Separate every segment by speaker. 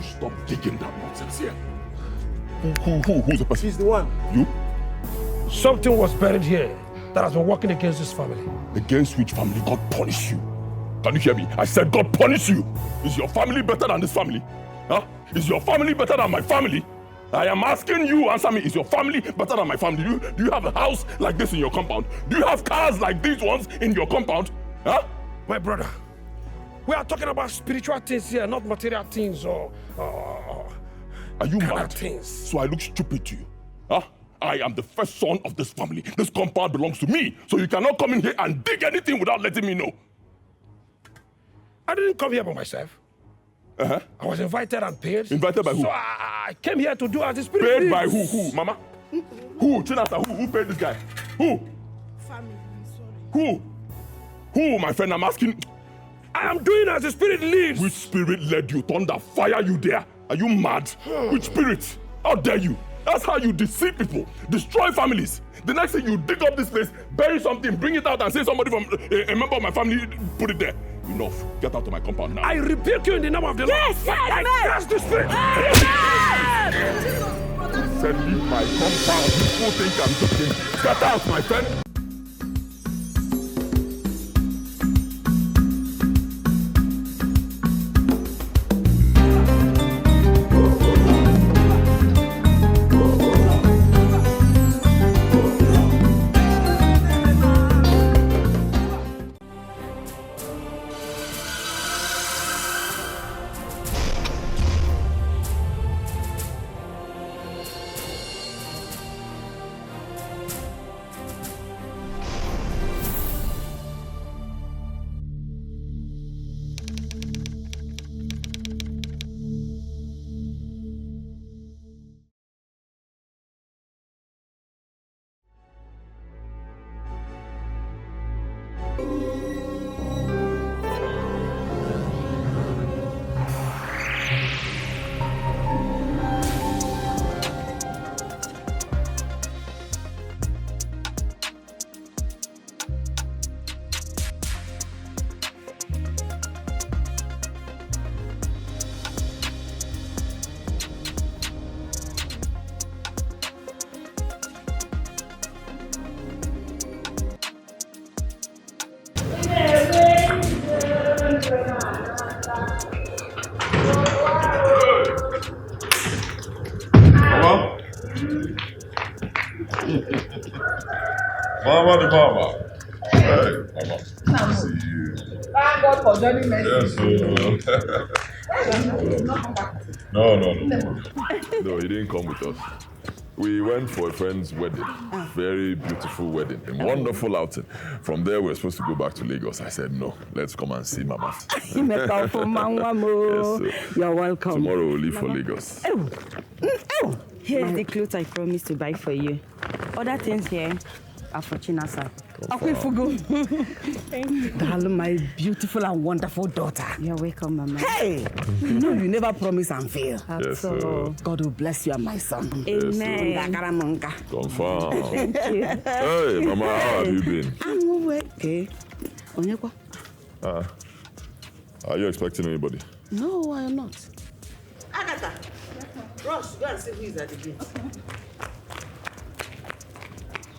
Speaker 1: stop digging that nonsense here. Who's the person?
Speaker 2: He's the one.
Speaker 1: You?
Speaker 3: Something was buried here that has been working against this family.
Speaker 1: Against which family God punish you? Can you hear me? I said God punish you. Is your family better than this family? Huh? Is your family better than my family? I am asking you, answer me, is your family better than my family? Do you have a house like this in your compound? Do you have cars like these ones in your compound? Huh?
Speaker 3: My brother, we are talking about spiritual things here, not material things or
Speaker 1: are you mad?
Speaker 3: Things.
Speaker 1: So I look stupid to you? Huh? I am the first son of this family. This compound belongs to me. So you cannot come in here and dig anything without letting me know.
Speaker 3: I didn't come here by myself.
Speaker 1: Uh-huh.
Speaker 3: I was invited and paid.
Speaker 1: Invited by who?
Speaker 3: So I came here to do as the spirit
Speaker 1: Paid
Speaker 3: leads.
Speaker 1: by who? Who? Mama? Who? Chinasa, who paid this guy? Who?
Speaker 4: Family, sorry.
Speaker 1: Who, my friend? I'm asking.
Speaker 3: I am doing as the spirit leads.
Speaker 1: Which spirit led you? Thunder, fire you there? Are you mad? Which spirit? How dare you? That's how you deceive people, destroy families. The next thing you dig up this place, bury something, bring it out and say somebody from a member of my family put it there. Enough. Get out of my compound now.
Speaker 3: I rebuke you in the name of the Lord.
Speaker 4: Yes,
Speaker 3: I curse the spirit.
Speaker 1: Said leave my compound. People think I'm joking. Get out, my friend.
Speaker 5: Mama the mama. Hey, mama. See you.
Speaker 4: Thank God for joining me.
Speaker 5: Yes, No,
Speaker 1: No, he didn't come with us. We went for a friend's wedding. Very beautiful wedding. A wonderful outing. From there, we were supposed to go back to Lagos. I said, no, let's come and see Mama.
Speaker 6: Yes, you're welcome.
Speaker 1: Tomorrow we'll leave for Lagos.
Speaker 6: Here's the clothes I promised to buy for you. Other things here are for Chinasa. Okay, Fugu. Thank you. Darling, my beautiful and wonderful daughter. You're welcome, Mama. Hey! You know you never promise and fail.
Speaker 1: Yes, sir.
Speaker 6: God will bless you and my son.
Speaker 1: Amen.
Speaker 6: Yes,
Speaker 1: Confirm.
Speaker 6: thank you.
Speaker 1: Hey, Mama, how have you been?
Speaker 6: I'm okay. Onyekwa?
Speaker 1: Are you expecting anybody?
Speaker 6: No, I am not.
Speaker 4: Agatha, Ross, go and see who is at the gate.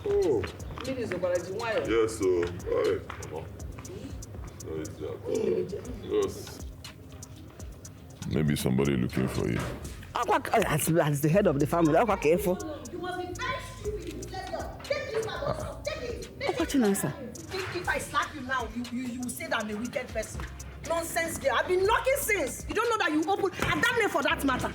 Speaker 4: Oh,
Speaker 1: yes, sir. Hey, Mama. Yes. Maybe somebody looking for you.
Speaker 6: As the head of the family, I'm careful.
Speaker 4: You must be very stupid. Take this out. Take it.
Speaker 6: What's your answer?
Speaker 4: If I slap you now, you will say that I'm a wicked person. Nonsense girl. I've been knocking since. You don't know that you open. And that name for that matter.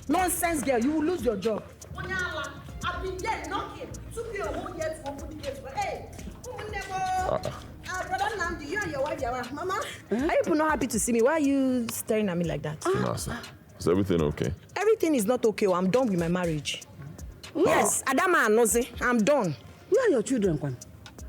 Speaker 4: Nonsense girl. You will lose your job. Onyala, I've been there knocking. It took me a whole year to open the gate. But hey, brother Nandi, you and your wife, Mama.
Speaker 7: Are you people not happy to see me? Why are you staring at me like that?
Speaker 1: Is everything okay?
Speaker 7: Everything is not okay. I'm done with my marriage. Yes, Adama and Noze, I'm done.
Speaker 6: Where are your children, Kwan?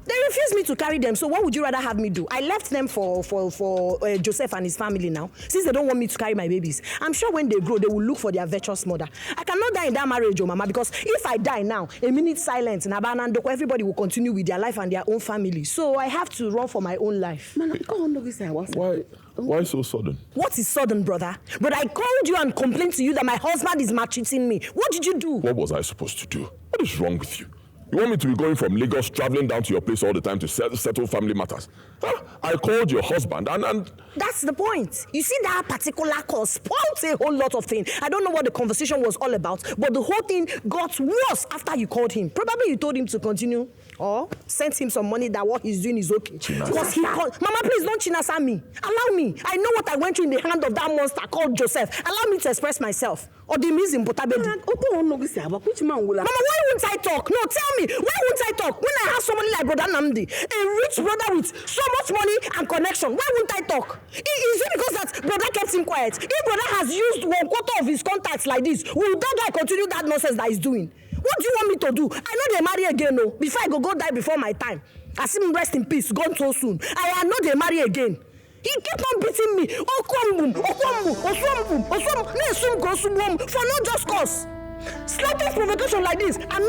Speaker 7: They refused me to carry them, so what would you rather have me do? I left them for Joseph and his family now, since they don't want me to carry my babies. I'm sure when they grow, they will look for their virtuous mother. I cannot die in that marriage, oh Mama, because if I die now, a minute silence, everybody will continue with their life and their own family. So I have to run for my own life.
Speaker 1: Why Why so sudden?
Speaker 7: What is sudden, brother? But I called you and complained to you that my husband is maltreating me. What did you do?
Speaker 1: What was I supposed to do? What is wrong with you? You want me to be going from Lagos, traveling down to your place all the time to settle family matters? Huh? I called your husband and...
Speaker 7: That's the point. You see, that particular call spoiled a whole lot of things. I don't know what the conversation was all about, but the whole thing got worse after you called him. Probably you told him to continue or sent him some money that what he's doing is okay. Because he called... Mama, please don't chinasa me. Allow me. I know what I went through in the hand of that monster called Joseph. Allow me to express myself. Or the miss in Botabedi. Mama, why won't I talk? No, tell me. Why won't I talk? When I have somebody like Brother Namdi, a rich brother with so much money and connection, why won't I talk? Is it because that brother kept him quiet? If brother has used 1/4 of his contacts like this, will that guy continue that nonsense that he's doing? What do you want me to do? I know they marry again, no. Before I go die before my time. I see him rest in peace, gone so soon. I know they marry again. He kept on beating me. For no just cause. Slightest provocation like this, and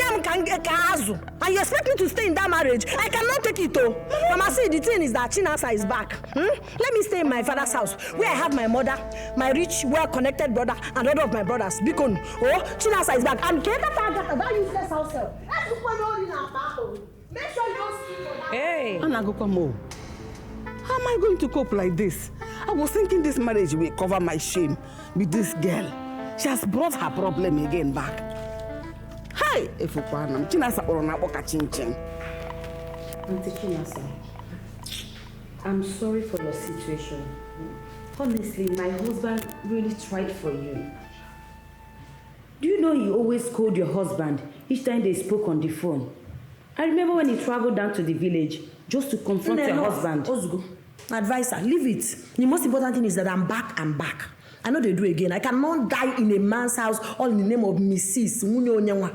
Speaker 7: you expect me to stay in that marriage? I cannot take it, though. Mama, see, the thing is that Chinasa is back. Let me stay in my father's house, where I have my mother, my rich, well-connected brother, and all of my brothers. Bikon, Chinasa is back. And that useless house help. Make sure you don't sleep for that.
Speaker 6: Hey.
Speaker 2: Anagokwamo, how am I going to cope like this? I was thinking this marriage will cover my shame with this girl. She has brought her problem again back. Hi, Efukwanam. Chinasa orona boka chinchin.
Speaker 6: Auntie Chinasa, I'm sorry for your situation. Honestly, my husband really tried for you. Do you know you always called your husband each time they spoke on the phone? I remember when he traveled down to the village just to confront your husband.
Speaker 7: Ozgo, advisor, leave it. The most important thing is that I'm back. I know they do again. I cannot die in a man's house all in the name of Mrs. Onyenwa.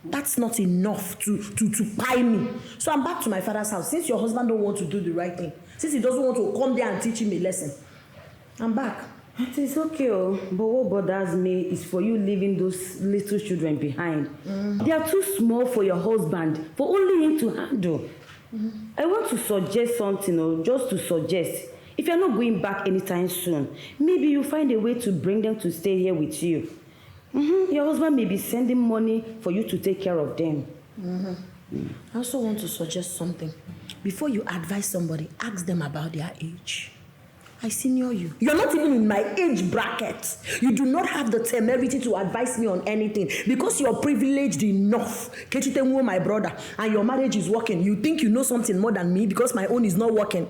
Speaker 7: That's not enough to buy me. So I'm back to my father's house. Since your husband don't want to do the right thing, since he doesn't want to come there and teach him a lesson, I'm back.
Speaker 6: It is okay, but what bothers me is for you leaving those little children behind. They are too small for your husband, for only him to handle. I want to suggest something, just to suggest. If you're not going back anytime soon, maybe you'll find a way to bring them to stay here with you. Your husband may be sending money for you to take care of them.
Speaker 7: I also want to suggest something. Before you advise somebody, ask them about their age. I senior you. You're not even in my age bracket. You do not have the temerity to advise me on anything because you're privileged enough. Ketutemu, my brother, and your marriage is working. You think you know something more than me because my own is not working.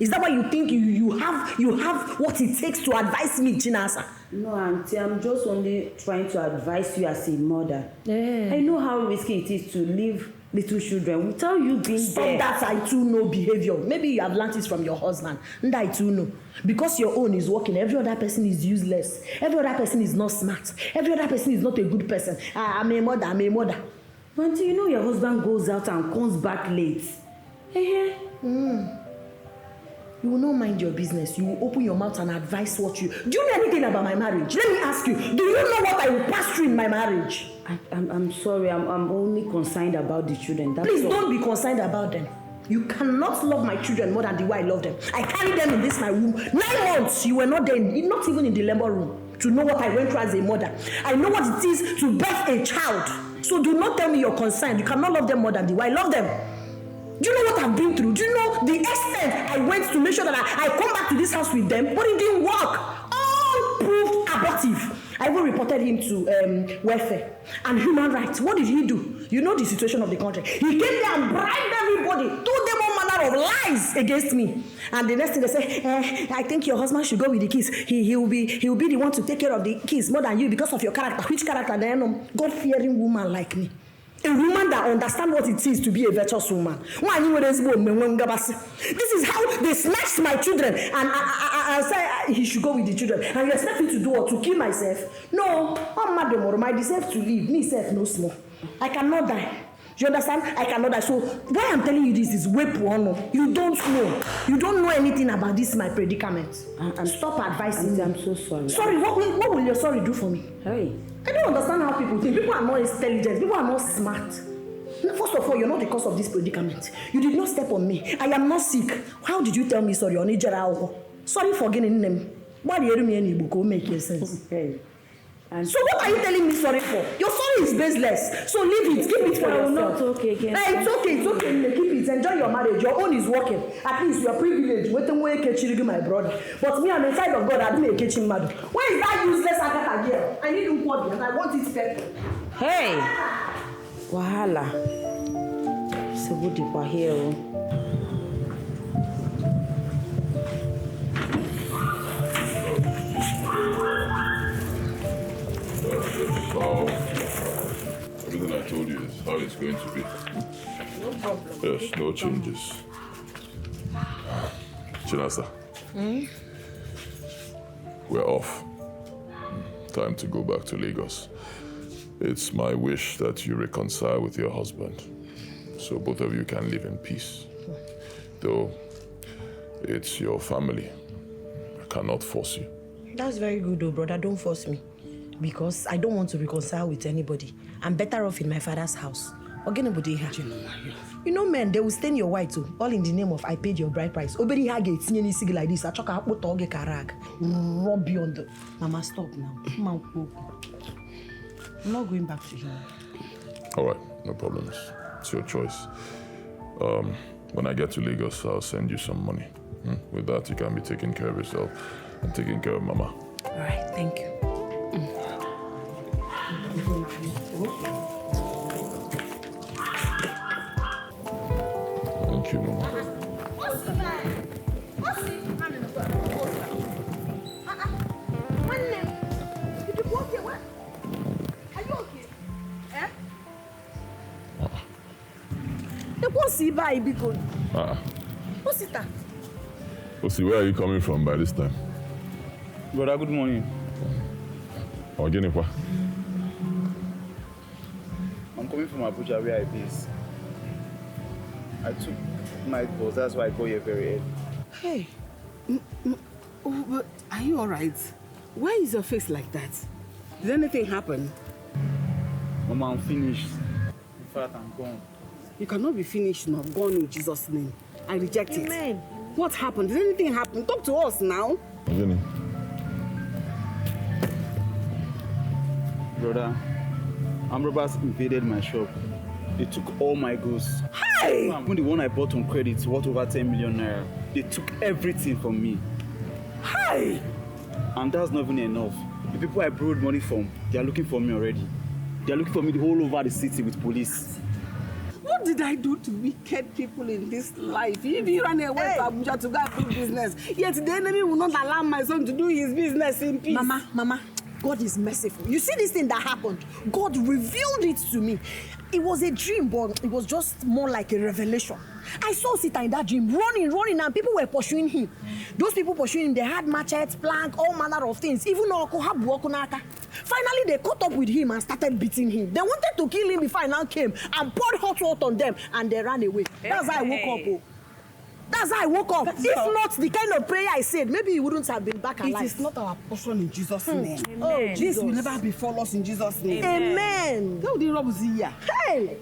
Speaker 7: Is that why you think you have what it takes to advise me, Chinasa?
Speaker 6: No, Auntie, I'm just only trying to advise you as a mother. I know how risky it is to leave little children without you being there.
Speaker 7: Stop that I too know behavior. Maybe you have learned it from your husband. And I too know. Because your own is working, every other person is useless. Every other person is not smart. Every other person is not a good person. I'm a mother.
Speaker 6: Auntie, you know your husband goes out and comes back late.
Speaker 7: You will not mind your business. You will open your mouth and advise what you... Do you know anything about my marriage? Let me ask you. Do you know what I will pass through in my marriage?
Speaker 6: I'm sorry. I'm only concerned about the children. That's
Speaker 7: Please
Speaker 6: all.
Speaker 7: don't be concerned about them. You cannot love my children more than the way I love them. I carried them in this my womb. 9 months. You were not there, not even in the labor room, to know what I went through as a mother. I know what it is to birth a child. So do not tell me you're concerned. You cannot love them more than the way I love them. Do you know what I've been through? Do you know the extent I went to make sure that I come back to this house with them? But it didn't work. All proved abortive. I even reported him to welfare and human rights. What did he do? You know the situation of the country. He came there and bribed everybody, told them all manner of lies against me. And the next thing they say, I think your husband should go with the kids. He will be the one to take care of the kids more than you because of your character. Which character? Then God-fearing woman like me. A woman that understands what it is to be a virtuous woman. This is how they snatched my children and I said he should go with the children. And you expect me to do what? To kill myself? No, I'm mad or I deserve to live. Me self no small. I cannot die. Do you understand? I cannot die. So why I'm telling you this is way poor. You don't know. You don't know anything about this my predicament. And stop advising me.
Speaker 6: I'm so sorry.
Speaker 7: Sorry, what will your sorry do for me?
Speaker 6: Hey.
Speaker 7: I don't understand how people think. People are not intelligent. People are not smart. First of all, you're not the cause of this predicament. You did not step on me. I am not sick. How did you tell me sorry? Sorry for getting them. Why do you hear me any book will make sense?
Speaker 6: Okay. And
Speaker 7: So what are you telling me sorry for? Your sorry is baseless. So leave it. Keep it for
Speaker 6: I will
Speaker 7: yourself.
Speaker 6: not talk again.
Speaker 7: Hey, it's okay. It's okay. Keep it. Enjoy your marriage. Your own is working. At least you are privileged. Wait till we catch you, my brother. But me, I'm inside of God. I don't catch him, mad. Where is that useless Agatha girl? I need to call and I want it better.
Speaker 6: Hey! Wahala. So good you are here.
Speaker 1: So, everything I told you is how it's going to be.
Speaker 7: No problem.
Speaker 1: Yes, no changes. Chinasa. We're off. Time to go back to Lagos. It's my wish that you reconcile with your husband, so both of you can live in peace. Though it's your family, I cannot force you. That's
Speaker 7: very good, though, brother. Don't force me. Because I don't want to reconcile with anybody. I'm better off in my father's house. You know, men, they will stain your white too, all in the name of I paid your bride price. Obedi hage it's any sig like this. I chuck out oge karag. Rub you on the. Mama, stop now. I'm not going back to him.
Speaker 1: All right, no problems. It's your choice. When I get to Lagos, I'll send you some money. With that, you can be taking care of yourself and taking care of Mama.
Speaker 7: All right, thank you.
Speaker 1: Thank you, Mama. Osi, where are you coming from by this time?
Speaker 8: Brother, good morning.
Speaker 1: Ogenipa.
Speaker 8: I'm coming from Abuja where I base. I took night bus, that's why I go here very early.
Speaker 2: Hey, but are you all right? Why is your face like that? Did anything happen?
Speaker 8: Mama, I'm finished. In fact, I'm gone.
Speaker 2: You cannot be finished now. Gone in Jesus' name. I reject it.
Speaker 7: Amen.
Speaker 2: What happened? Did anything happen? Talk to us now.
Speaker 1: Ogeni.
Speaker 8: Brother, armed robbers invaded my shop. They took all my goods.
Speaker 2: Hey!
Speaker 8: Even the one I bought on credit worth over 10 million naira. They took everything from me.
Speaker 2: Hey!
Speaker 8: And that's not even enough. The people I borrowed money from, they are looking for me already. They are looking for me all over the city with police.
Speaker 2: What did I do to wicked people in this life? If you ran away to Abuja to go and do business, yet the enemy will not allow my son to do his business in peace.
Speaker 7: Mama, God is merciful. You see this thing that happened? God revealed it to me. It was a dream, but it was just more like a revelation. I saw Sita in that dream, running, and people were pursuing him. Those people pursuing him, they had machetes, plank, all manner of things. Even Okohabu. Finally, they caught up with him and started beating him. They wanted to kill him before I now came and poured hot water on them, and they ran away. That's how I woke up. Oh. That's how I woke up. If not the kind of prayer I said, maybe he wouldn't have been back alive.
Speaker 2: It is not our portion in Jesus' name.
Speaker 6: Amen.
Speaker 2: Oh, this will never befall us in Jesus' name.
Speaker 7: Amen. Hey!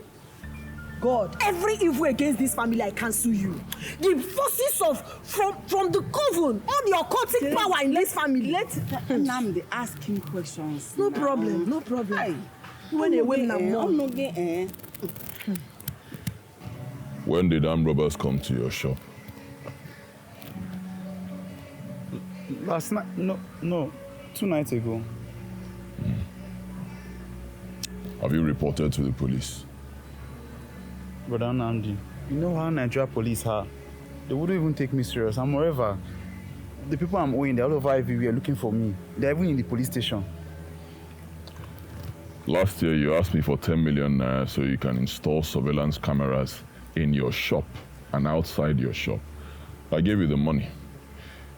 Speaker 7: God, every evil against this family, I cancel you. The forces from the coven, all the occultic power in this family.
Speaker 2: Let Namdi ask him questions.
Speaker 7: No problem, no problem.
Speaker 2: Hey.
Speaker 1: When did armed robbers come to your shop?
Speaker 8: Last night? No. 2 nights ago.
Speaker 1: Have you reported to the police?
Speaker 8: Brother Nandi, you know how Nigeria police are. They wouldn't even take me serious. And moreover, the people I'm owing, they're all over everywhere looking for me. They're even in the police station.
Speaker 1: Last year, you asked me for 10 million naira so you can install surveillance cameras in your shop and outside your shop. I gave you the money.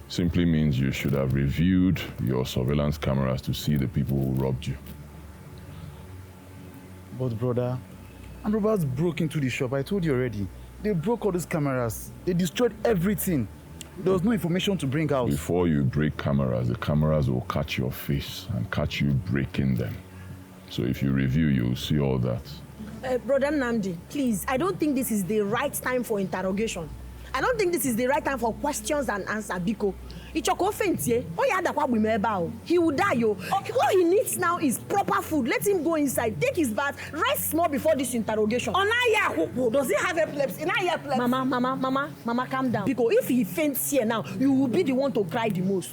Speaker 1: Simply means you should have reviewed your surveillance cameras to see the people who robbed you.
Speaker 8: But brother, armed robbers broke into the shop. I told you already. They broke all these cameras. They destroyed everything. There was no information to bring out.
Speaker 1: Before you break cameras, the cameras will catch your face and catch you breaking them. So if you review, you'll see all that.
Speaker 7: Brother Namdi, please, I don't think this is the right time for interrogation. I don't think this is the right time for questions and answers, Biko. Ichoko faintie. Oh yeah, that we remember. He will die, yo. What he needs now is proper food. Let him go inside, take his bath, rest small before this interrogation.
Speaker 2: Does he have epilepsy?
Speaker 7: Mama, calm down. Because if he faints here now, you will be the one to cry the most.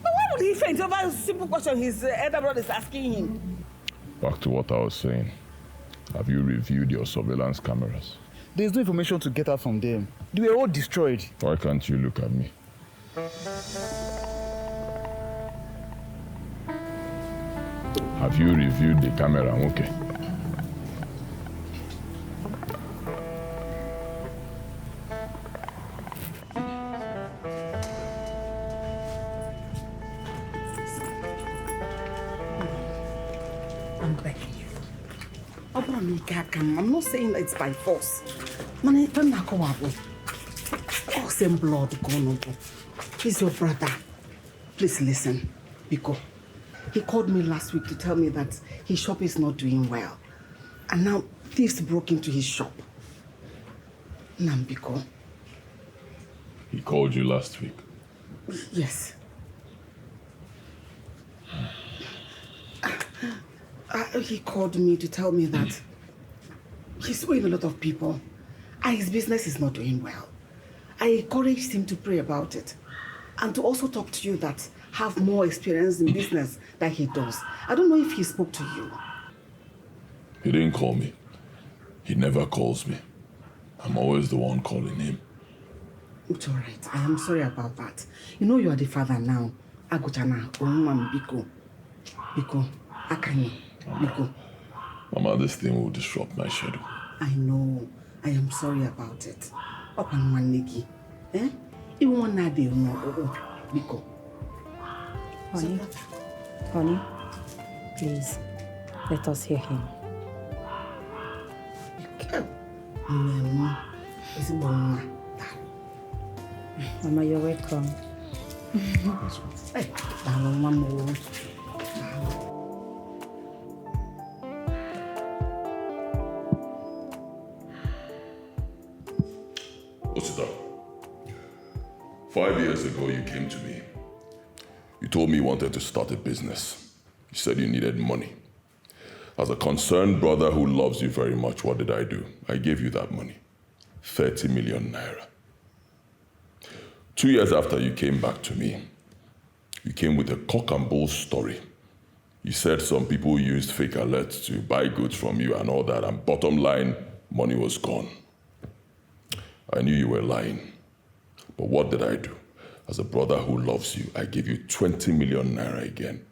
Speaker 2: But why would he faint over a simple question his elder brother is asking him?
Speaker 1: Back to what I was saying. Have you reviewed your surveillance cameras?
Speaker 8: There's no information to get out from them. They were all destroyed.
Speaker 1: Why can't you look at me? Have you reviewed the camera, okay?
Speaker 2: I'm begging you. I'm not saying that it's by force. All same blood going. He's your brother. Please listen, Biko. He called me last week to tell me that his shop is not doing well. And now thieves broke into his shop. Biko.
Speaker 1: He called you last week?
Speaker 2: Yes. He called me to tell me that he's owing a lot of people and his business is not doing well. I encouraged him to pray about it and to also talk to you that have more experience in business than he does. I don't know if he spoke to you.
Speaker 1: He didn't call me. He never calls me. I'm always the one calling him.
Speaker 2: It's all right. I am sorry about that. You know you are the father now. Agutana, Biko. Biko, Akanye, Biko.
Speaker 1: Mama, this thing will disrupt my schedule.
Speaker 2: I know. I am sorry about it. Open one Nikki. Eh? You want that day, no, Biko.
Speaker 6: Honey, please, let us hear him. Mama, you're welcome.
Speaker 1: What's it up? 5 years ago, you came to me. You told me you wanted to start a business. You said you needed money. As a concerned brother who loves you very much, what did I do? I gave you that money. 30 million naira. 2 years after you came back to me, you came with a cock and bull story. You said some people used fake alerts to buy goods from you and all that, and bottom line, money was gone. I knew you were lying. But what did I do? As a brother who loves you, I gave you 20 million naira again,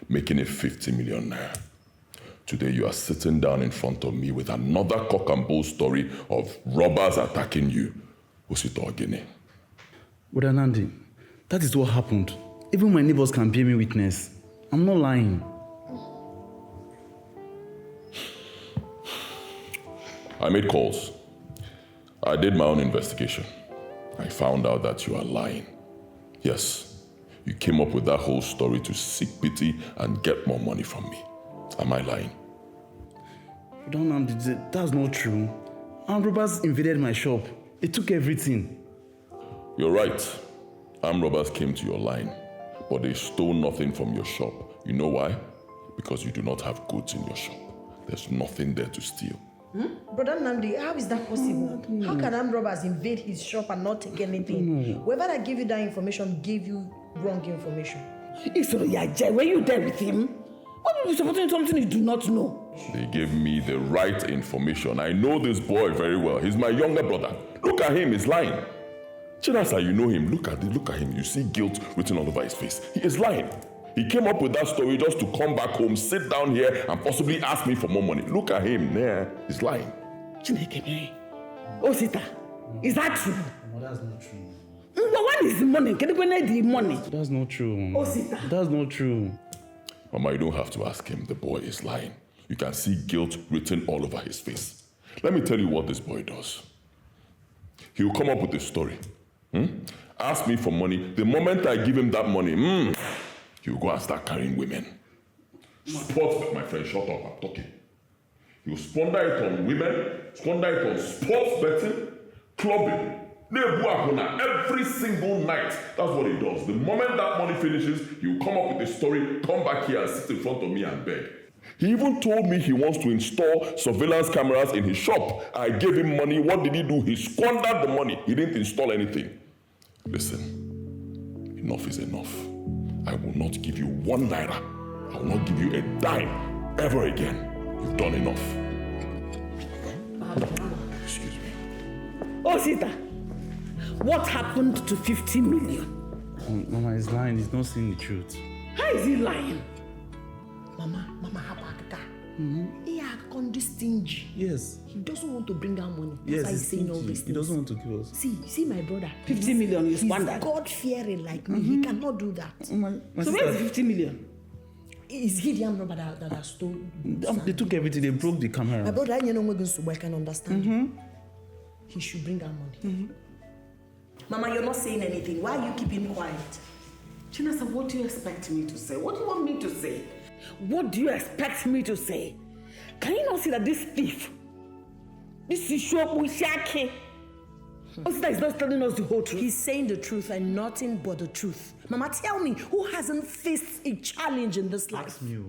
Speaker 1: making it 50 million naira. Today you are sitting down in front of me with another cock and bull story of robbers attacking you. Osito Ogene.
Speaker 8: Brother Nandi, that is what happened. Even my neighbors can bear me witness. I'm not lying.
Speaker 1: I made calls. I did my own investigation. I found out that you are lying. Yes, you came up with that whole story to seek pity and get more money from me. Am I lying?
Speaker 8: Brother Nandi, that's not true. Armed robbers invaded my shop. They took everything.
Speaker 1: You're right. Armed robbers came to your line, but they stole nothing from your shop. You know why? Because you do not have goods in your shop. There's nothing there to steal.
Speaker 7: Brother Nandi, how is that possible? How can armed robbers invade his shop and not take anything? Whoever that gave you that information gave you wrong information.
Speaker 2: Were you there with him? Why would you be supporting something you do not know?
Speaker 1: They gave me the right information. I know this boy very well. He's my younger brother. Look at him, he's lying. Chinasa, you know him. Look at him. You see guilt written all over his face. He is lying. He came up with that story just to come back home, sit down here, and possibly ask me for more money. Look at him there. He's lying.
Speaker 2: Chineke, Osita, is that true?
Speaker 8: No, that's not true.
Speaker 2: What is the money? Can you need the money?
Speaker 8: That's not true, Mama.
Speaker 2: Osita.
Speaker 8: That's not true.
Speaker 1: Mama, you don't have to ask him. The boy is lying. You can see guilt written all over his face. Let me tell you what this boy does. He will come up with a story. Ask me for money. The moment I give him that money, he will go and start carrying women. Sports, my friend, shut up, I'm talking. He will squander it on women, squander it on sports betting, clubbing, Every single night, that's what he does. The moment that money finishes, he'll come up with a story, come back here and sit in front of me and beg. He even told me he wants to install surveillance cameras in his shop. I gave him money. What did he do? He squandered the money. He didn't install anything. Listen, enough is enough. I will not give you 1 naira. I will not give you a dime ever again. You've done enough. Excuse me.
Speaker 2: Oh, Sita, what happened to 50 million?
Speaker 8: Mama is lying. He's not saying the truth.
Speaker 2: How is he lying?
Speaker 7: Mama, Habakaka. He had gone this stingy.
Speaker 8: Yes.
Speaker 7: He doesn't want to bring down money.
Speaker 8: Yes,
Speaker 7: That's why he's saying all these things.
Speaker 8: He doesn't want to kill us.
Speaker 7: See my brother.
Speaker 2: 50 million is
Speaker 7: He's
Speaker 2: squandered.
Speaker 7: God-fearing like me. He cannot do that.
Speaker 2: So where's the 50 million?
Speaker 7: Is he the arm robber that stole?
Speaker 8: They took everything. They broke the camera.
Speaker 7: My brother, you know, I can understand. He should bring our money. Mama, you're not saying anything. Why are you keeping quiet?
Speaker 2: Chinasa, what do you expect me to say? What do you want me to say? What do you expect me to say? Can you not see that this thief, this Ishoko, Osita is not telling us the whole truth?
Speaker 7: He's saying the truth and nothing but the truth. Mama, tell me, who hasn't faced a challenge in this life?
Speaker 8: Ask me.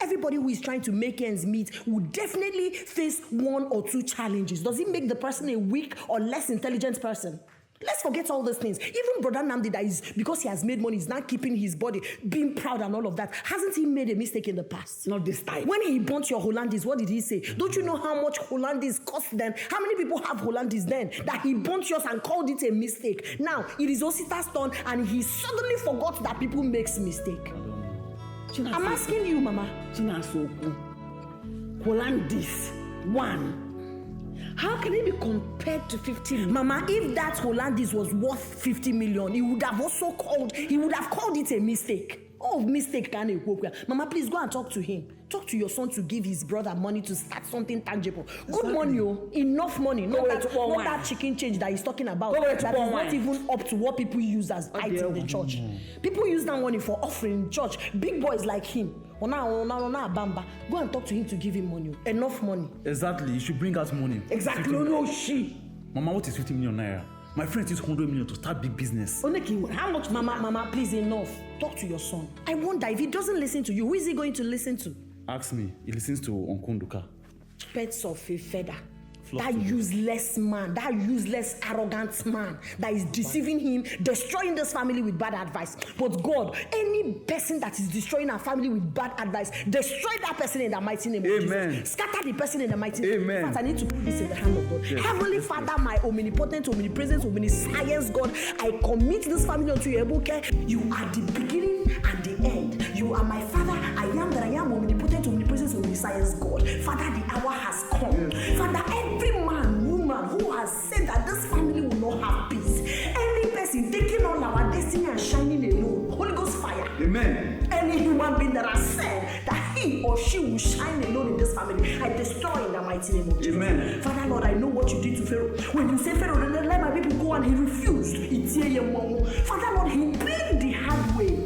Speaker 7: Everybody who is trying to make ends meet will definitely face 1 or 2 challenges. Does it make the person a weak or less intelligent person? Let's forget all those things. Even Brother Namdi, that is because he has made money, is not keeping his body, being proud and all of that. Hasn't he made a mistake in the past?
Speaker 2: Not this time.
Speaker 7: When he burnt your Hollandis, what did he say? Don't you know how much Hollandis cost then? How many people have Hollandis then? That he burnt yours and called it a mistake. Now, it is Osita's turn and he suddenly forgot that people makes mistake. I'm asking you, Mama.
Speaker 2: Chinasoku, Hollandis, 1. How can it be compared to 50 million?
Speaker 7: Mama, if that Hollandis was worth 50 million, he would have called it a mistake. Oh, mistake can you? Mama, please go and talk to him. Talk to your son to give his brother money to start something tangible. Good money, enough money. Not that chicken change that he's talking about. That is not even up to what people use as items in the church. People use that money for offering in church. Big boys like him. Go and talk to him to give him money. Enough money.
Speaker 8: Exactly. You should bring out money.
Speaker 2: Exactly. No, she.
Speaker 8: Mama, what is 50 million naira? My friend is 100 million to start big business.
Speaker 7: How much? Mama, please, enough. Talk to your son. I wonder if he doesn't listen to you, who is he going to listen to?
Speaker 8: Ask me. He listens to Onkunduka.
Speaker 7: Pets of a feather. That useless man, that useless, arrogant man that is deceiving him, destroying this family with bad advice. But God, any person that is destroying our family with bad advice, destroy that person in the mighty name of Jesus. Scatter the person in the mighty name.
Speaker 8: Amen.
Speaker 7: In fact, I need to put this in the hand of God. Yes. Heavenly Father, my omnipotent, omnipresent, omniscience God, I commit this family unto your able care. You are the beginning and the end. You are my Father. I am that I am, omnipotent, omnipresent, omniscience God. Father, the hour has come. Father, every man, woman who has said that this family will not have peace, any person taking on our destiny and shining alone, Holy Ghost fire.
Speaker 8: Amen.
Speaker 7: Any human being that has said that he or she will shine alone in this family, I destroy in the mighty name of Jesus.
Speaker 8: Amen.
Speaker 7: Father Lord, I know what you did to Pharaoh. When you say Pharaoh, then let my people go, and he refused. Father Lord, he paid the hard way.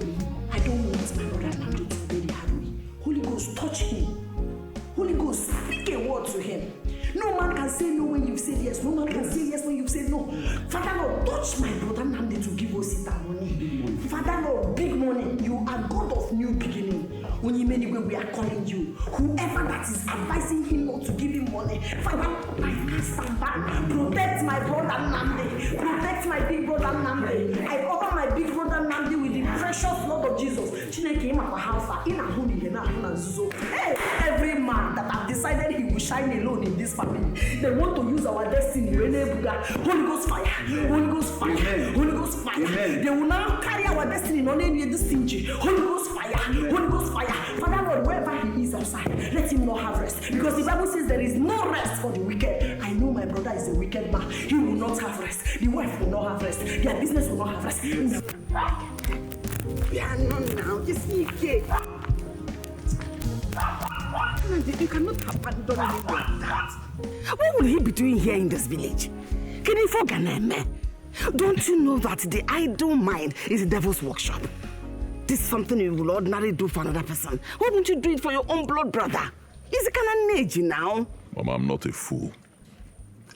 Speaker 7: I don't want my brother Nando to pay the hard way. Holy Ghost, touch him. Holy Ghost, speak a word to him. No man can say no when you've said yes. No man can say yes when you've said no. Father Lord, touch my brother Namdi to give us that money. Father Lord, big money. You are God of new beginning. When you many way we are calling you. Whoever that is advising him not to give him money, Father, I can't stand back. Protect my brother Namdi. Protect my big brother Namdi. I cover my big brother Namdi with the precious blood of Jesus. Hey, every man that have decided he will shine alone in this family, they want to use our destiny. Holy Ghost fire. Holy Ghost fire.
Speaker 8: Amen.
Speaker 7: Holy Ghost fire.
Speaker 8: Amen.
Speaker 7: They will now carry our destiny not only in this stingy. Holy Ghost fire.
Speaker 8: Amen.
Speaker 7: Holy Ghost fire. Father Lord, wherever he is outside, let him not have rest. Because the Bible says there is no rest for the wicked. I know my brother is a wicked man. He will not have rest. The wife will not have rest. Their business will not have rest.
Speaker 2: Yeah, no, now, just here. You cannot abandon him like that. What will he be doing here in this village? Can he forget me? Don't you know that the idle mind is the devil's workshop? This is something you will ordinarily do for another person. Why won't you do it for your own blood brother? He's a kind of age now.
Speaker 1: Mama, I'm not a fool.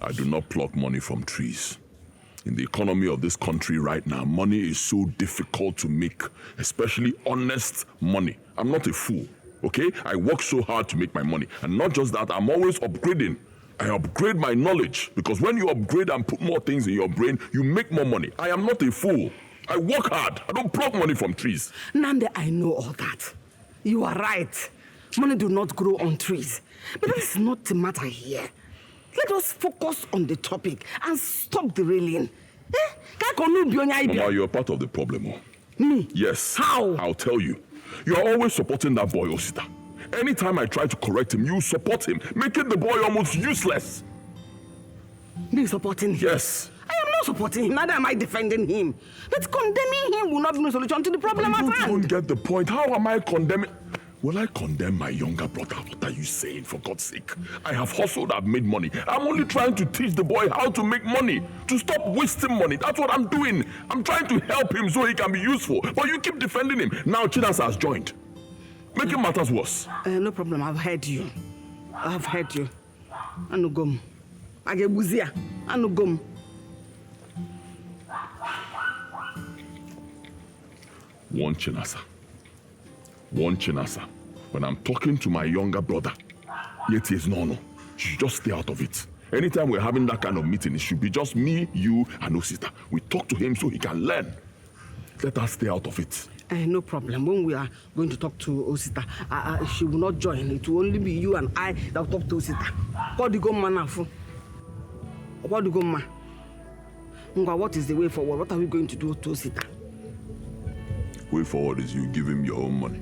Speaker 1: I do not pluck money from trees. In the economy of this country right now, money is so difficult to make, especially honest money. I'm not a fool, okay? I work so hard to make my money. And not just that, I'm always upgrading. I upgrade my knowledge, because when you upgrade and put more things in your brain, you make more money. I am not a fool. I work hard. I don't pluck money from trees.
Speaker 2: Nande, I know all that. You are right. Money do not grow on trees. But that is not the matter here. Let us focus on the topic and stop the railing.
Speaker 1: Mama, you're part of the problem. Oh.
Speaker 2: Me?
Speaker 1: Yes.
Speaker 2: How?
Speaker 1: I'll tell you. You're always supporting that boy, Osita. Anytime I try to correct him, you support him, making the boy almost useless.
Speaker 2: Me supporting him?
Speaker 1: Yes.
Speaker 2: I am not supporting him, neither am I defending him. But condemning him will not be a solution to the problem at hand.
Speaker 1: You don't get the point. How am I condemning? Will I condemn my younger brother? What are you saying, for God's sake? I have hustled, I've made money. I'm only trying to teach the boy how to make money, to stop wasting money. That's what I'm doing. I'm trying to help him so he can be useful. But you keep defending him. Now Chinasa has joined. Making matters worse.
Speaker 2: No problem, I've heard you. I've heard you. Anugum. Agebuzia. Anugum.
Speaker 1: One Chinasa. When I'm talking to my younger brother, yet he is no. You should just stay out of it. Anytime we're having that kind of meeting, it should be just me, you, and Osita. We talk to him so he can learn. Let us stay out of it.
Speaker 2: No problem. When we are going to talk to Osita, she will not join. It will only be you and I that will talk to Osita. What is the way forward? What are we going to do to Osita?
Speaker 1: Way forward is you give him your own money.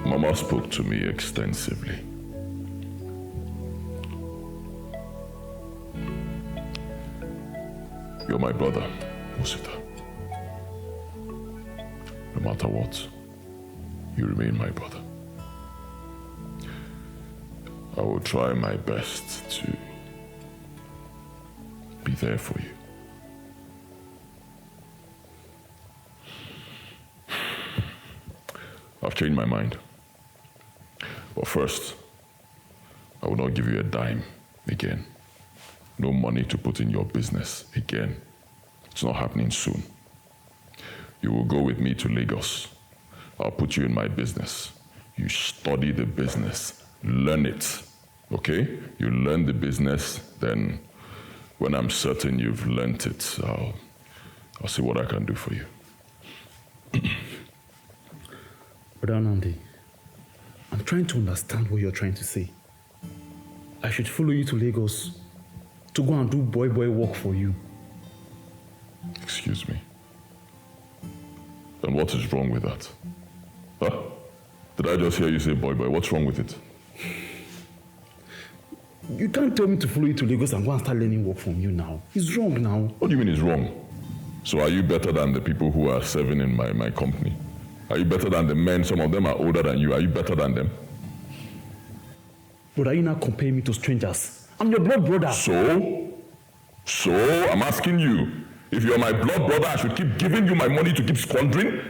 Speaker 1: Mama spoke to me extensively. You're my brother, Osita. No matter what, you remain my brother. I will try my best to be there for you. I've changed my mind. But first, I will not give you a dime again. No money to put in your business again. It's not happening soon. You will go with me to Lagos. I'll put you in my business. You study the business, learn it, okay? You learn the business, then when I'm certain you've learned it, I'll see what I can do for you.
Speaker 8: Brother Nandi, I'm trying to understand what you're trying to say. I should follow you to Lagos to go and do boy work for you.
Speaker 1: Excuse me. Then what is wrong with that? Huh? Did I just hear you say boy? What's wrong with it?
Speaker 8: You can't tell me to follow you to Lagos and go and start learning work from you now. It's wrong now.
Speaker 1: What do you mean it's wrong? So are you better than the people who are serving in my company? Are you better than the men? Some of them are older than you. Are you better than them?
Speaker 8: But are you not comparing me to strangers? I'm your blood brother.
Speaker 1: So, I'm asking you, if you're my blood brother, I should keep giving you my money to keep squandering?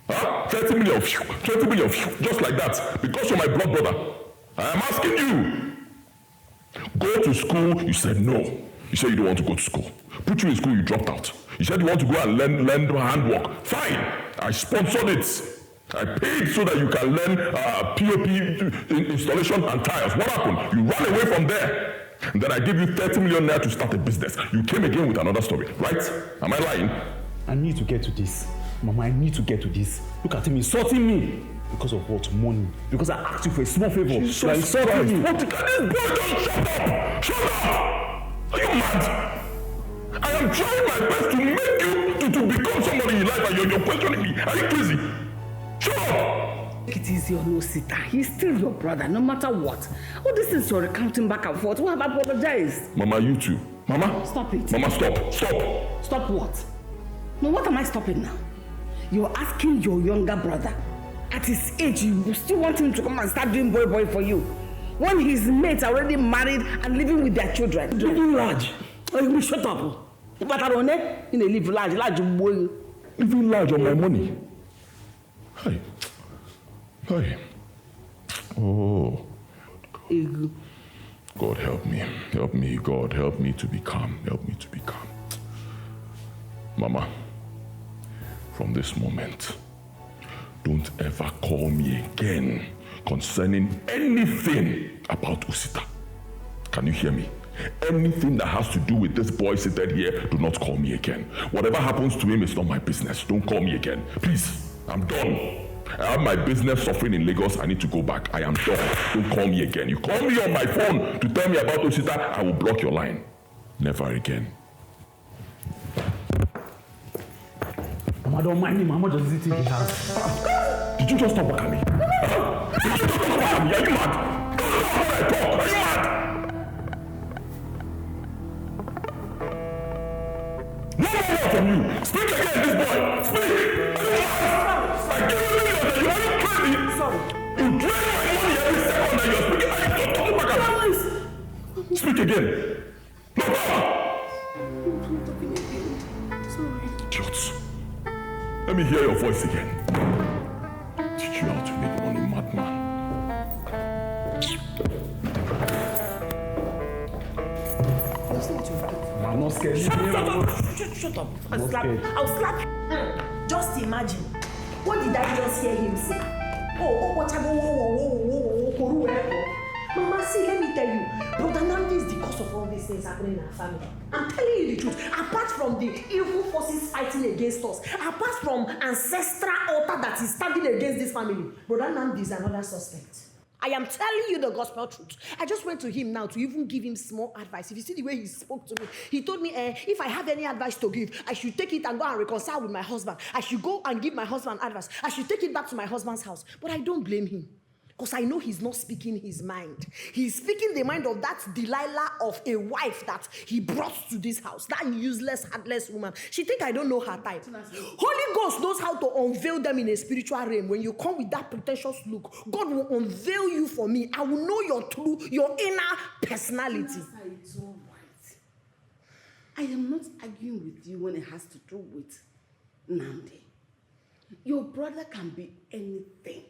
Speaker 1: Huh? 30 million, 20 million, just like that, because you're my blood brother. I am asking you. Go to school, you said no. You said you don't want to go to school. Put you in school, you dropped out. You said you want to go and learn handwork. Fine, I sponsored it. I paid so that you can learn POP installation and tiles. What happened? You ran away from there. And then I gave you 30 million naira to start a business. You came again with another story, right? Am I lying?
Speaker 8: I need to get to this. Mama, I need to get to this. Look at him insulting me. Because of what? Money. Because I asked you for a small favor. You are insulting me.
Speaker 1: What can this boy just shut up? Shut up! Are you mad? I am trying my best to make you to become somebody in life and you're questioning me. Are you crazy? Shut up!
Speaker 2: Take it easy on Osita. He's still your brother, no matter what. All these things you're recounting back and forth. We have apologized.
Speaker 1: Mama, you too. Mama?
Speaker 2: Stop it.
Speaker 1: Mama, stop. Stop.
Speaker 2: Stop what? No, what am I stopping now? You're asking your younger brother. At his age, you still want him to come and start doing boy for you. When his mates are already married and living with their children.
Speaker 8: You're large.
Speaker 2: You shut up. But I don't know. You live large boy.
Speaker 1: Living large on my money. Hey. Hey. Oh. God help me. Help me, God. Help me to be calm. Help me to be calm. Mama, from this moment, don't ever call me again concerning anything about Osita. Can you hear me? Anything that has to do with this boy seated here, do not call me again. Whatever happens to him is not my business. Don't call me again. Please, I'm done. I have my business suffering in Lagos. I need to go back. I am done. Don't call me again. You call me on my phone to tell me about Osita, I will block your line. Never again.
Speaker 9: Mama, don't mind me. Mama just visiting the house.
Speaker 1: Did you just stop working me? Did you just stop working me? Are you mad? Are you mad? No more from you. Speak again, this boy. Speak. I give you millions and you want to train me.
Speaker 2: Sorry.
Speaker 1: You drain my money every second and you're speaking. I don't talk back. Speak again. No more.
Speaker 2: Sorry.
Speaker 1: Idiots. Let me hear your voice again. Teach you how to make money, madman.
Speaker 9: I'm not scared.
Speaker 7: Shut up. I'll slap you. Just imagine. What did I just hear him say? Mama, see, let me tell you. Brother Nandi is the cause of all these things happening in our family. I'm telling you the truth. Apart from the evil forces fighting against us, apart from ancestral altar that is standing against this family, Brother Nandi is another suspect. I am telling you the gospel truth. I just went to him now to even give him small advice. If you see the way he spoke to me, he told me if I have any advice to give, I should take it and go and reconcile with my husband. I should go and give my husband advice. I should take it back to my husband's house. But I don't blame him. Because I know he's not speaking his mind. He's speaking the mind of that Delilah of a wife that he brought to this house. That useless, heartless woman. She think I don't know her type. Holy Ghost knows how to unveil them in a spiritual realm. When you come with that pretentious look, God will unveil you for me. I will know your true, your inner personality.
Speaker 2: It's all right. I am not arguing with you when it has to do with Nandi. Your brother can be anything.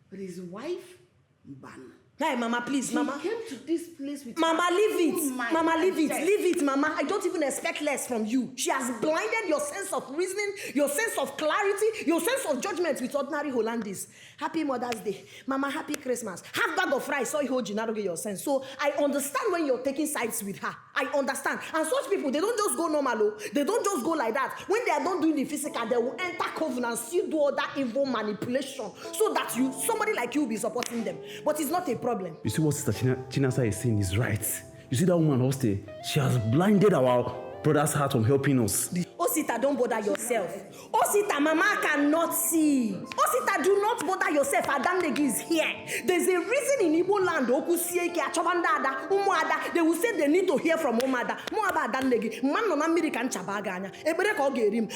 Speaker 2: But his wife, Ban.
Speaker 7: Hey, Mama, please, Mama.
Speaker 2: He came to this place with
Speaker 7: Mama, leave it. Mama, leave it.
Speaker 2: Yes.
Speaker 7: Leave it, Mama. I don't even expect less from you. She has blinded your sense of reasoning, your sense of clarity, your sense of judgment with ordinary Hollandese. Happy Mother's Day. Mama, happy Christmas. Half bag of rice, so you hold you your sense. So I understand when you're taking sides with her. I understand. And such people, they don't just go normal. They don't just go like that. When they are not doing the physical, they will enter covenant, still do all that evil manipulation so that somebody like you will be supporting them. But it's not a problem.
Speaker 9: You see what Sister Chinasa is saying is right. You see that woman, Hoste, she has blinded our brother's heart from helping us.
Speaker 7: Osita, don't bother yourself. Osita, Mama cannot see. Osita, do not bother yourself. Adamnegi is here. There's a reason in Igbo land, they will say they need to hear from Omada.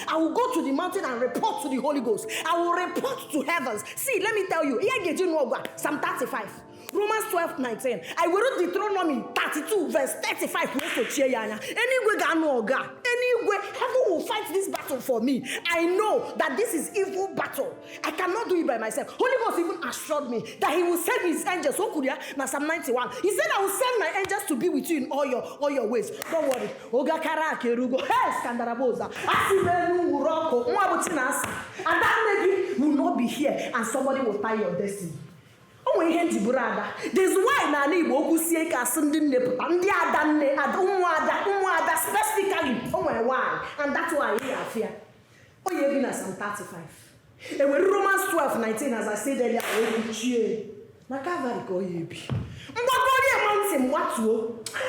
Speaker 7: I will go to the mountain and report to the Holy Ghost. I will report to heavens. See, let me tell you, Psalm 35. Romans 12:19. I will read Deuteronomy 32, verse 35. Anyway, heaven will fight this battle for me. I know that this is evil battle. I cannot do it by myself. Holy Ghost even assured me that he will send his angels. Now Psalm 91. He said, I will send my angels to be with you in all your ways. Don't worry. And that lady will not be here and somebody will tie your destiny. There's why Nani Boku Sieka Sunday Ada specifically. Oh my why? And that's why we are here. Oh, you're even at Psalm 35. And when Romans 12:19, as I said earlier,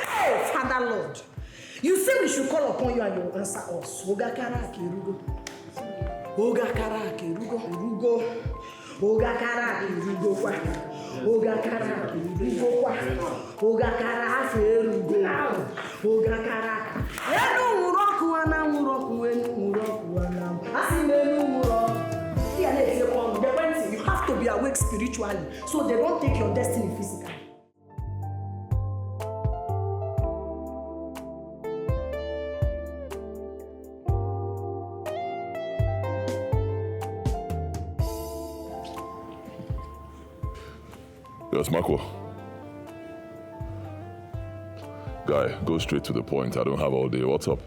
Speaker 7: hey, Father Lord, you say we should call upon you and you will answer us. You have to be awake spiritually so they don't take your destiny physically.
Speaker 1: Yes, Marco. Guy, go straight to the point. I don't have all day. What's up?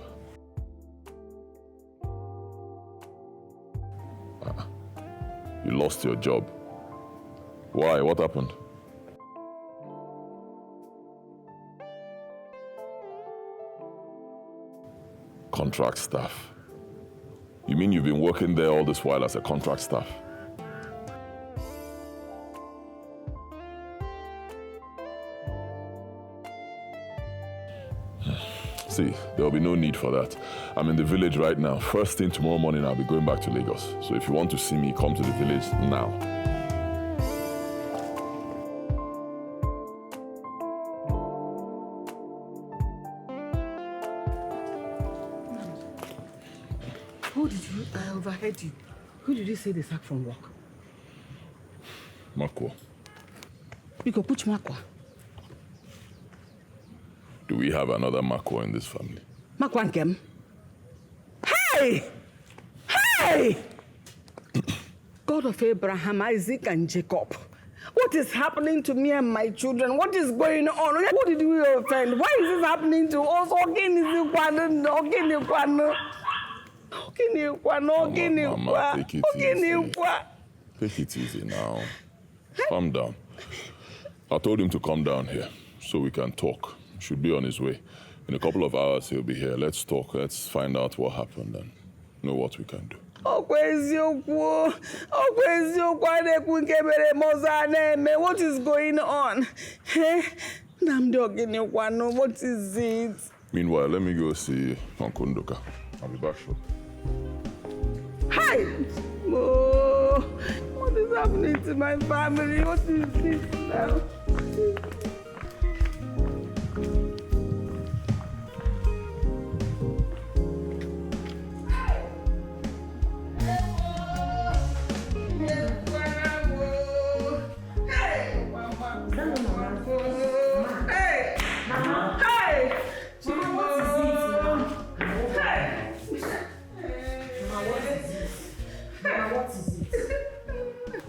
Speaker 1: You lost your job. Why? What happened? Contract staff. You mean you've been working there all this while as a contract staff? See, there'll be no need for that. I'm in the village right now. First thing tomorrow morning, I'll be going back to Lagos. So if you want to see me, come to the village now.
Speaker 2: Who did you? I overheard you. Who did you say they sacked from work?
Speaker 1: Makwa.
Speaker 2: Biko, which Makwa?
Speaker 1: Do we have another Makwa in this family?
Speaker 2: Makwa Nkem? Hey! Hey! God of Abraham, Isaac, and Jacob. What is happening to me and my children? What is going on? Who did we offend? Why is this happening to us?
Speaker 1: Mama, take it easy. Take it easy now. Calm down. I told him to come down here so we can talk. He should be on his way. In a couple of hours, he'll be here. Let's talk. Let's find out what happened and know what we can do.
Speaker 2: What is going on? What is it?
Speaker 1: Meanwhile, let me go see Uncle Nduka. I'll be back shortly.
Speaker 2: Hi! Oh, what is happening to my family? What is this now?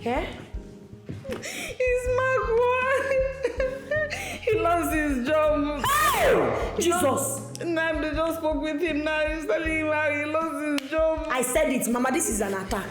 Speaker 7: Eh?
Speaker 2: He's Magua. He lost his job.
Speaker 7: Hey! Jesus!
Speaker 2: Now they just spoke with him now. He's telling him how he lost his job.
Speaker 7: I said it, Mama, this is an attack.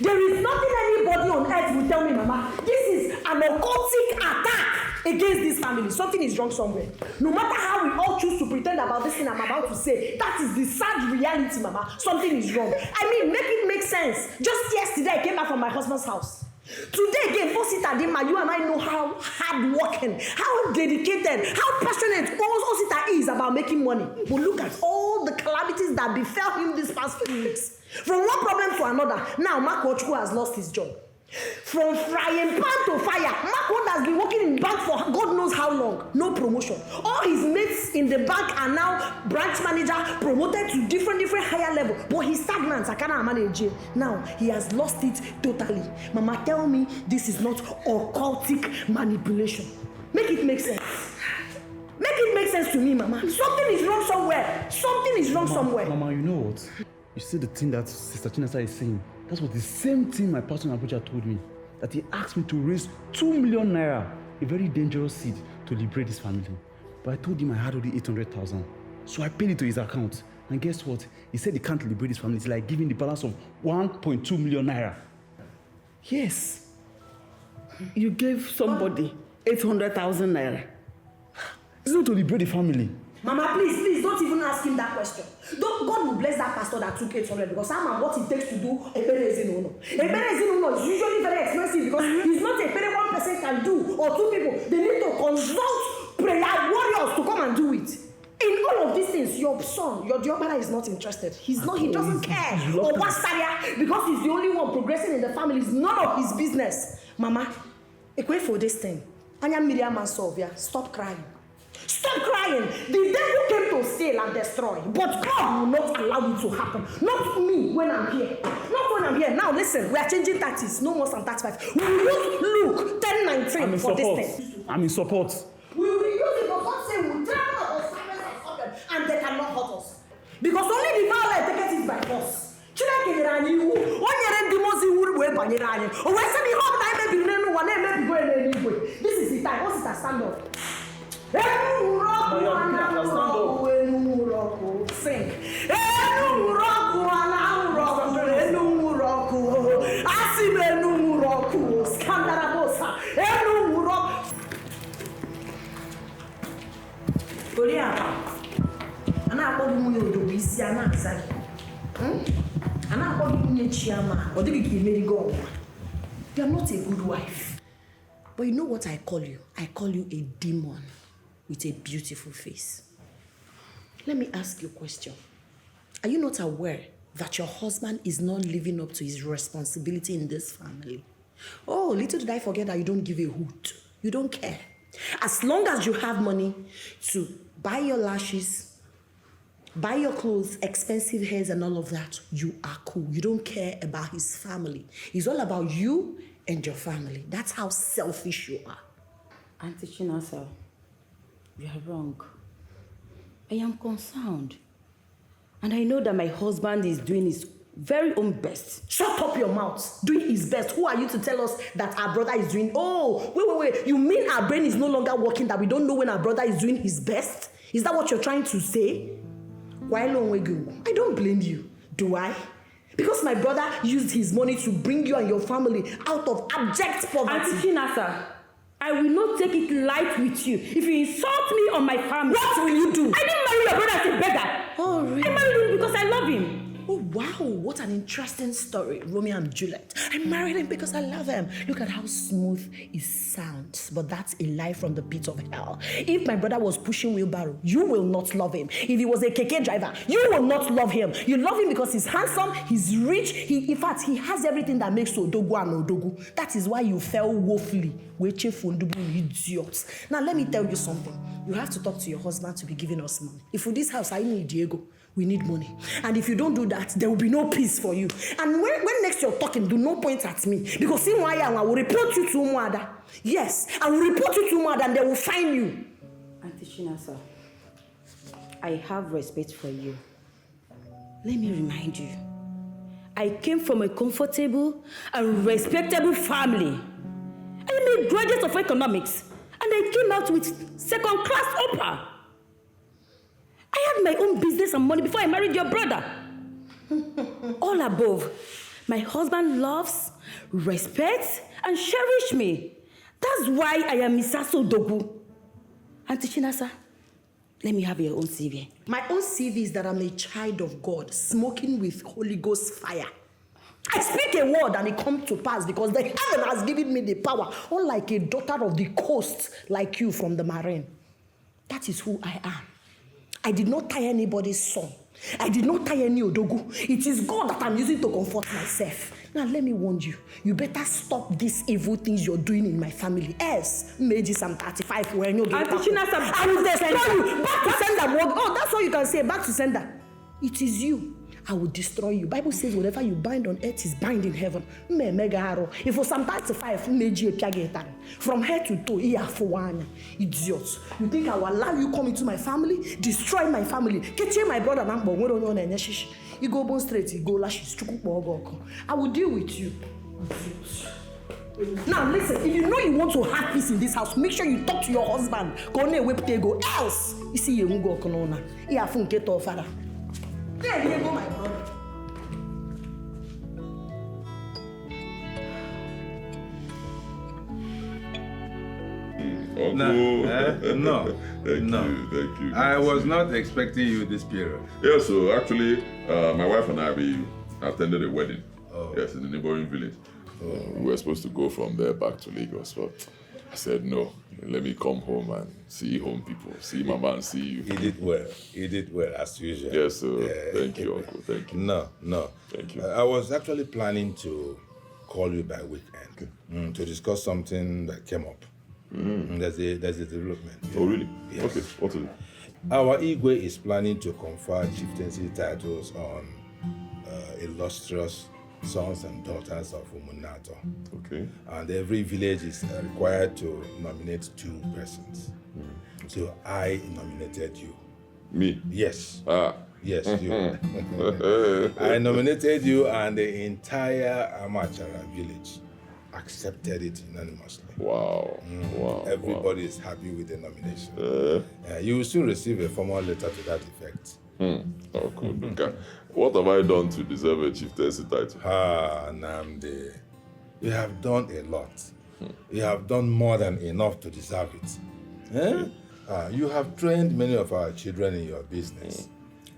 Speaker 7: There is nothing anybody on earth will tell me, Mama. This is an occultic attack against this family. Something is wrong somewhere. No matter how we all choose to pretend about this thing I'm about to say, that is the sad reality, Mama. Something is wrong. I mean, make it make sense. Just yesterday, I came back from my husband's house. Today again, Osita Dima, you and I know how hardworking, how dedicated, how passionate Osita is about making money. But look at all the calamities that befell him these past few weeks. From one problem to another, now Mark Ochukwu has lost his job. From frying pan to fire, Mark has been working in bank for God knows how long. No promotion. All his mates in the bank are now branch manager, promoted to different higher level. But he's stagnant. I cannot manage it. Now he has lost it totally. Mama, tell me this is not occultic manipulation. Make it make sense. Make it make sense to me, Mama. Something is wrong somewhere. Something is wrong somewhere.
Speaker 9: Mama, you know what? You see the thing that Sister Chinasa is saying? That's what the same thing my pastor in Abuja told me. That he asked me to raise 2 million naira, a very dangerous seed, to liberate his family. But I told him I had only 800,000. So I paid it to his account. And guess what? He said he can't liberate his family. It's like giving the balance of 1.2 million naira.
Speaker 2: Yes. You gave somebody 800,000 naira.
Speaker 9: It's not to liberate the family.
Speaker 7: Mama, please, don't even ask him that question. God will bless that pastor that took 800 because I'm what it takes to do a Ebenezer is usually very expensive because it's not a very one person can do or two people. They need to consult prayer warriors to come and do it. In all of these things, your son, your Diobara is not interested. He doesn't care. Or Wastaria, because he's the only one progressing in the family. It's none of his business. Mama, equate for this thing. Anya Miriam and Sylvia, stop crying. Stop crying. The devil came to steal and destroy, but God will not allow it to happen. Not me when I'm here. Not when I'm here. Now listen, we are changing tactics. No more than 35. We will use Luke 10:19 for this thing.
Speaker 9: I'm in support.
Speaker 7: We will use it, but God say we'll drown our assignments and stop them, and they cannot hurt us. Because only the violent take it by force. This is sister, stand up. Sing. You are not a good wife. But you know what I call you? I call you a demon with a beautiful face. Let me ask you a question. Are you not aware that your husband is not living up to his responsibility in this family? Oh, little did I forget that you don't give a hoot. You don't care. As long as you have money to buy your lashes, buy your clothes, expensive hairs and all of that, you are cool. You don't care about his family. It's all about you and your family. That's how selfish you are.
Speaker 6: Auntie Chinasa, you are wrong. I am concerned. And I know that my husband is doing his very own best.
Speaker 7: Shut up your mouth. Doing his best. Who are you to tell us that our brother is doing? Oh, wait. You mean our brain is no longer working, that we don't know when our brother is doing his best? Is that what you're trying to say? Why long ago? I don't blame you. Do I? Because my brother used his money to bring you and your family out of abject poverty.
Speaker 6: Auntie Chinasa, I will not take it light with you if you insult me or my family.
Speaker 7: What will you do?
Speaker 6: I didn't marry your brother as a beggar.
Speaker 7: Oh, really?
Speaker 6: I married him because I love him.
Speaker 7: Oh, wow. What an interesting story. Romeo and Juliet. I married him because I love him. Look at how smooth it sounds. But that's a lie from the pit of hell. If my brother was pushing wheelbarrow, you will not love him. If he was a keke driver, you will not love him. You love him because he's handsome, he's rich. In fact, he has everything that makes Odogu and Odogu. That is why you fell woefully. Idiots. Now, let me tell you something. You have to talk to your husband to be giving us money. If for this house, I need Diego. We need money. And if you don't do that, there will be no peace for you. And when next you're talking, do not point at me. Because see why I will report you to Umuada. Yes, I will report you to Umuada and they will find you.
Speaker 6: Auntie Chinasa, I have respect for you. Let me remind you, I came from a comfortable and respectable family. I am a graduate of economics, and I came out with second-class upper. I had my own business and money before I married your brother. All above, my husband loves, respects, and cherishes me. That's why I am Misaso Dogu. Auntie Chinasa, let me have your own CV.
Speaker 7: My own CV is that I'm a child of God, smoking with Holy Ghost fire. I speak a word and it comes to pass because the heaven has given me the power, unlike a daughter of the coast like you from the marine. That is who I am. I did not tie anybody's son. I did not tie any Odogu. It is God that I'm using to comfort myself. Now let me warn you. You better stop these evil things you're doing in my family. Else, maybe some 35 when you get
Speaker 6: Auntie Chinasa,
Speaker 7: I will destroy you. Back to sender. Oh, that's all you can say. Back to sender. It is you. I will destroy you. Bible says whatever you bind on earth is bind in heaven. If for some 35, from head to toe, idiots. You think I will allow you come into my family, destroy my family, get my brother number? You go born straight, you go lashes. I will deal with you. Now listen, if you know you want to have peace in this house, make sure you talk to your husband. Go else. You see you go konona. You have to get off father. There you go, my brother.
Speaker 5: No. Thank you. I was not expecting you this period. Yeah, so actually, my wife and I, we attended a wedding. Oh. Yes, in the neighboring village. We were supposed to go from there back to Lagos, but I said no. Let me come home and see home people, see Mama and see you.
Speaker 10: He did well. He did well, as usual.
Speaker 5: Yes, sir. Thank you, Uncle. Thank you.
Speaker 10: No.
Speaker 5: Thank you.
Speaker 10: I was actually planning to call you by weekend to discuss something that came up. There's a development.
Speaker 5: Oh, really?
Speaker 10: Yes.
Speaker 5: Okay. What is it?
Speaker 10: Our Igwe is planning to confer chieftaincy titles on illustrious sons and daughters of Umunato.
Speaker 5: Okay.
Speaker 10: And every village is required to nominate 2 persons. So I nominated you.
Speaker 5: Me?
Speaker 10: Yes.
Speaker 5: Yes,
Speaker 10: you. I nominated you and the entire Amachara village accepted it unanimously.
Speaker 5: Wow. Wow.
Speaker 10: Everybody is happy with the nomination. You will soon receive a formal letter to that effect.
Speaker 5: Oh, cool. Okay. What have I done to deserve a chieftaincy title?
Speaker 10: Namdi, you have done a lot. You have done more than enough to deserve it. You have trained many of our children in your business.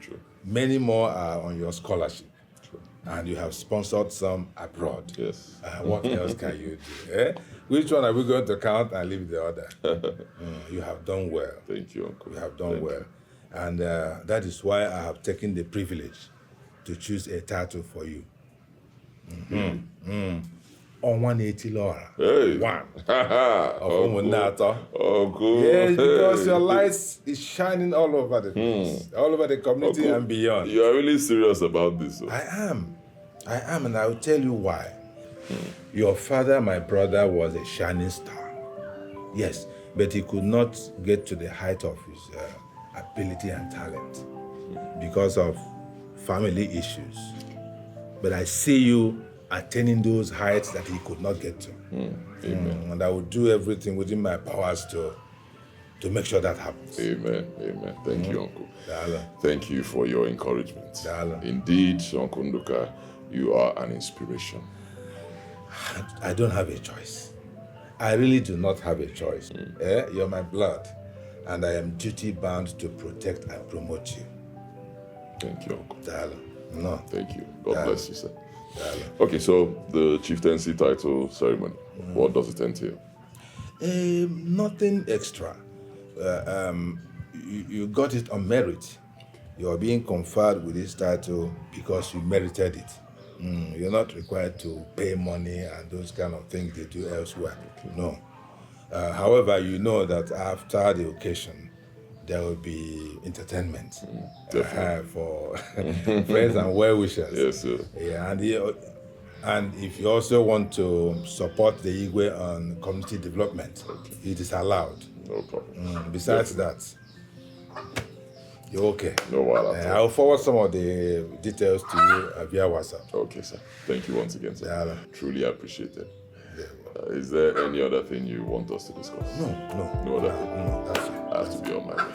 Speaker 5: True.
Speaker 10: Many more are on your scholarship. True. And you have sponsored some abroad.
Speaker 5: Yes.
Speaker 10: What else can you do? Which one are we going to count and leave the other? You have done well.
Speaker 5: Thank you, Uncle.
Speaker 10: You have done well. And that is why I have taken the privilege to choose a title for you. On 180 Laura.
Speaker 5: Hey.
Speaker 10: One.
Speaker 5: Oh, cool.
Speaker 10: Yes, because your light is shining all over the place, all over the community and beyond.
Speaker 5: You are really serious about this?
Speaker 10: I am, and I will tell you why. Your father, my brother, was a shining star. Yes, but he could not get to the height of his ability and talent because of family issues. But I see you attaining those heights that he could not get to.
Speaker 5: Amen.
Speaker 10: And I will do everything within my powers to make sure that happens.
Speaker 5: Amen. Amen. Thank you, Uncle.
Speaker 10: Dala.
Speaker 5: Thank you for your encouragement.
Speaker 10: Dala.
Speaker 5: Indeed, Uncle Nduka, you are an inspiration.
Speaker 10: I don't have a choice. I really do not have a choice. You're my blood, and I am duty-bound to protect and promote you.
Speaker 5: Thank you, Uncle.
Speaker 10: Dala. No.
Speaker 5: Thank you. God bless you, sir. Okay, so the chieftaincy title ceremony, what does it entail?
Speaker 10: Nothing extra. You got it on merit. You are being conferred with this title because you merited it. You're not required to pay money and those kind of things they do elsewhere. No. However, you know that after the occasion, there will be entertainment for friends and well-wishers.
Speaker 5: Yes, sir.
Speaker 10: Yeah, and if you also want to support the Igwe on community development, it is allowed.
Speaker 5: No problem.
Speaker 10: Besides that, you're okay.
Speaker 5: No worries.
Speaker 10: I'll forward some of the details to you via WhatsApp.
Speaker 5: Okay, sir. Thank you once again, sir.
Speaker 10: Yeah.
Speaker 5: Truly appreciate it. Is there any other thing you want us to discuss?
Speaker 10: No
Speaker 5: other thing?
Speaker 10: No, that's it.
Speaker 5: I have to be on my way.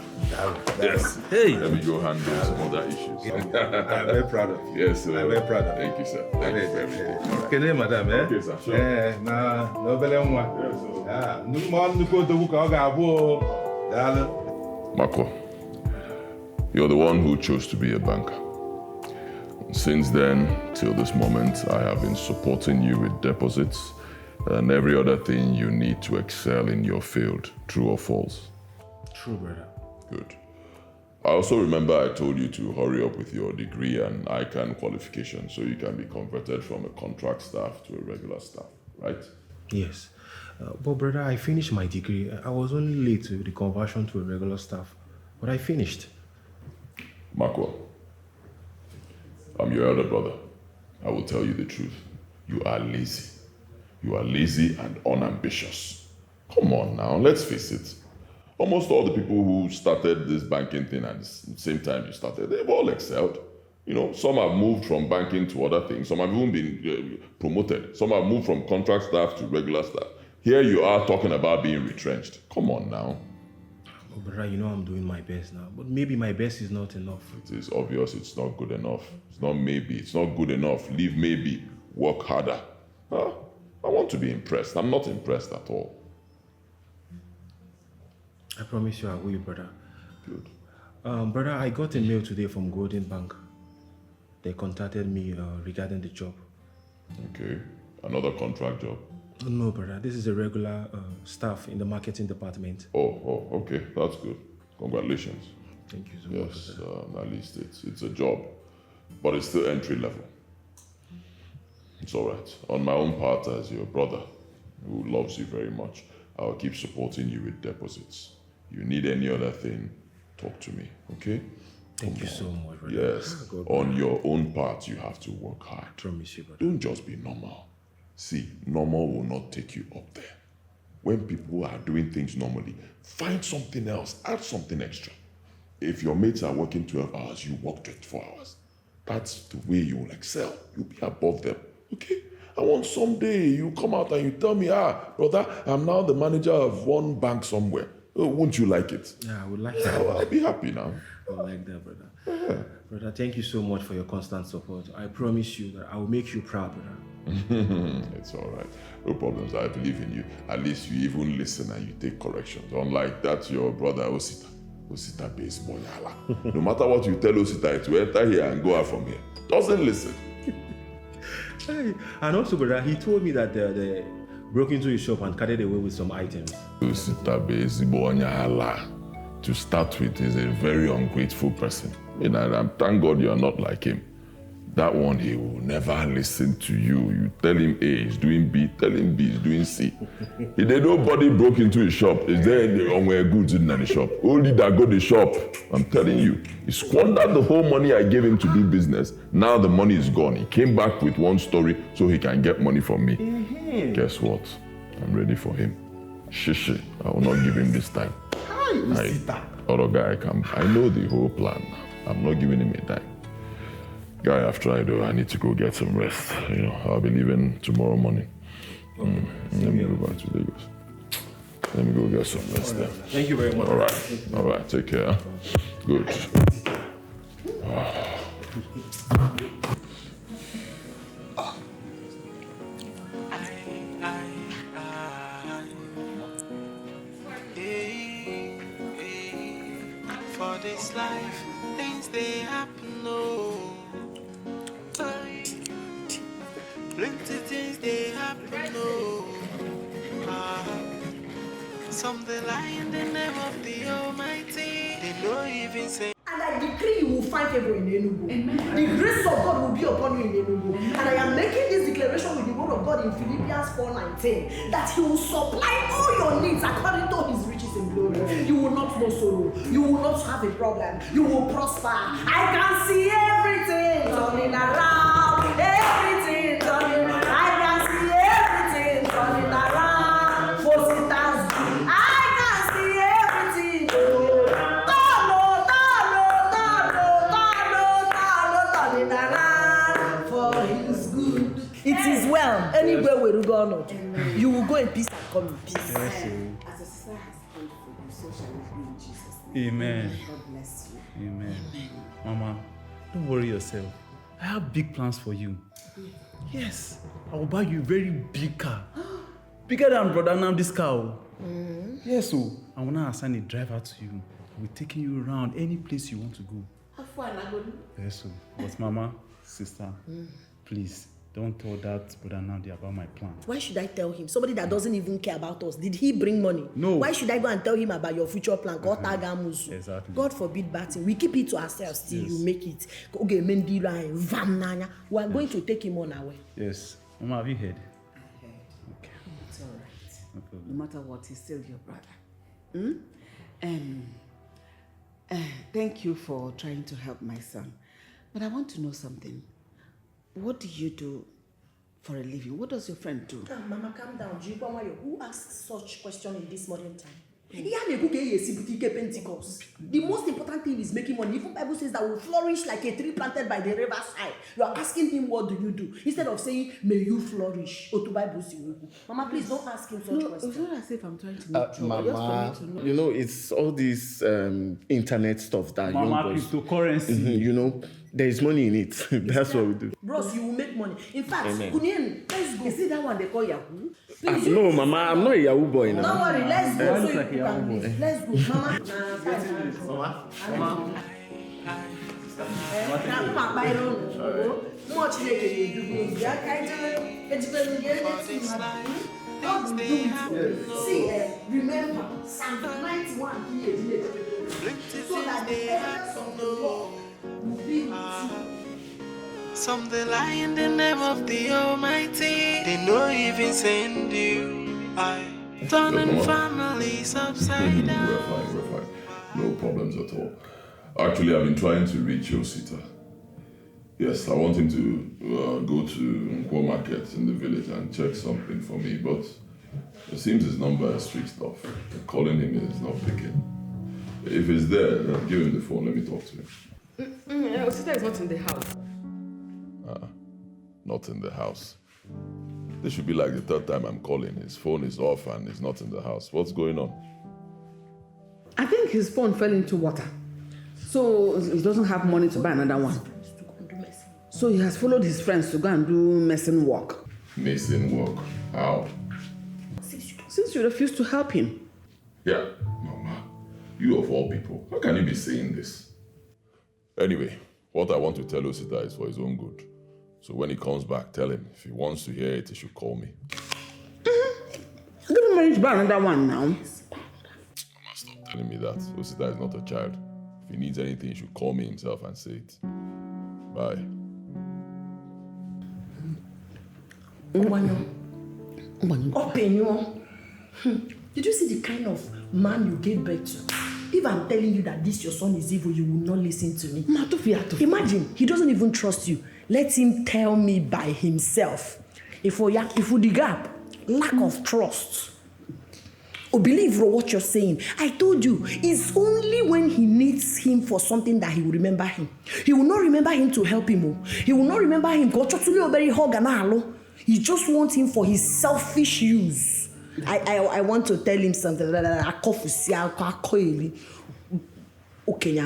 Speaker 10: Yes.
Speaker 5: Hey. Let me go handle some other issues.
Speaker 10: I'm very proud of you.
Speaker 5: Yes, sir.
Speaker 10: I'm very proud of you.
Speaker 5: Thank you, sir. Thank you for everything.
Speaker 10: Can you, madam?
Speaker 5: Okay, sir. Sure. Mako, you're the one who chose to be a banker. Since then, till this moment, I have been supporting you with deposits and every other thing you need to excel in your field, true or false?
Speaker 3: True, brother.
Speaker 5: Good. I also remember I told you to hurry up with your degree and ICANN qualification so you can be converted from a contract staff to a regular staff, right?
Speaker 3: Yes. But brother, I finished my degree. I was only late with the conversion to a regular staff, but I finished.
Speaker 5: Marco, I'm your elder brother. I will tell you the truth. You are lazy. You are lazy and unambitious. Come on now, let's face it. Almost all the people who started this banking thing at the same time you started, they've all excelled. You know, some have moved from banking to other things. Some have even been promoted. Some have moved from contract staff to regular staff. Here you are talking about being retrenched. Come on now.
Speaker 3: Oh, brother, you know I'm doing my best now, but maybe my best is not enough.
Speaker 5: It is obvious it's not good enough. It's not maybe. It's not good enough. Leave maybe. Work harder. Huh? I want to be impressed. I'm not impressed at all.
Speaker 3: I promise you I will, brother.
Speaker 5: Good.
Speaker 3: Brother, I got a mail today from Golden Bank. They contacted me regarding the job.
Speaker 5: Okay. Another contract job?
Speaker 3: No, brother. This is a regular staff in the marketing department.
Speaker 5: Oh, okay. That's good. Congratulations.
Speaker 3: Thank you so much.
Speaker 5: Yes, at least it's a job, but it's still entry level. It's all right. On my own part, as your brother, who loves you very much, I'll keep supporting you with deposits. You need any other thing, talk to me, okay?
Speaker 3: Thank you so much, brother.
Speaker 5: Yes. On your own part, you have to work hard.
Speaker 3: I promise you, brother.
Speaker 5: Don't just be normal. See, normal will not take you up there. When people are doing things normally, find something else, add something extra. If your mates are working 12 hours, you work 24 hours. That's the way you will excel. You'll be above them, okay?
Speaker 1: I want someday you come out and you tell me, brother, I'm now the manager of one bank somewhere. Won't you like it?
Speaker 3: Yeah, I would like that.
Speaker 1: I'll be happy now.
Speaker 3: I would like that, brother. Brother, thank you so much for your constant support. I promise you that I will make you proud, brother.
Speaker 1: It's all right. No problems. I believe in you. At least you even listen and you take corrections. Unlike that, your brother Osita. Osita base boy. No matter what you tell Osita, it will enter here and go out from here. Doesn't listen.
Speaker 3: Hey, and also, brother, he told me that they broke into his shop and carried away with some items.
Speaker 1: Osita base boy. To start with, is a very ungrateful person. And I thank God you are not like him. That one, he will never listen to you. You tell him A, he's doing B, tell him B, he's doing C. If nobody broke into his shop, is there any goods in the shop? Only that go to the shop. I'm telling you, he squandered the whole money I gave him to do business. Now the money is gone. He came back with one story so he can get money from me. Guess what? I'm ready for him. Shishi, I will not give him this time. Other guy, I know the whole plan. I'm not giving him a dime. Guy, I've tried though. I need to go get some rest. I'll be leaving tomorrow morning. Okay. Let me go back to Lagos. Let me go get some rest there.
Speaker 3: Thank you very much.
Speaker 1: All right. Take care. Good.
Speaker 11: For this life, things they happen, plenty things they happen, some they lie in the name of the Almighty. They don't even say.
Speaker 4: And I decree you will find favor in Enugu. Amen. The grace of God will be upon you in Enugu. And I am making this declaration with the word of God in Philippians 4:19 that He will supply all your needs according to His riches in glory. You will not know sorrow. You will not have a problem. You will prosper. I can see everything turning around. Everything turning around. I can see everything turning around. For Satan's good. I can see everything turning around for His good. It is well. Anywhere we go on, you will go in peace and come in peace.
Speaker 9: Yes,
Speaker 2: As a sister has prayed for you, so shall it be in Jesus' name.
Speaker 9: Amen.
Speaker 2: God bless you.
Speaker 9: Amen. Mama, don't worry yourself. I have big plans for you. Yes, I will buy you a very big car. Bigger than brother Namdi's car. Yes, so I will now assign a driver to you. We're taking you around any place you want to go.
Speaker 2: How far am I going?
Speaker 9: Yes, so. But Mama, sister, please don't tell that brother Namdi about my plan.
Speaker 7: Why should I tell him? Somebody that doesn't even care about us. Did he bring money?
Speaker 9: No.
Speaker 7: Why should I go and tell him about your future plan?
Speaker 9: Exactly.
Speaker 7: God forbid bad thing. We keep it to ourselves till
Speaker 9: Yes.
Speaker 7: you make it. Okay, Mendira, Vamnanya. We are going to take him on our way.
Speaker 9: Yes. Mama, have you heard?
Speaker 2: Okay. It's all right.
Speaker 9: No problem.
Speaker 2: No matter what, he's still your brother. Thank you for trying to help my son. But I want to know something. What do you do for a living? What does your friend do?
Speaker 7: Mama, calm down. Who asks such question in this modern time? The most important thing is making money. Even Bible says that will flourish like a tree planted by the riverside. You are asking him, what do you do? Instead of saying, may you flourish. Mama, please don't ask him such questions.
Speaker 2: It's not as if I'm trying to make trouble.
Speaker 12: Mama,
Speaker 2: Just for me to know.
Speaker 12: you know, it's all this internet stuff that
Speaker 9: Mama,
Speaker 12: young boys...
Speaker 9: cryptocurrency.
Speaker 12: You know, there is money in it. That's what we do.
Speaker 7: Bros, you will make money. In fact,
Speaker 12: Amen.
Speaker 7: Kuniemi, let's go.
Speaker 2: You see that one they call Yahoo?
Speaker 12: No, Mama, I'm not a Yahoo boy now.
Speaker 7: Don't worry, let's go.
Speaker 9: Looks like a Yahoo boy.
Speaker 7: Let's go, Mama. See, remember, Psalm 91 so that the elders of the Lord will be with you.
Speaker 11: Some they lie in the name of the Almighty. They know even send you. Turning families upside down.
Speaker 1: We're fine. No problems at all. Actually, I've been trying to reach Osita. Yes, I want him to go to Nkwo Market in the village and check something for me, but it seems his number is switched off. Calling him is not picking. If he's there, give him the phone. Let me talk to him.
Speaker 2: Osita is not in the house.
Speaker 1: Not in the house.
Speaker 5: This should be like the third time I'm calling. His phone is off and he's not in the house. What's going on?
Speaker 2: I think his phone fell into water. So he doesn't have money to buy another one. So he has followed his friends to go and do messing work.
Speaker 5: Messing work? How?
Speaker 2: Since you refuse to help him.
Speaker 5: Yeah, Mama. You of all people, how can you be saying this? Anyway, what I want to tell Osita is for his own good. So when he comes back, tell him if he wants to hear it, he should call me.
Speaker 2: Give him money to buy another one now.
Speaker 5: Mama, stop telling me that. Osita is not a child. If he needs anything, he should call me himself and say it. Bye.
Speaker 7: Did you see the kind of man you gave birth to? If I'm telling you that this your son is evil, you will not listen to me. Imagine, he doesn't even trust you. Let him tell me by himself. If we the gap, lack of trust. Or believe what you're saying. I told you, it's only when he needs him for something that he will remember him. He will not remember him to help him. He will not remember him. He just wants him for his selfish use. I want to tell him something. It's okay.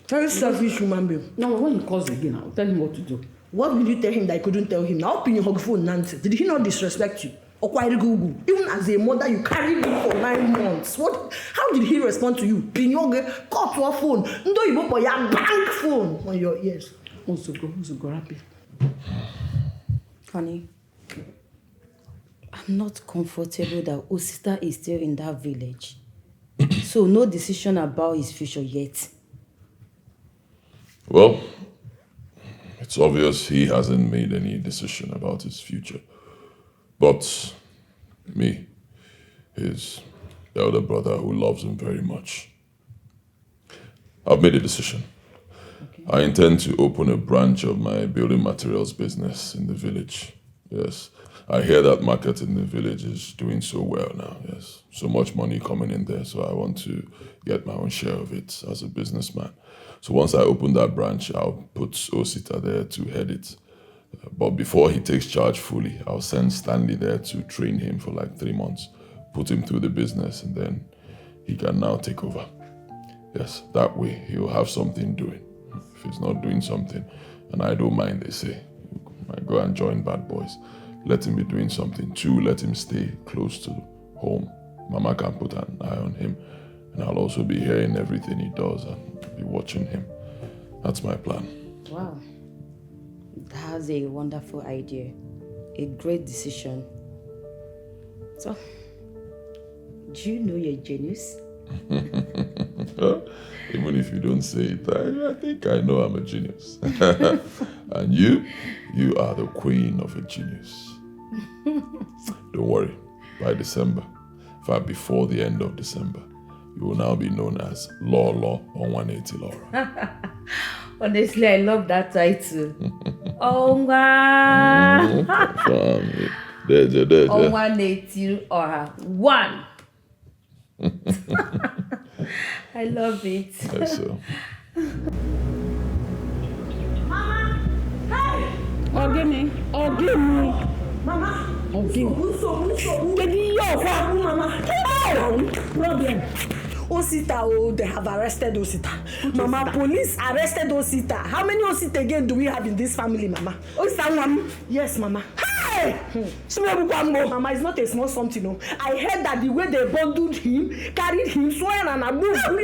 Speaker 7: Very selfish human being.
Speaker 2: Now, when he calls again, I'll tell him what to do.
Speaker 7: What will you tell him that I couldn't tell him? Now, open your hug phone, Nancy. Did he not disrespect you? Even as a mother, you carried him for 9 months. What? How did he respond to you? Pinyoge, cut your phone. Ndo you for your bank phone on your ears.
Speaker 2: Who's go happy?
Speaker 6: Honey, I'm not comfortable that Osita is still in that village. So no decision about his future yet.
Speaker 5: Well, it's obvious he hasn't made any decision about his future. But me, his elder brother who loves him very much, I've made a decision. Okay. I intend to open a branch of my building materials business in the village. Yes, I hear that market in the village is doing so well now. Yes, so much money coming in there, so I want to get my own share of it as a businessman. So once I open that branch, I'll put Osita there to head it. But before he takes charge fully, I'll send Stanley there to train him for like 3 months, put him through the business, and then he can now take over. Yes, that way he'll have something doing. If he's not doing something, and I don't mind, they say, I go and join bad boys. Let him be doing something too. Let him stay close to home. Mama can put an eye on him, and I'll also be hearing everything he does and be watching him. That's my plan.
Speaker 6: Wow. That's a wonderful idea. A great decision. So, do you know you're a genius?
Speaker 5: Even if you don't say it, I think I know I'm a genius. And you are the queen of a genius. Don't worry, by December, in fact before the end of December, you will now be known as Law on 180 Laura.
Speaker 6: Honestly, I love that title. On 180 or 1. I love it.
Speaker 5: Yes, sir.
Speaker 7: Mama! Hey!
Speaker 2: Give me.
Speaker 7: Mama!
Speaker 2: Give me.
Speaker 7: Mama! Hey! Problem. Osita, they have arrested Osita. Mama, police arrested Osita. How many Osita again do we have in this family, Mama? Osita one? Yes, Mama. Hey! Mama, it's not a small something, no. I heard that the way they bundled him, carried him, swear and abused. Who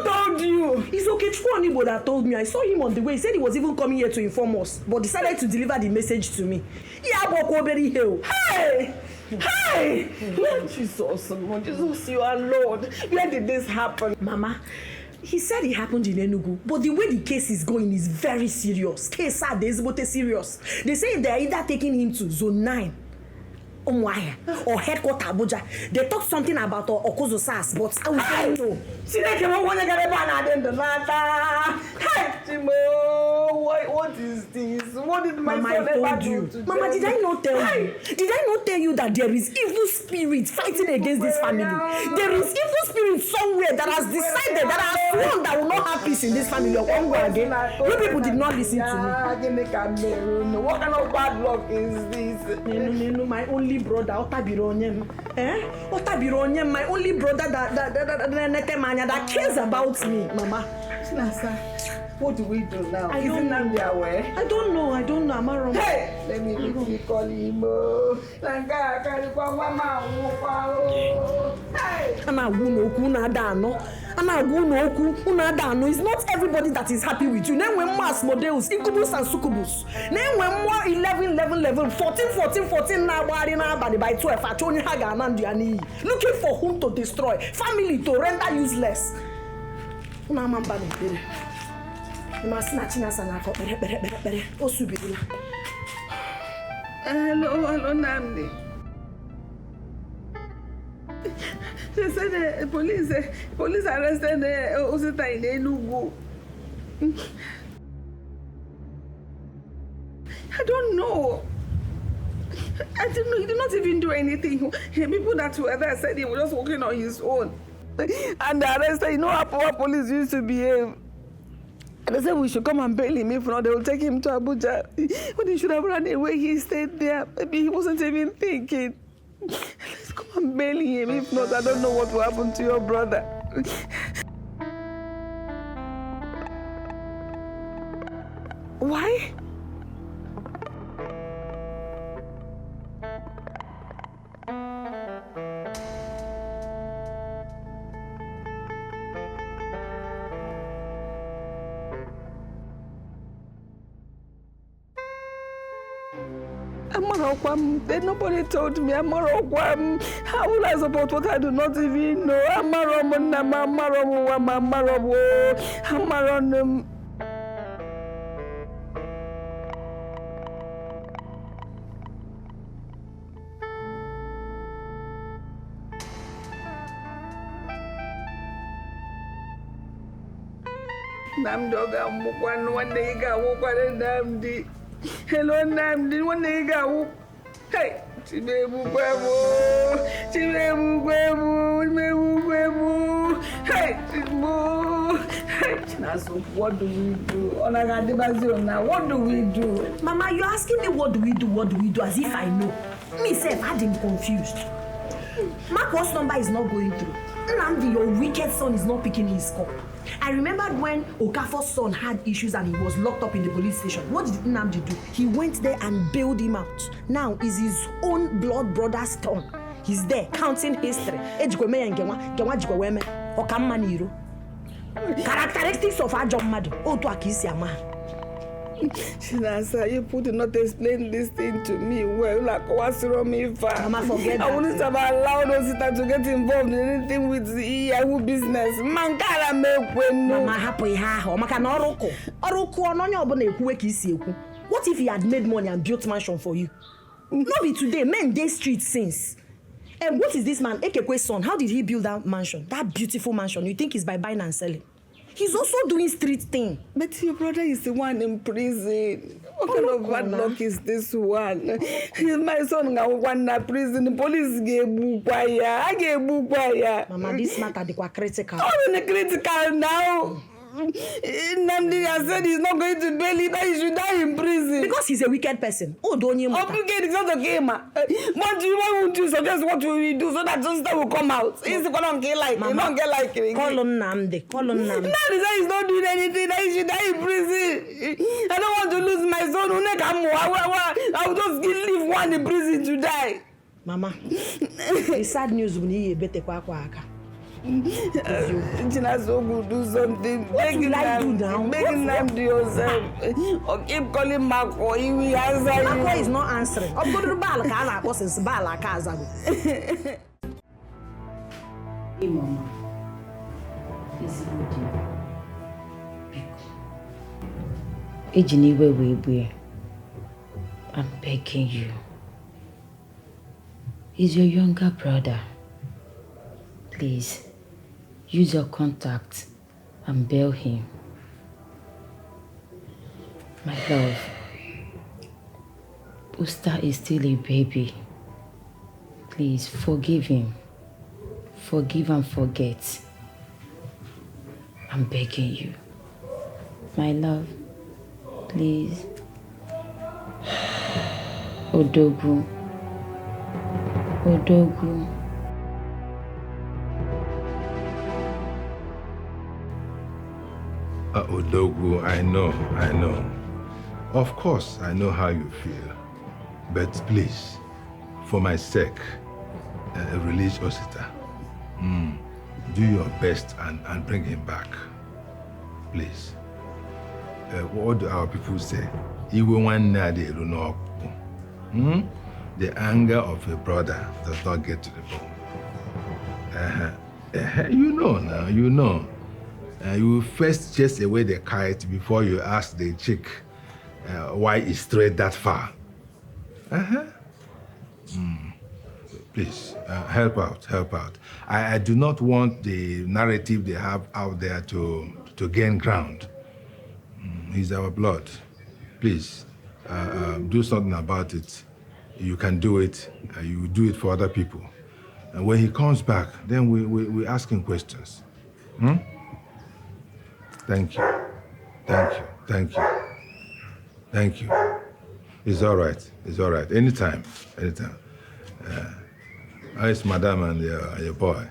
Speaker 7: told you? It's okay, Chuanibo that told me. I saw him on the way. He said he was even coming here to inform us, but decided to deliver the message to me. Hey! Hey! Lord Jesus, Lord Jesus, you are Lord. Where did this happen? Mama, he said it happened in Enugu, but the way the case is going is very serious. Case is serious. They say they're either taking him to Zone 9 or headquarter Abuja. They talk something about Okozo SARS, but I will don't know. What is
Speaker 2: is this? What did my
Speaker 7: Mama,
Speaker 2: son
Speaker 7: I
Speaker 2: ever
Speaker 7: told
Speaker 2: do
Speaker 7: you.
Speaker 2: to
Speaker 7: Mama,
Speaker 2: them?
Speaker 7: did I not tell you? Did I not tell you that there is evil spirit fighting against this family? There is evil spirit somewhere that has decided, that has sworn that will not have peace in this family. Again. You people did not listen to me.
Speaker 2: What kind of bad luck is this?
Speaker 7: No, my only brother, Otabironyem. Otabironyem, my only brother that cares about me, Mama.
Speaker 2: What do we do now?
Speaker 7: Isn't that
Speaker 2: aware?
Speaker 7: I don't know. Am I wrong?
Speaker 2: Hey! Let me call him.
Speaker 7: It's not everybody that is happy with you. Then when mass models, incubus and succubus. Then when more 11, 14 now by 12. Looking for whom to destroy, family to render useless. Hello,
Speaker 2: Namdi. They said the police arrested Osita in Enugu. I don't know. I don't know. He did not even do anything. People that were there said he was just walking on his own. And the arrested, you know how poor police used to behave. And they said we should come and bail him. If not, they will take him to Abuja. But he should have run away. He stayed there. Maybe he wasn't even thinking. Let's come and bail him. If not, I don't know what will happen to your brother. Why? Nobody told me. How will I support what I do not even know? Hello, Namdi. One day go. Hey, Chibebu. Hey, Chibu. What do we do? Now, what do we do?
Speaker 7: Mama, you're asking me what do we do as if I know. Me self had him confused. Marcos' number is not going through. Nnamdi, your wicked son is not picking his call. I remembered when Okafor's son had issues and he was locked up in the police station. What did Nnamdi do? He went there and bailed him out. Now is his own blood brother's turn. He's there counting history. Characteristics of a John Madu.
Speaker 2: Chinasa, you could not explain this thing to me well. Like, what's wrong with me?
Speaker 7: Mama, forget that.
Speaker 2: I wouldn't have allowed Osita to get involved in anything with the Yahoo business. Man, can't make when
Speaker 7: Mama, happy ha. Maka Oroko. Oroko, Ononya Obone Kuweki Sieku. What if he had made money and built mansion for you? Not be today, men day street since. And what is this man, Ekekwe's son? How did he build that mansion? That beautiful mansion. You think it's by buying and selling? He's also doing street thing.
Speaker 2: But your brother is the one in prison. What kind of bad luck is this one? My son now one in prison. The police gave bukwaya. I gave bukwaya.
Speaker 7: Mama, this matter is critical.
Speaker 2: Oh, critical now. Nnamdi has said he's not going to bail him, that he should die in prison.
Speaker 7: Because he's a wicked person. Oh, don't you matter?
Speaker 2: Obligate is not okay, ma. But why won't you suggest what we will do so that justice will come out? He's the one get like it. Don't get like it.
Speaker 7: Call on Nnamdi.
Speaker 2: Nnamdi said he's not doing anything, that he should die in prison. I don't want to lose my son. I will just leave one in prison to die.
Speaker 7: Mama, the sad news will be better.
Speaker 2: Chinaso will do something.
Speaker 7: What will I do now?
Speaker 2: Making them do yourself. Or keep calling Marco. He will answer you.
Speaker 7: Marco is not answering. I'm going to Balaka since Balaka.
Speaker 13: Hey, Mama. Is it good? I'm begging you. He's your younger brother. Please. Use your contact and bail him. My love, Buster is still a baby. Please forgive him. Forgive and forget. I'm begging you. My love, please. Odogu. Odogu.
Speaker 10: Odogu, I know. Of course, I know how you feel. But please, for my sake, release Osita. Do your best and bring him back. Please. What do our people say? The anger of a brother does not get to the bone. You know now, you know. You will first chase away the kite before you ask the chick why it strayed that far. Please, help out. I do not want the narrative they have out there to gain ground. He's our blood. Please, do something about it. You can do it. You will do it for other people. And when he comes back, then we ask him questions. Thank you. It's all right. Anytime. How is Madam and your boy?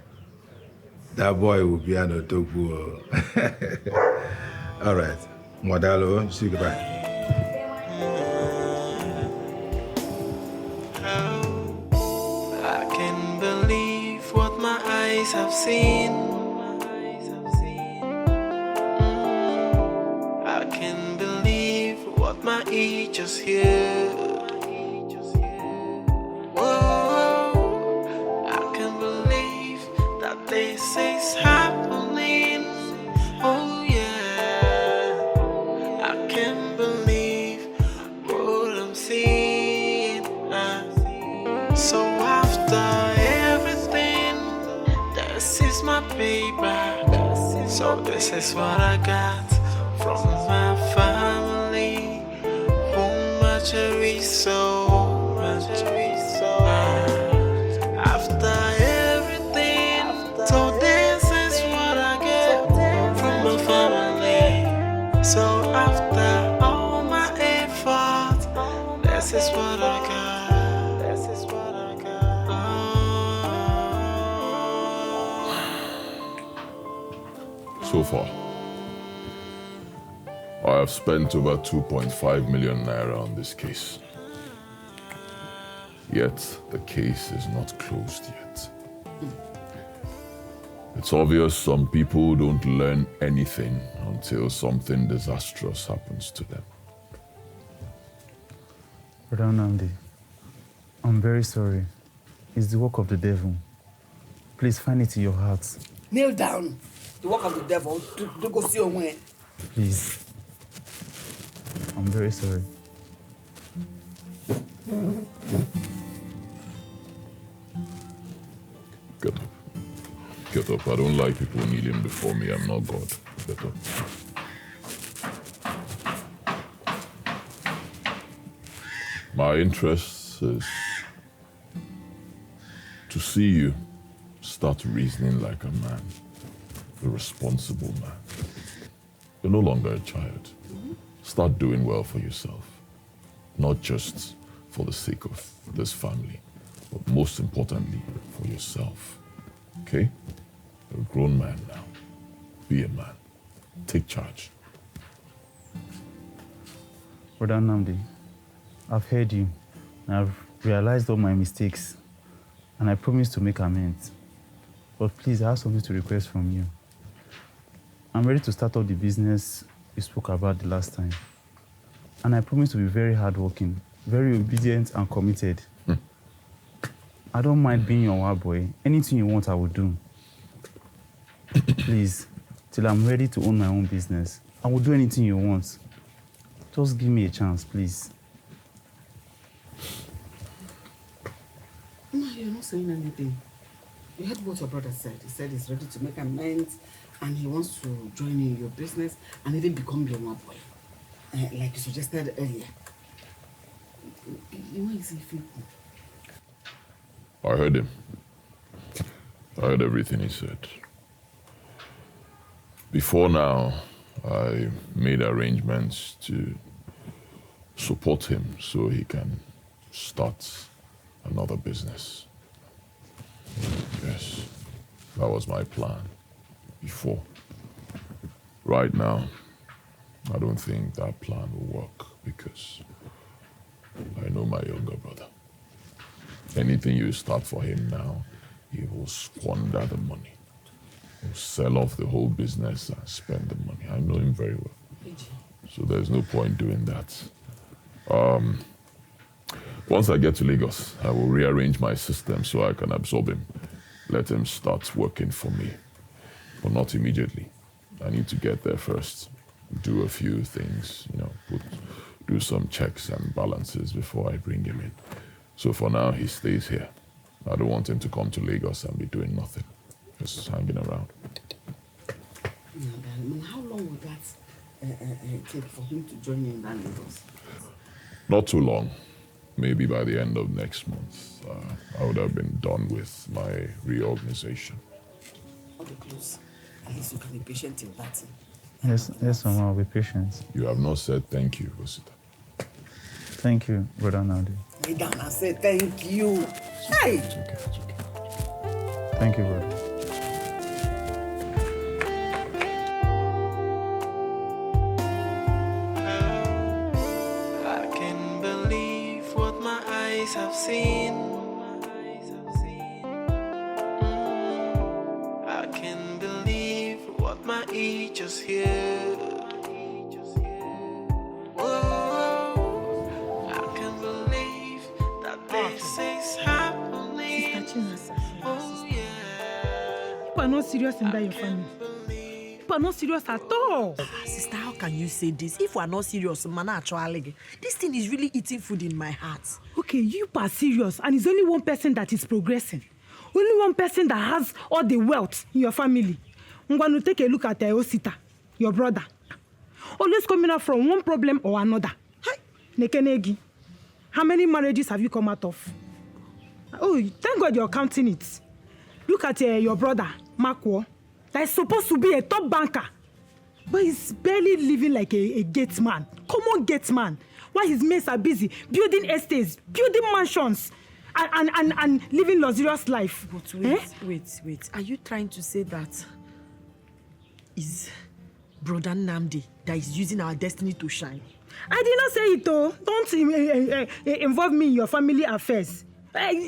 Speaker 10: That boy will be an Otogu. All right. Modalo, see you goodbye.
Speaker 11: I can't believe what my eyes have seen. I can't believe what my ears just hear. Whoa, I can't believe that this is happening. Oh yeah, I can't believe what I'm seeing. So after everything, this is my paper. So this is what I got from my family. Whom I cherish so much. After everything, so this is what I get from my family. So after all my effort, this is what I got.
Speaker 1: So far, I have spent over 2.5 million naira on this case. Yet, the case is not closed yet. It's obvious some people don't learn anything until something disastrous happens to them.
Speaker 8: Brother Nnamdi, I'm very sorry. It's the work of the devil. Please find it in your heart.
Speaker 2: Kneel down. The work of the devil. To go see your way.
Speaker 8: Please. I'm very sorry.
Speaker 1: Get up. I don't like people kneeling before me. I'm not God. Get up. My interest is to see you start reasoning like a man, a responsible man. You're no longer a child. Start doing well for yourself, not just for the sake of this family, but most importantly, for yourself. Okay? You're a grown man now. Be a man. Take charge.
Speaker 8: Brother Nnamdi, I've heard you, and I've realized all my mistakes, and I promise to make amends. But please, I have something to request from you. I'm ready to start up the business you spoke about the last time. And I promise to be very hardworking, very obedient and committed. I don't mind being your wild boy. Anything you want, I will do. Please, till I'm ready to own my own business, I will do anything you want. Just give me a chance, please.
Speaker 2: No, you're not saying anything. You heard what your brother said. He said he's ready to make amends and he wants to join in your business and even become your one boy. like you suggested earlier. Where is he, Philmond?
Speaker 5: I heard him. I heard everything he said. Before now, I made arrangements to support him so he can start another business. Yes, that was my plan before. Right now, I don't think that plan will work because I know my younger brother. Anything you start for him now, he will squander the money. He'll sell off the whole business and spend the money. I know him very well. So there's no point doing that. Once I get to Lagos, I will rearrange my system so I can absorb him. Let him start working for me. But not immediately. I need to get there first. Do a few things, do some checks and balances before I bring him in. So for now, he stays here. I don't want him to come to Lagos and be doing nothing. Just hanging around.
Speaker 2: How long will that take for him to join you in that Lagos?
Speaker 5: Not too long. Maybe by the end of next month, I would have been done with my reorganization.
Speaker 2: Okay, close. At least you can be patient till that.
Speaker 8: Yes, Mama, I'll be patient.
Speaker 5: You have not said thank you, Rosita.
Speaker 8: Thank you, Brother Naldi.
Speaker 2: Lay down and say thank you. Hey!
Speaker 5: It's okay.
Speaker 8: Thank you, brother.
Speaker 11: I can believe what my eyes have seen. I can believe what my ears just heard. Oh, I can believe that this is happening. Oh yeah.
Speaker 4: People are not serious in that your family. People are not serious at all.
Speaker 7: Sister, how can you say this? If we are not serious, man, actually, this thing is really eating food in my heart.
Speaker 4: Okay, you are serious, and it's only one person that is progressing. Only one person that has all the wealth in your family. I'm going to take a look at Osita, your brother. Always coming out from one problem or another. Hi, Nekenegi. How many marriages have you come out of? Oh, thank God you're counting it. Look at your brother, Makwo. That is supposed to be a top banker. But he's barely living like a gate man. Common gate man. While his mates are busy building estates, building mansions, and living luxurious life.
Speaker 7: But wait. Are you trying to say that is Brother Nnamdi that is using our destiny to shine?
Speaker 4: I did not say it though. Don't involve me in your family affairs. Anyhow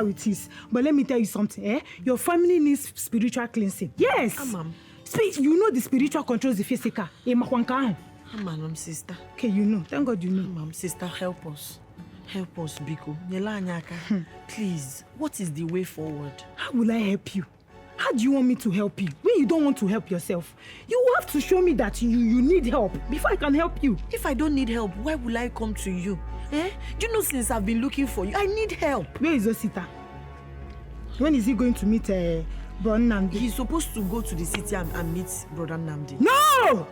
Speaker 4: it is. But let me tell you something, Your family needs spiritual cleansing. Yes. You know the spiritual controls the physical.
Speaker 7: Ma'am, sister.
Speaker 4: Okay, you know. Thank God you know.
Speaker 7: Ma'am, sister, help us. Help us, Biko. Please, what is the way forward?
Speaker 4: How will I help you? How do you want me to help you when you don't want to help yourself? You have to show me that you need help before I can help you.
Speaker 7: If I don't need help, why will I come to you? Do you know since I've been looking for you, I need help.
Speaker 4: Where is Osita? When is he going to meet Brother Nnamdi?
Speaker 7: He's supposed to go to the city and meet Brother Nnamdi.
Speaker 4: No!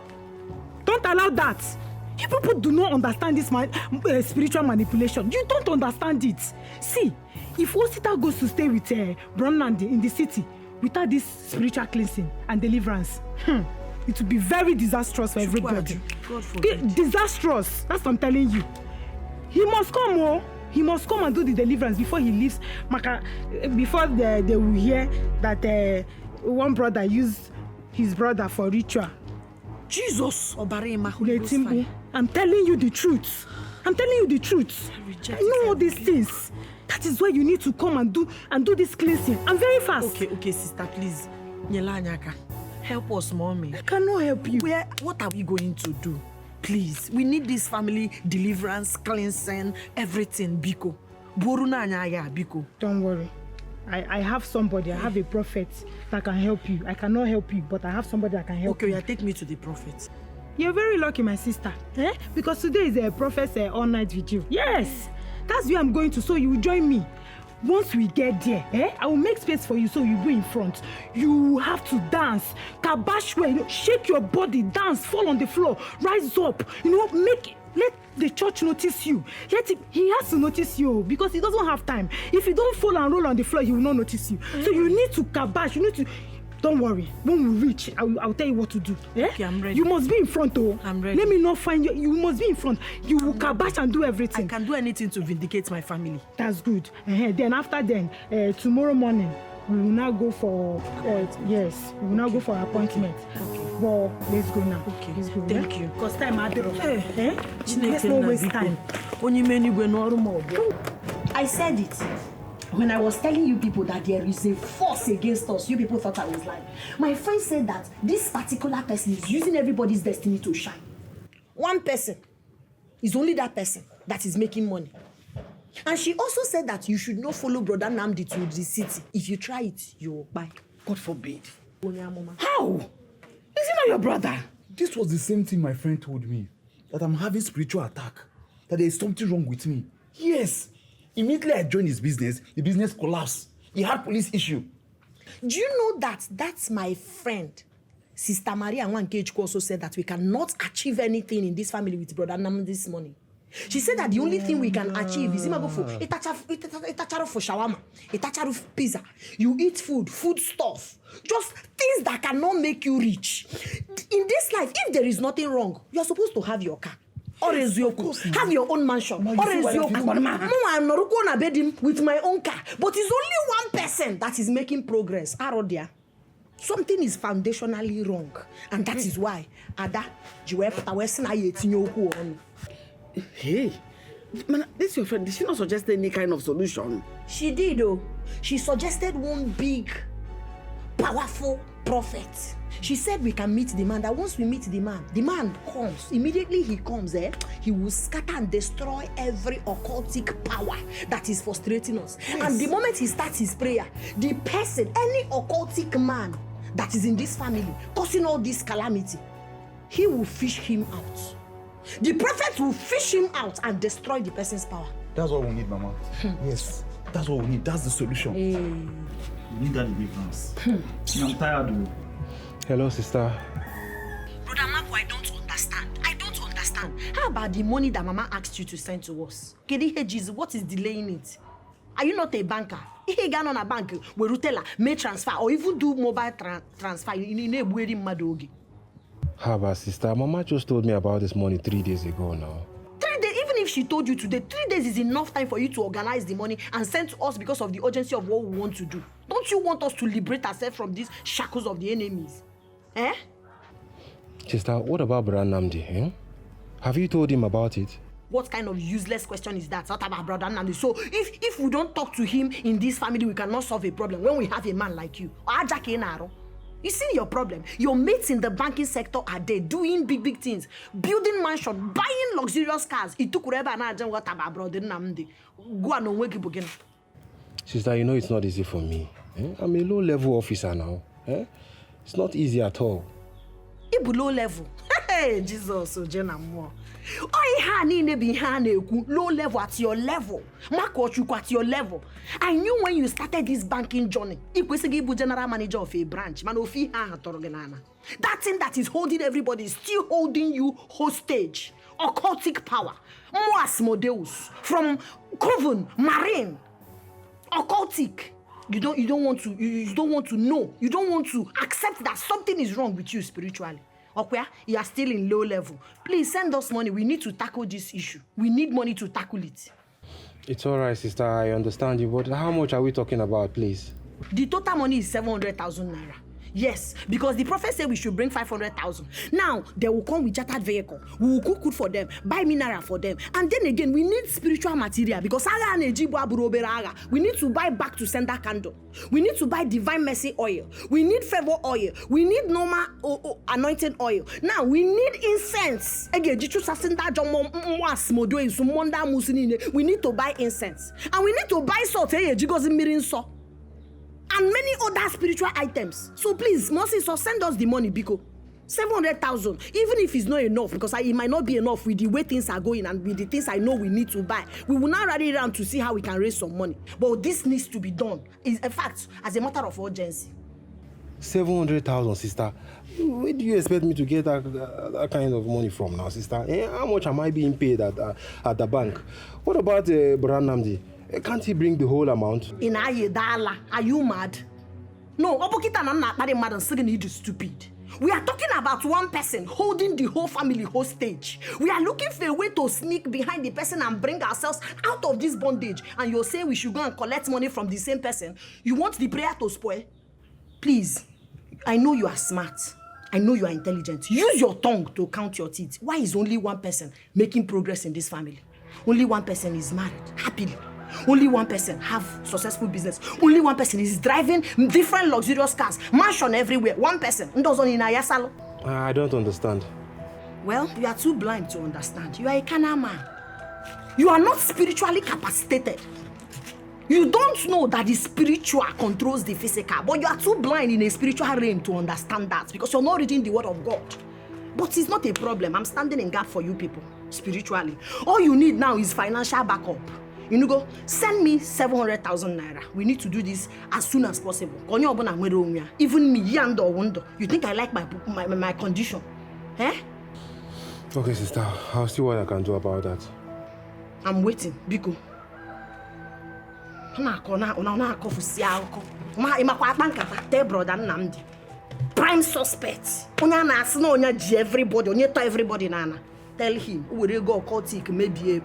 Speaker 4: Don't allow that. You people do not understand this spiritual manipulation. You don't understand it. See, if Osita goes to stay with Brother Nnamdi in the city, without this spiritual cleansing and deliverance, it will be very disastrous for everybody.
Speaker 7: God forbid.
Speaker 4: Disastrous. That's what I'm telling you. He must come, He must come and do the deliverance before he leaves. Before they will hear that one brother used his brother for ritual.
Speaker 7: Jesus! I'm
Speaker 4: telling you the truth. I know all these things. That is why you need to come and do this cleansing. And very fast.
Speaker 7: Okay, sister, please. Help us, mommy.
Speaker 4: I cannot help you.
Speaker 7: What are we going to do? Please, we need this family deliverance, cleansing, everything, Biko. Biko.
Speaker 4: Don't worry. I have somebody, I have a prophet that can help you. I cannot help you, but I have somebody that can help you.
Speaker 7: Okay, take me to the prophet.
Speaker 4: You're very lucky, my sister. Because today is a prophet's all-night vigil. Yes! That's where I'm going to, so you will join me.
Speaker 7: Once we get there, I will make space for you so you go in front. You have to dance. Kabash way, shake your body, dance, fall on the floor, rise up. Let the church notice you. He has to notice you because he doesn't have time. If you don't fall and roll on the floor, he will not notice you. So you need to kabash. You need to. Don't worry. When we reach, I'll tell you what to do.
Speaker 4: Okay, I'm ready.
Speaker 7: You must be in front, oh.
Speaker 4: I'm ready.
Speaker 7: Let me not find you. You must be in front. You will kabash and do everything.
Speaker 4: I can do anything to vindicate my family.
Speaker 7: That's good. Then after tomorrow morning, we will now go for we will now go for appointment. Okay. Well, let's go now.
Speaker 4: Okay.
Speaker 7: Let's go.
Speaker 4: Thank you.
Speaker 7: Because time I let's
Speaker 4: not
Speaker 7: not waste time.
Speaker 4: I said it. When I was telling you people that there is a force against us, you people thought I was lying. My friend said that this particular person is using everybody's destiny to shine. One person is only that person that is making money. And she also said that you should not follow Brother Namdi to the city. If you try it, you will buy.
Speaker 9: God forbid.
Speaker 2: How? Is he not your brother?
Speaker 9: This was the same thing my friend told me. That I'm having spiritual attack. That there is something wrong with me. Yes. Immediately I joined his business, the business collapsed. He had police issue.
Speaker 4: Do you know that that's my friend? Sister Maria Nwankechukwu also said that we cannot achieve anything in this family with Brother Namdi's money. She said that the only thing we can achieve is itacharu for shawarma, itacharu pizza. You eat food stuff, just things that cannot make you rich. In this life, if there is nothing wrong, you are supposed to have your car. Or is your have your own mansion. Or is your I'm not going to bed him with my own car. But it's only one person that is making progress. Arodia. Something is foundationally wrong. And that is why Ada
Speaker 2: Hey, man, this is your friend. Did she not suggest any kind of solution?
Speaker 4: She did, though. She suggested one big, powerful prophet. She said we can meet the man, that once we meet the man comes. Immediately he comes, he will scatter and destroy every occultic power that is frustrating us. Yes. And the moment he starts his prayer, the person, any occultic man that is in this family, causing all this calamity, he will fish him out. The prophet will fish him out and destroy the person's power.
Speaker 9: That's what we need, Mama. Yes, that's what we need. That's the solution.
Speaker 8: We need that deliverance. I'm tired of.
Speaker 3: Hello, sister.
Speaker 4: Brother Marco, I don't understand. How about the money that Mama asked you to send to us? Jesus, what is delaying it? Are you not a banker? If you go on a bank, where you tell her, may transfer or even do mobile transfer, you need wearing madogi.
Speaker 3: How about sister? Mama just told me about this money 3 days ago now.
Speaker 4: 3 days, even if she told you today, 3 days is enough time for you to organize the money and send to us because of the urgency of what we want to do. Don't you want us to liberate ourselves from these shackles of the enemies?
Speaker 3: Sister, what about Brother Namdi? Have you told him about it?
Speaker 4: What kind of useless question is that? What about Brother Namdi? So if we don't talk to him in this family, we cannot solve a problem when we have a man like you. You see your problem. Your mates in the banking sector are there doing big things, building mansions, buying luxurious cars.
Speaker 3: Sister, you know it's not easy for me. I'm a low-level officer now. It's not easy at all.
Speaker 4: Ibu low level. Hey, Jesus, Ojena more. Low level at your level. Marco at your level. I knew when you started this banking journey. Ibu general manager of a branch. That thing that is holding everybody is still holding you hostage. Occultic power. Moas Modeus. From Coven, Marine. Occultic. You don't want to know. You don't want to accept that something is wrong with you spiritually. Okay, you are still in low level. Please send us money. We need to tackle this issue. We need money to tackle it.
Speaker 3: It's all right, sister. I understand you, but how much are we talking about, please?
Speaker 4: The total money is 700,000 naira. Yes, because the prophet said we should bring 500,000. Now, they will come with chartered vehicle. We will cook food for them, buy mineral for them. And then again, we need spiritual material because we need to buy back to sender candle. We need to buy divine mercy oil. We need favor oil. We need normal anointing oil. Now, we need incense. We need to buy incense. And we need to buy salt. And many other spiritual items. So please, Moses, send us the money, Biko.
Speaker 7: 700,000, even if it's not enough, because it might not be enough with the way things are going and with the things I know we need to buy. We will now rally around to see how we can raise some money. But this needs to be done. It's a fact, as a matter of urgency.
Speaker 3: 700,000, sister. Where do you expect me to get that kind of money from now, sister? How much am I being paid at the bank? What about Namdi? Can't he bring the whole amount?
Speaker 7: Are you mad? No, I'm not mad and saying you stupid. We are talking about one person holding the whole family hostage. We are looking for a way to sneak behind the person and bring ourselves out of this bondage. And you're saying we should go and collect money from the same person. You want the prayer to spoil? Please, I know you are smart. I know you are intelligent. Use your tongue to count your teeth. Why is only one person making progress in this family? Only one person is married, happily. Only one person have successful business. Only one person is driving different luxurious cars, mansion everywhere. One person.
Speaker 3: I don't understand.
Speaker 7: Well, you are too blind to understand. You are a carnal man. You are not spiritually capacitated. You don't know that the spiritual controls the physical, but you are too blind in a spiritual realm to understand that because you're not reading the word of God. But it's not a problem. I'm standing in gap for you people, spiritually. All you need now is financial backup. You know, go send me 700,000 naira. We need to do this as soon as possible. Even me, you think I like my condition? Eh?
Speaker 3: Okay, sister. I'll see what I can do about that.
Speaker 7: I'm waiting, Biko. Prime suspect. Everybody, everybody. Tell him, we will go cultic, maybe a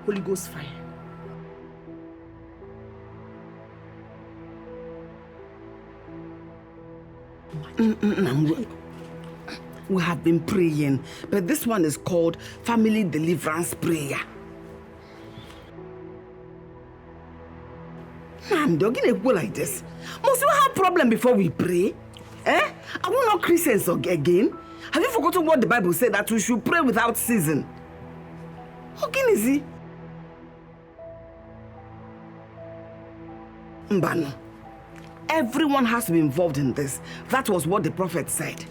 Speaker 7: Holy Ghost fire.
Speaker 2: We have been praying, but this one is called Family Deliverance Prayer. I'm dogging a go like this. Must we have problem before we pray? Eh? Are we not Christians again? Have you forgotten what the Bible said that we should pray without ceasing? How can is he? Mbano. Everyone has to be involved in this. That was what the prophet said.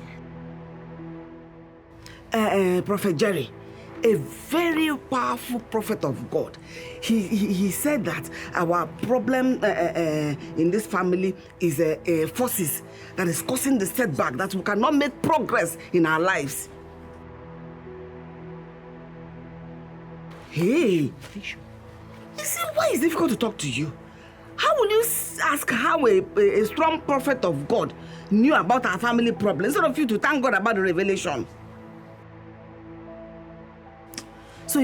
Speaker 2: Prophet Jerry, a very powerful prophet of God. He said that our problem in this family is forces that is causing the setback, that we cannot make progress in our lives. Hey, you see why it's difficult to talk to you? How will you ask how a strong prophet of God knew about our family problems instead of you to thank God about the revelation? So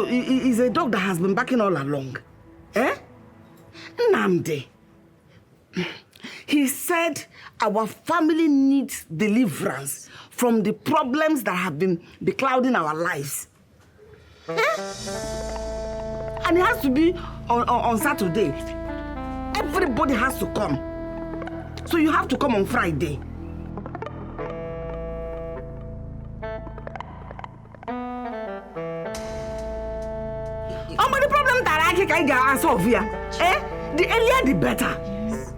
Speaker 2: he's a dog that has been barking all along. Eh? Namde. He said our family needs deliverance from the problems that have been beclouding our lives. Eh? And it has to be on Saturday. Everybody has to come. So you have to come on Friday. But the problem that I can solve here, the earlier the better. Yes.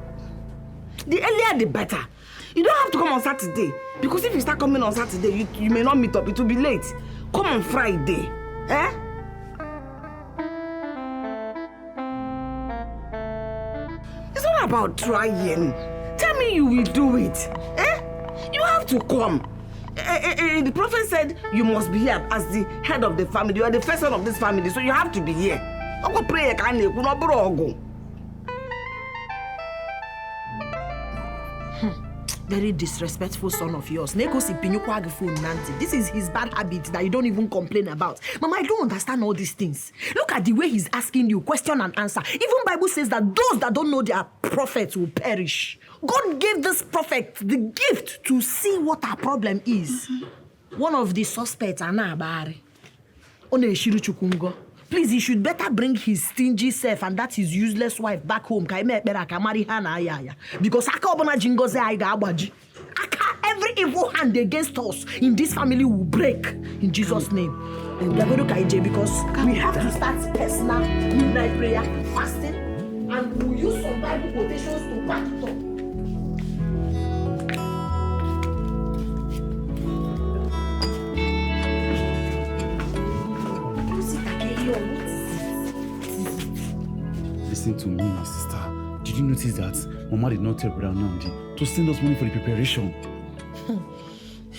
Speaker 2: The earlier the better. You don't have to come on Saturday. Because if you start coming on Saturday, you may not meet up. It will be late. Come on Friday. Eh? It's not about trying. Tell me you will do it. Eh? You have to come. The prophet said you must be here as the head of the family. You are the first son of this family, so you have to be here. I'm going to pray.
Speaker 7: Very disrespectful son of yours. This is his bad habit that you don't even complain about. Mama, I don't understand all these things. Look at the way he's asking you question and answer. Even Bible says that those that don't know their prophets will perish. God gave this prophet the gift to see what our problem is. One of the suspects, Anabari. Please, he should better bring his stingy self and that his useless wife back home. Because every evil hand against us in this family will break in Jesus' name. Because we have to start personal midnight prayer, fasting, and we'll use some Bible quotations to back it up.
Speaker 9: listen to me, sister. Did you notice that Mama did not tell Brother Nnamdi to send us money for the preparation?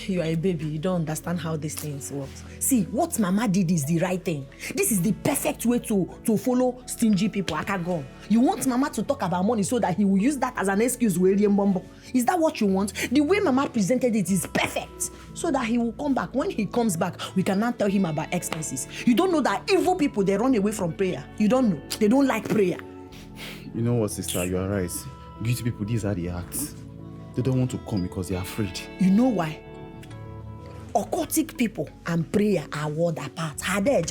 Speaker 7: You are a baby. You don't understand how these things work. See, what Mama did is the right thing. This is the perfect way to follow stingy people. I can't go. You want Mama to talk about money so that he will use that as an excuse. Is that what you want? The way Mama presented it is perfect. So that he will come back. When he comes back, we can now tell him about expenses. You don't know that evil people, they run away from prayer. You don't know. They don't like prayer.
Speaker 9: You know what, sister? You are right. Guilty people, these are the acts. They don't want to come because they are afraid.
Speaker 7: You know why? Occultic people and prayer are world apart. They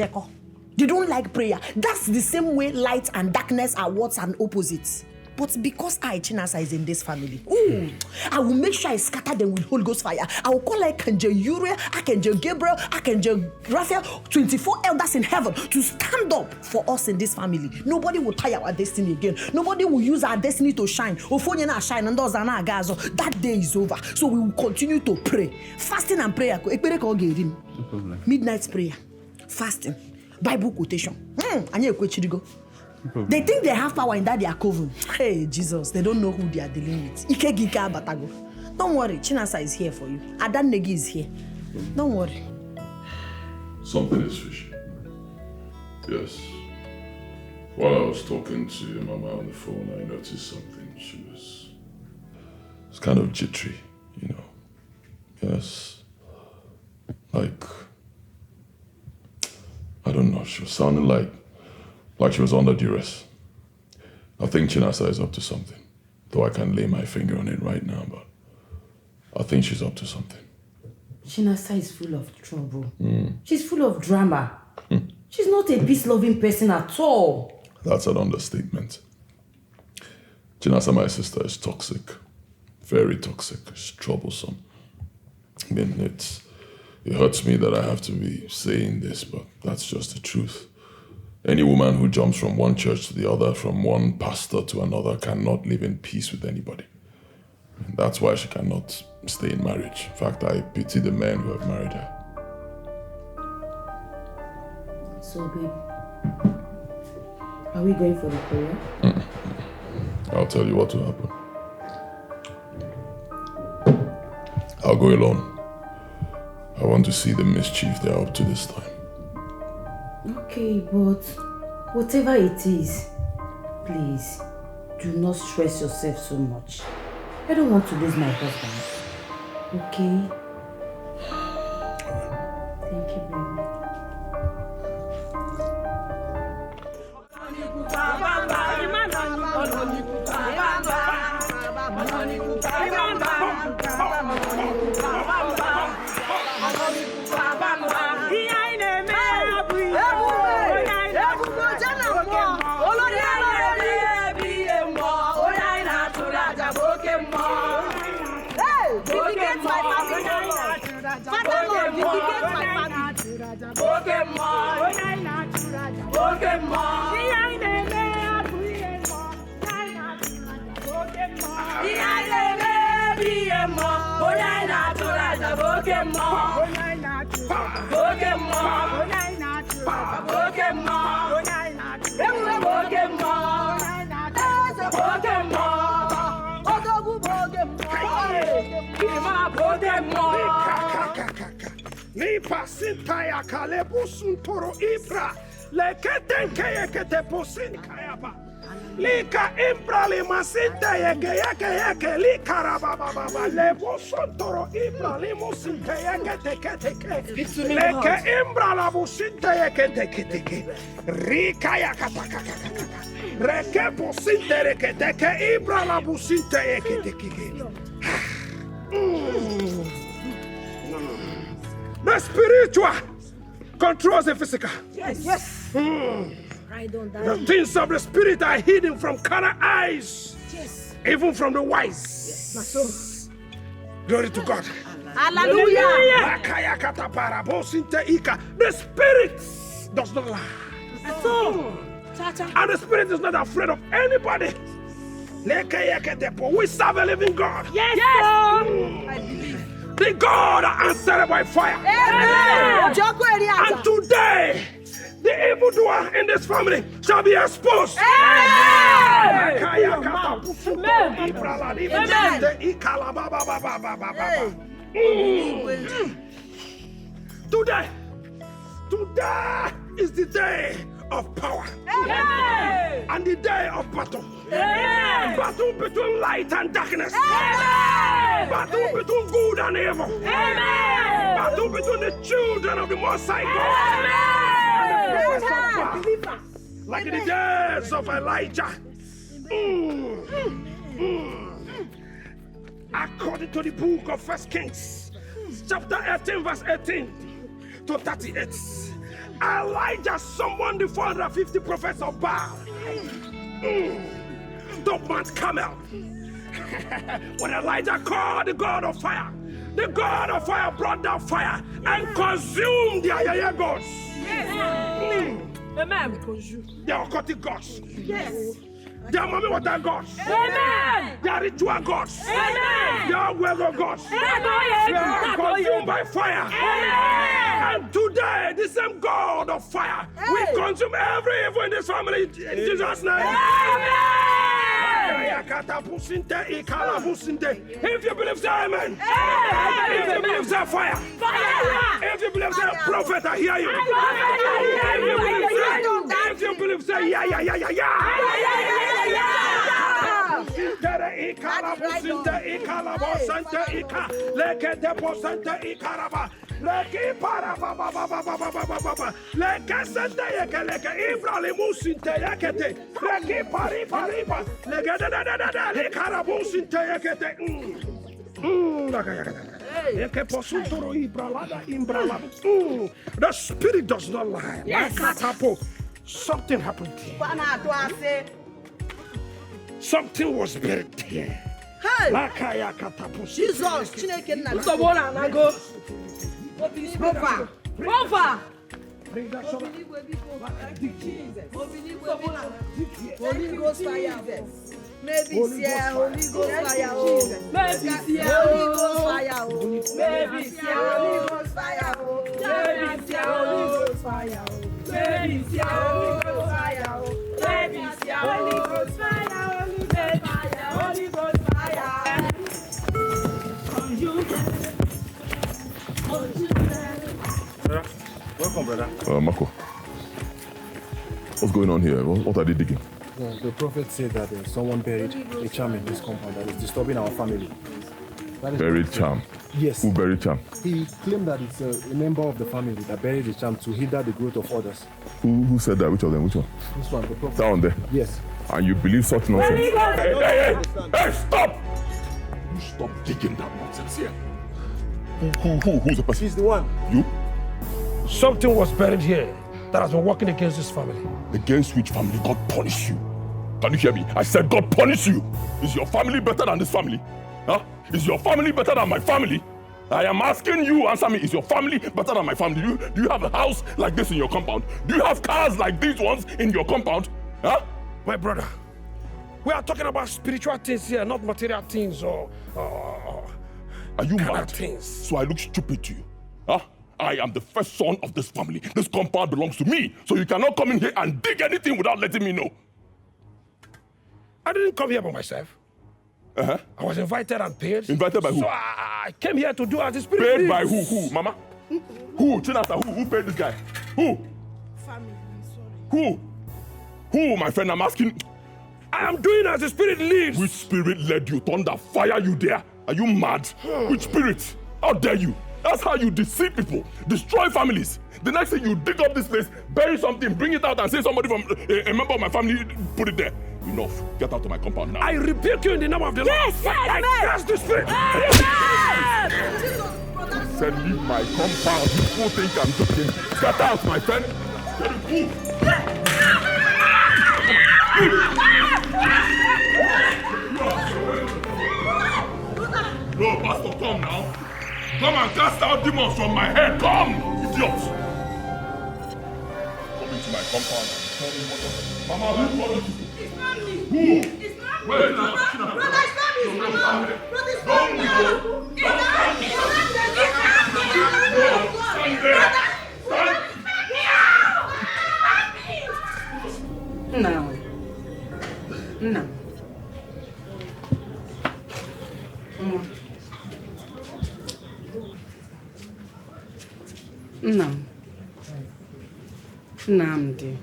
Speaker 7: don't like prayer. That's the same way light and darkness are words and opposites. But because Chinasa is in this family, I will make sure I scatter them with Holy Ghost fire. I will call Archangel Uriel, Archangel Gabriel, Archangel Raphael, 24 elders in heaven to stand up for us in this family. Nobody will tie our destiny again. Nobody will use our destiny to shine. That day is over. So we will continue to pray. Fasting and prayer.
Speaker 9: No problem.
Speaker 7: Midnight prayer. Fasting. Bible quotation. They think they have power in that they are coven. Hey, Jesus, they don't know who they are dealing with. Ike Gika Batago. Don't worry, Chinasa is here for you. Adan Negi is here. Don't worry.
Speaker 1: Something is fishy. Yes. While I was talking to your mama on the phone, I noticed something. She was kind of jittery, you know. Yes. Like, I don't know, she was sounding like she was under duress. I think Chinasa is up to something. Though I can't lay my finger on it right now, but I think she's up to something.
Speaker 13: Chinasa is full of trouble. She's full of drama. She's not a peace-loving person at all.
Speaker 1: That's an understatement. Chinasa, my sister, is toxic. Very toxic. She's troublesome. I mean, it hurts me that I have to be saying this, but that's just the truth. Any woman who jumps from one church to the other, from one pastor to another, cannot live in peace with anybody. And that's why she cannot stay in marriage. In fact, I pity the men who have married her.
Speaker 13: So, babe, are we going for the prayer?
Speaker 1: I'll tell you what will happen. I'll go alone. I want to see the mischief they're up to this time.
Speaker 13: Okay, but whatever it is, please, do not stress yourself so much. I don't want to lose my husband. Okay? Thank you, baby.
Speaker 14: Lipa sintaya kalebu suntoro ibra leketenke yekete posin kayaba lika imbra lima sinte yeke lika rababa lebu suntoro ibra limu sinte yekete leke imbra labu sinte yekete rika yakata reke posinte rekete ibra labu sinte yekete. The spiritual controls the physical.
Speaker 7: Yes.
Speaker 14: Right on that. The things of the spirit are hidden from carnal eyes. Yes. Even from the wise. Yes. Glory to God.
Speaker 7: Hallelujah.
Speaker 14: The spirit does not lie.
Speaker 7: At all.
Speaker 14: And the spirit is not afraid of anybody. We serve a living God.
Speaker 7: Yes. I believe.
Speaker 14: The God answered by fire.
Speaker 7: Amen.
Speaker 14: And today, the The evildoer in this family shall be exposed. Today is the day of power. And the day of battle. Battle between light and darkness. Battle between good and evil. Battle between the children of the Most High God. Like in the days of Elijah. According to the book of 1 Kings, chapter 18, verse 18 to 38, Elijah summoned the 450 prophets of Baal to Mount Carmel. When Elijah called the God of fire brought down fire and consumed their yaya gods.
Speaker 4: Amen.
Speaker 14: Their occultic gods.
Speaker 4: Yes.
Speaker 14: Their mommy water gods.
Speaker 4: Amen.
Speaker 14: Their ritual gods.
Speaker 4: Amen.
Speaker 14: Their weather gods. They are consumed by fire.
Speaker 4: Amen.
Speaker 14: And today, the same God of fire will consume every evil in this family in Jesus' name.
Speaker 4: Amen.
Speaker 14: If you believe, say amen. If you believe, say fire. If you believe, say prophet, I hear you. If you believe, say yeah. The spirit does not lie.
Speaker 4: Yes.
Speaker 14: Something happened here. Something was buried here.
Speaker 4: Hey! Jesus, Chineke nna. Nsogbu na go. Over. Holy Ghost fire. Maybe Holy Ghost fire. Maybe Holy Ghost fire. Maybe Holy Ghost fire. Maybe Holy Ghost fire. Maybe Holy Ghost fire. Maybe Holy Ghost fire. Holy Ghost fire.
Speaker 3: Welcome, brother.
Speaker 1: Marco. What's going on here? What are they digging?
Speaker 3: The prophet said that someone buried a charm in this compound that is disturbing our family.
Speaker 1: Buried charm?
Speaker 3: Yes.
Speaker 1: Who buried charm?
Speaker 3: He claimed that it's a member of the family that buried the charm to hinder the growth of others.
Speaker 1: Who said that? Which of them? Which one?
Speaker 3: This one, the prophet.
Speaker 1: Down there?
Speaker 3: Yes.
Speaker 1: And you believe such nonsense? Hey, stop! You stop digging that nonsense here. Who's the person?
Speaker 3: He's the one.
Speaker 1: You?
Speaker 14: Something was buried here that has been working against this family.
Speaker 1: Against which family? God punish you. Can you hear me? I said God punish you. Is your family better than this family? Huh? Is your family better than my family? I am asking you, answer me. Is your family better than my family? Do you have a house like this in your compound? Do you have cars like these ones in your compound? Huh?
Speaker 14: My brother, we are talking about spiritual things here, not material things or
Speaker 1: are you mad?
Speaker 14: Things.
Speaker 1: So I look stupid to you? Huh? I am the first son of this family. This compound belongs to me. So you cannot come in here and dig anything without letting me know.
Speaker 14: I didn't come here by myself.
Speaker 1: I
Speaker 14: was invited and paid.
Speaker 1: Invited by who?
Speaker 14: So I came here to do as the spirit
Speaker 1: Paid
Speaker 14: leads.
Speaker 1: by who? Who? Mama? Who? Chinasa, who paid this guy? Who?
Speaker 4: Family, sorry.
Speaker 1: Who, my friend? I'm asking.
Speaker 14: I am doing as the spirit leads.
Speaker 1: Which spirit led you? Thunder, fire you there? Are you mad? Which spirit? How dare you? That's how you deceive people, destroy families. The next thing you dig up this place, bury something, bring it out and say somebody from a member of my family put it there. Enough. Get out of my compound now.
Speaker 14: I rebuke you in the name of the Lord.
Speaker 4: Yes,
Speaker 14: I curse the spirit.
Speaker 1: Said leave my compound. You people think I'm joking. Get out, my friend. No, Pastor, come now. Come and cast out demons from my head. Come, idiots. Come into my compound and tell me what. Mama, who called you?
Speaker 4: It's not me.
Speaker 1: Who?
Speaker 4: It's not me.
Speaker 1: Wait,
Speaker 4: Brother, it's not me. Brother, it's not me. It's not me.
Speaker 2: No. Namdi.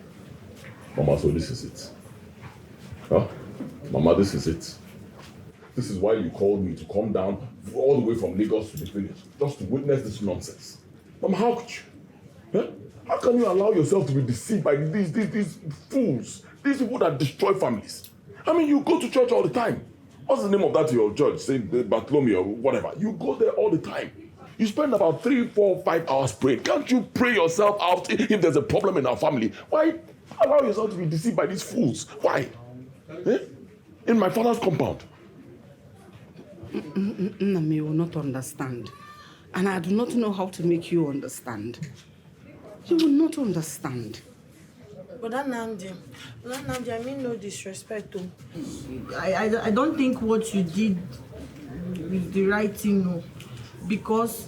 Speaker 1: Mama, so this is it. Huh? Mama, this is it. This is why you called me to come down all the way from Lagos to the village, just to witness this nonsense. Mama, how could you? Huh? How can you allow yourself to be deceived by these fools, these people that destroy families? I mean, you go to church all the time. What's the name of that your church? St. Bartholomew or whatever. You go there all the time. You spend about 3, 4, 5 hours praying. Can't you pray yourself out if there's a problem in our family? Why allow yourself to be deceived by these fools? Why? Eh? In my father's compound.
Speaker 2: Nami will not understand. And I do not know how to make you understand. You will not understand.
Speaker 4: But Nnamdi, I mean no disrespect. I don't think what you did is the right thing, no. Because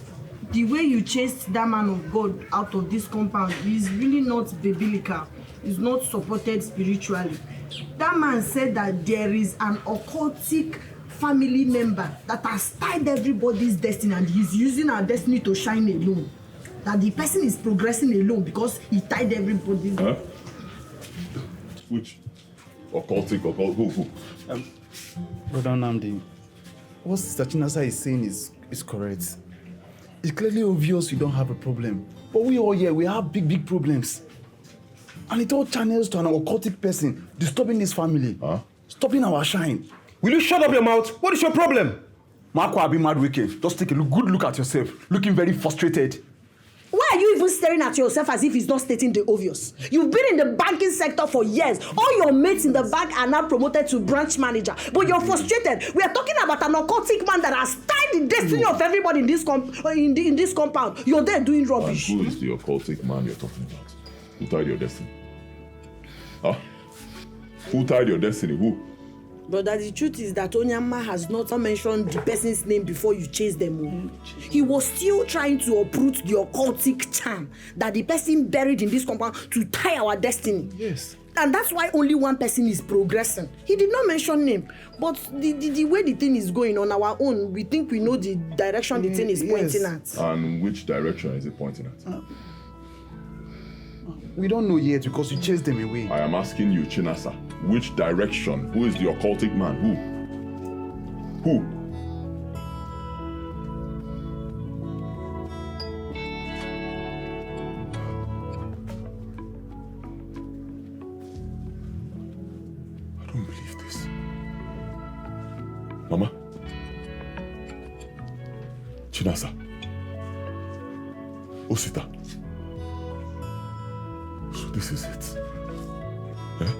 Speaker 4: the way you chased that man of God out of this compound is really not biblical. It's not supported spiritually. That man said that there is an occultic family member that has tied everybody's destiny and he's using our destiny to shine alone. That the person is progressing alone because he tied everybody.
Speaker 1: Huh? Which occultic, who?
Speaker 9: Brother Nnamdi, what Sister Chinasa is saying is correct. It's clearly obvious you don't have a problem. But we all here, we have big problems. And it all channels to an occultic person disturbing this family. Huh? Stopping our shine.
Speaker 3: Will you shut up your mouth? What is your problem?
Speaker 9: Marco, I've been mad wicked. Just take a good look at yourself. Looking very frustrated.
Speaker 7: Why are you even staring at yourself as if it's not stating the obvious? You've been in the banking sector for years. All your mates in the bank are now promoted to branch manager. But you're frustrated. We are talking about an occultic man that has tied the destiny of everybody in this compound. You're there doing rubbish.
Speaker 1: And who is the occultic man you're talking about? Who tied your destiny? Huh? Who tied your destiny? Who?
Speaker 7: But the truth is that Onyama has not mentioned the person's name before you chase them. He was still trying to uproot the occultic charm that the person buried in this compound to tie our destiny.
Speaker 9: Yes.
Speaker 7: And that's why only one person is progressing. He did not mention name. But the way the thing is going on our own, we think we know the direction the thing is pointing at.
Speaker 1: And which direction is it pointing at?
Speaker 9: We don't know yet because you chased them away.
Speaker 1: I am asking you, Chinasa, which direction? Who is the occultic man? Who? I don't believe this. Mama? Chinasa? Osita? So this is it. Eh?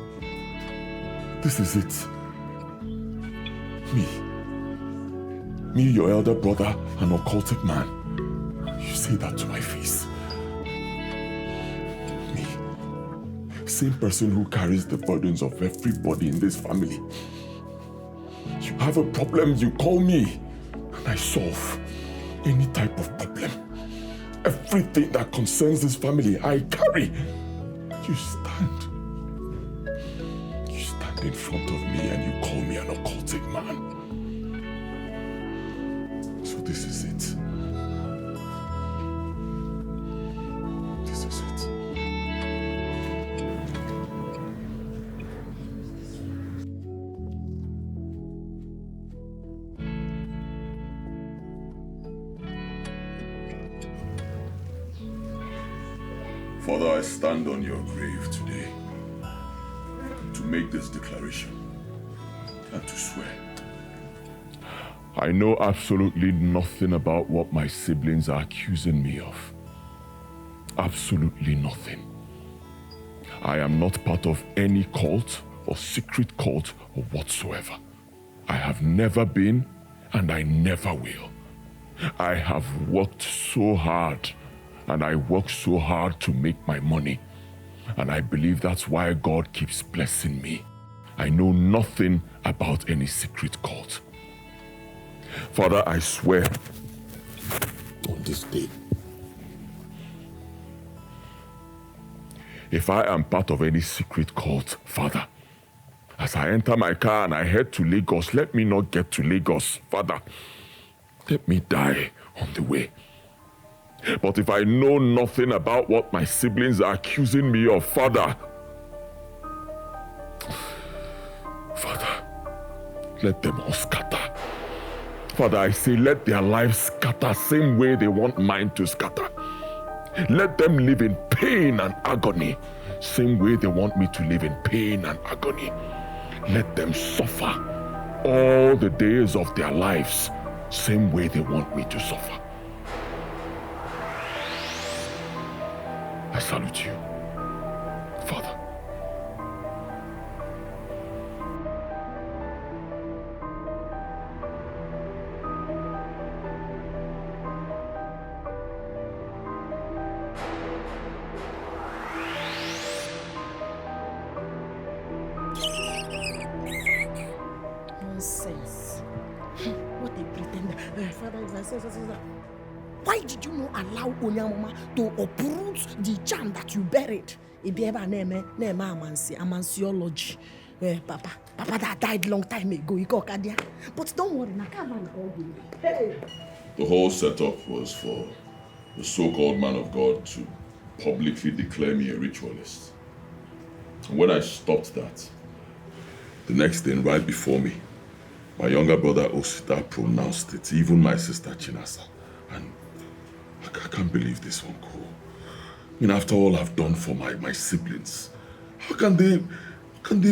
Speaker 1: This is it. Me, your elder brother, an occultic man. You say that to my face. Me, same person who carries the burdens of everybody in this family. You have a problem, you call me, and I solve any type of problem. Everything that concerns this family, I carry. You stand in front of me and you call me an occultic man. So this is it. This is it. Father, I stand on your grave today to make this declaration and to swear. I know absolutely nothing about what my siblings are accusing me of. Absolutely nothing. I am not part of any cult or secret cult or whatsoever. I have never been and I never will. I have worked so hard and I work so hard to make my money. And I believe that's why God keeps blessing me. I know nothing about any secret cult. Father, I swear on this day, if I am part of any secret cult, Father, as I enter my car and I head to Lagos, let me not get to Lagos, Father. let me die on the way. But if I know nothing about what my siblings are accusing me of, Father, let them all scatter. Father, I say, let their lives scatter same way they want mine to scatter. Let them live in pain and agony, same way they want me to live in pain and agony. Let them suffer all the days of their lives, same way they want me to suffer. I salute you, Father.
Speaker 4: Nonsense. What a pretender. Father, if I say, why did you not allow Onyamama to uproot the charm that you buried? Amansiology. Papa that died long time ago. But don't worry, I can't call you. Hey.
Speaker 5: The whole setup was for the so-called man of God to publicly declare me a ritualist. And when I stopped that, the next thing right before me, my younger brother Osita pronounced it, even my sister Chinasa. And I can't believe this one, Ko. I mean, after all I've done for my siblings, how can they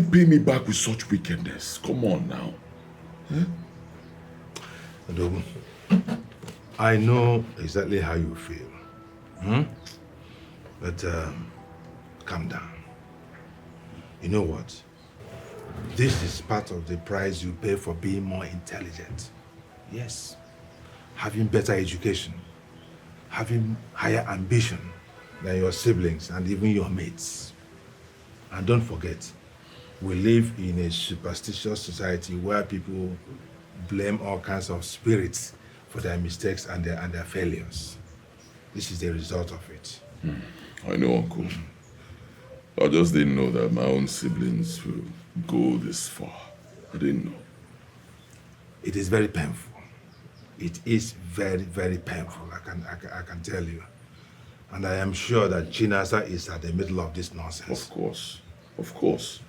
Speaker 5: pay me back with such wickedness? Come on now.
Speaker 10: Adobo, I know exactly how you feel. But calm down. You know what? This is part of the price you pay for being more intelligent. Yes. Having better education. Having higher ambition than your siblings and even your mates. And don't forget, we live in a superstitious society where people blame all kinds of spirits for their mistakes and their failures. This is the result of it.
Speaker 5: I know, Uncle. I just didn't know that my own siblings will go this far. I didn't know.
Speaker 10: It is very painful. It is very, very painful, I can tell you. And I am sure that Chinasa is at the middle of this nonsense.
Speaker 5: Of course. Of course.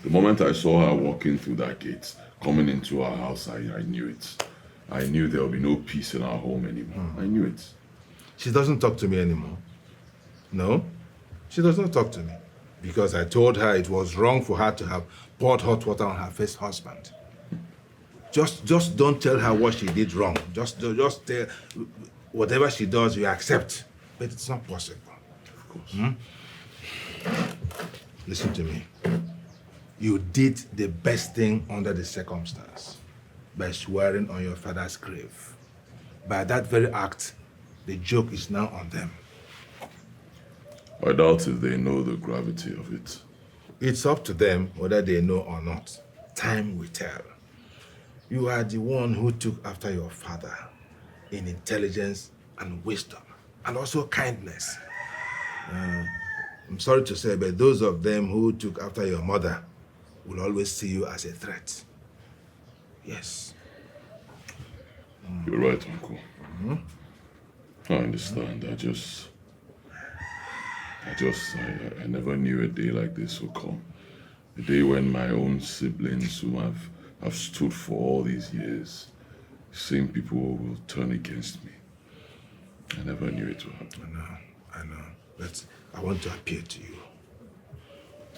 Speaker 5: The moment I saw her walking through that gate, coming into our house, I knew it. I knew there would be no peace in our home anymore. I knew it.
Speaker 10: She doesn't talk to me anymore. No, she does not talk to me. Because I told her it was wrong for her to have poured hot water on her first husband. Just don't tell her what she did wrong. Just tell whatever she does, you accept. But it's not possible.
Speaker 5: Of course.
Speaker 10: Listen to me. You did the best thing under the circumstance by swearing on your father's grave. By that very act, the joke is now on them.
Speaker 5: I doubt if they know the gravity of it.
Speaker 10: It's up to them whether they know or not. Time will tell. You are the one who took after your father in intelligence and wisdom, and also kindness. I'm sorry to say, but those of them who took after your mother will always see you as a threat. Yes.
Speaker 5: You're right, Uncle. I understand. I never knew a day like this would come. A day when my own siblings who have stood for all these years, same people will turn against me. I never knew it would happen.
Speaker 10: I know. But I want to appeal to you.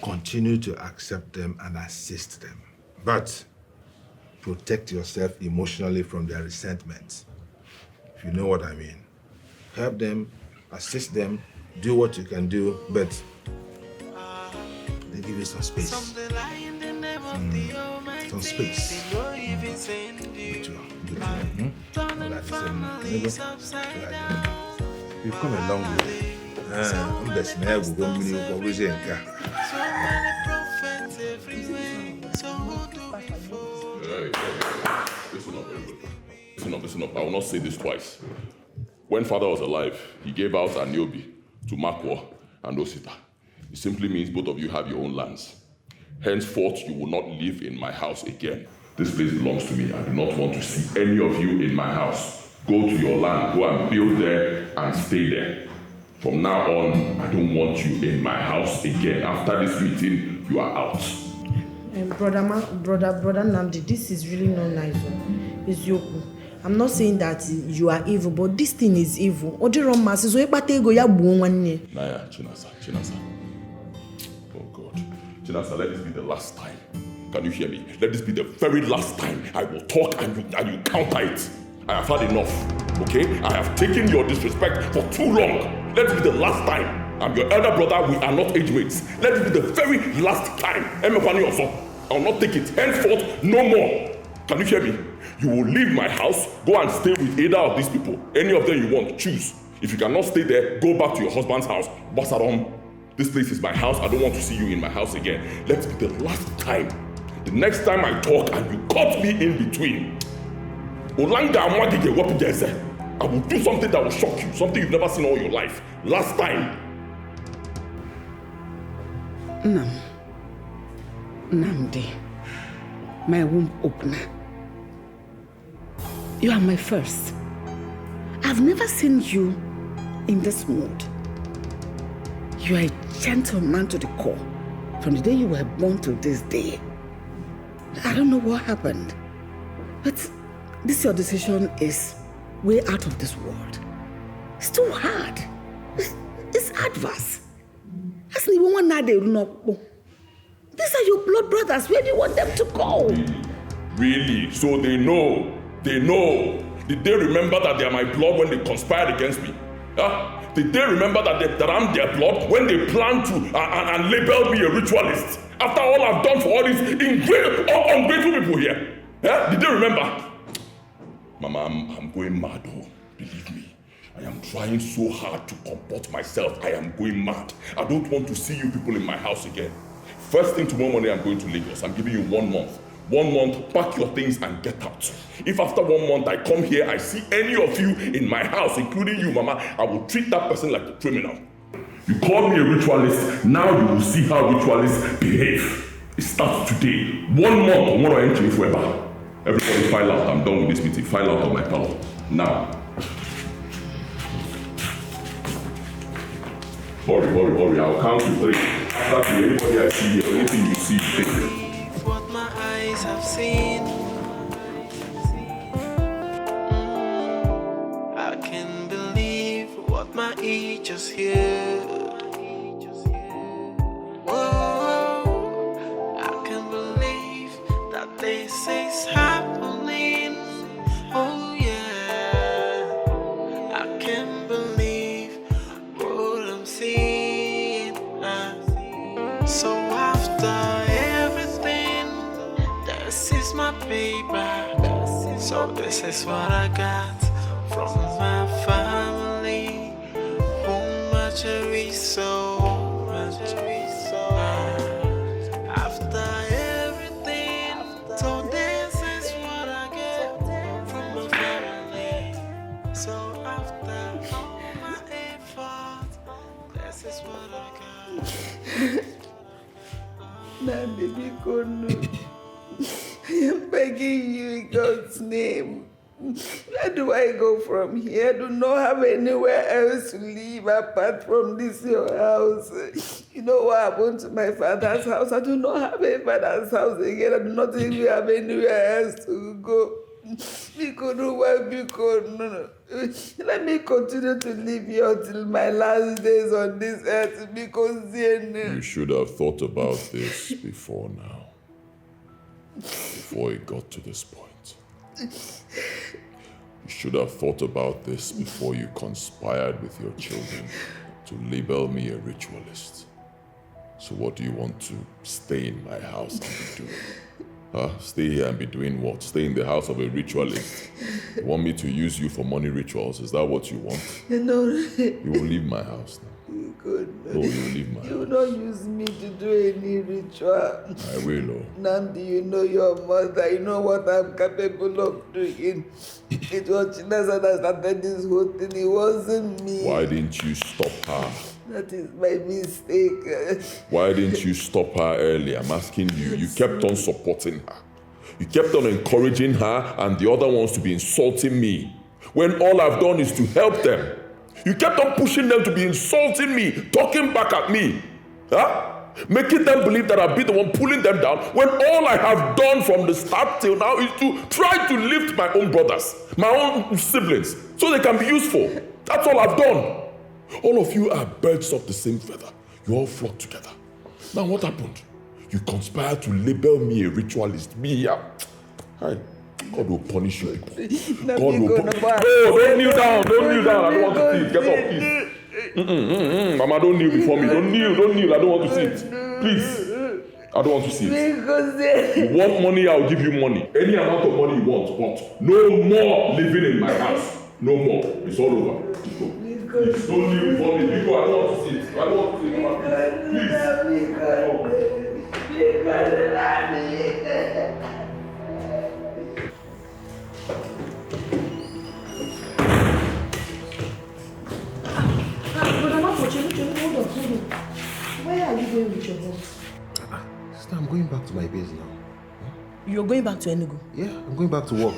Speaker 10: Continue to accept them and assist them. But protect yourself emotionally from their resentment. If you know what I mean. Help them, assist them, do what you can do, but they give you some space. Some space. You've come a long way.
Speaker 5: Listen up. I will not say this twice. When father was alive, he gave out Aniobi to Makwo and Osita. It simply means both of you have your own lands. Henceforth, you will not live in my house again. This place belongs to me. I do not want to see any of you in my house.
Speaker 1: Go to your land, go and build there and stay there. From now on, I don't want you in my house again. After this meeting, you are out.
Speaker 7: Brother Nnamdi, this is really not nice. It's Yoku. I'm not saying that you are evil, but this thing is evil. Naya,
Speaker 1: Chinasa. Oh God. Chinasa, let this be the last time. Can you hear me? Let this be the very last time I will talk and you counter it. I have had enough, okay? I have taken your disrespect for too long. Let it be the last time. I'm your elder brother, we are not age mates. Let it be the very last time. I will not take it. Henceforth, no more. Can you hear me? You will leave my house, go and stay with either of these people. Any of them you want, choose. If you cannot stay there, go back to your husband's house. Basarom, this place is my house. I don't want to see you in my house again. Let it be the last time. The next time I talk and you cut me in between, I will do something that will shock you, something you've never seen all your life. Last time.
Speaker 2: Nnamdi, my womb opener. You are my first. I've never seen you in this mood. You are a gentleman to the core. From the day you were born to this day. I don't know what happened, but this your decision is way out of this world. It's too hard. It's adverse. These are your blood brothers. Where do you want them to go?
Speaker 1: Really? So they know. They know. Did they remember that they are my blood when they conspired against me? Huh? Did they remember that I'm their blood when they planned to and labeled me a ritualist? After all I've done for all these ungrateful people here. Yeah? Did they remember? Mama, I'm going mad, oh. Believe me. I am trying so hard to comport myself. I am going mad. I don't want to see you people in my house again. First thing tomorrow morning, I'm going to Lagos. I'm giving you 1 month. 1 month, pack your things and get out. If after 1 month I come here, I see any of you in my house, including you, Mama, I will treat that person like a criminal. You called me a ritualist. Now you will see how ritualists behave. It starts today. 1 month, I want to enter forever. Everybody file out. I'm done with this meeting. File out of my power. Now. Hurry. I'll count to 3. After anybody I see here, anything you see, take.
Speaker 11: What my eyes have seen, I can believe what my ears just hear. Whoa, I can believe that this is happening. Oh yeah, I can believe what I'm seeing. So after everything, this is my paper. So this is what I got from my family. Who much I read so much. After everything, so this is what I get from my family. So after all my effort, this is what I got.
Speaker 2: Now, baby, I am begging you in God's name. Where do I go from here? I do not have anywhere else to live apart from this your house. You know what happened to my father's house? I do not have a father's house again. I do not even have anywhere else to go. No. Let me continue to live here until my last days on this earth because
Speaker 1: you should have thought about this before now. Before it got to this point. You should have thought about this before you conspired with your children to label me a ritualist. So what do you want to stay in my house and be doing? Stay here and be doing what? Stay in the house of a ritualist? You want me to use you for money rituals? Is that what you want?
Speaker 2: No.
Speaker 1: You will leave my house now.
Speaker 2: Good.
Speaker 1: No, you will leave my house.
Speaker 2: You will not use me to do any ritual.
Speaker 1: I will, oh.
Speaker 2: Nnamdi, you know your mother. You know what I'm capable of doing. It was Chinasa that started this whole thing. It wasn't me.
Speaker 1: Why didn't you stop her?
Speaker 2: That is my mistake.
Speaker 1: Why didn't you stop her earlier? I'm asking you. You kept on supporting her. You kept on encouraging her and the other ones to be insulting me. when all I've done is to help them. You kept on pushing them to be insulting me, talking back at me, making them believe that I've been the one pulling them down, when all I have done from the start till now is to try to lift my own brothers, my own siblings, so they can be useful. That's all I've done. All of you are birds of the same feather. You all flock together. Now what happened? You conspired to label me a ritualist. Hi. God will punish you. God will punish you. Oh, don't kneel down. Don't kneel down. I don't want to see it. Get off, please. Mama, don't kneel before me. Don't kneel. Don't kneel. I don't want to see it. Please. I don't want to see it. You want money, I'll give you money. Any amount of money you want, but no more living in my house. No more. It's all over. Please don't kneel before me. Because I don't want to see it. I don't want to see it. Please.
Speaker 7: Where are you going with your boss?
Speaker 3: Sister, I'm going back to my base now.
Speaker 7: You're going back to Enugu?
Speaker 3: Yeah, I'm going back to work.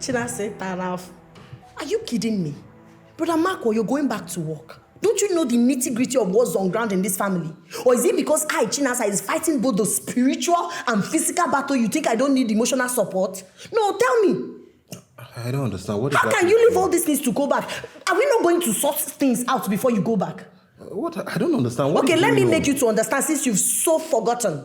Speaker 7: Chinase, are you kidding me? Brother Marco, you're going back to work. Don't you know the nitty-gritty of what's on ground in this family? Or is it because I, Chinasa, is fighting both the spiritual and physical battle, you think I don't need emotional support? No, tell me.
Speaker 3: I don't understand. What is
Speaker 7: How can you leave all these things to go back? Are we not going to sort things out before you go back?
Speaker 3: What? I don't understand. What
Speaker 7: okay, let me make you to understand since you've so forgotten.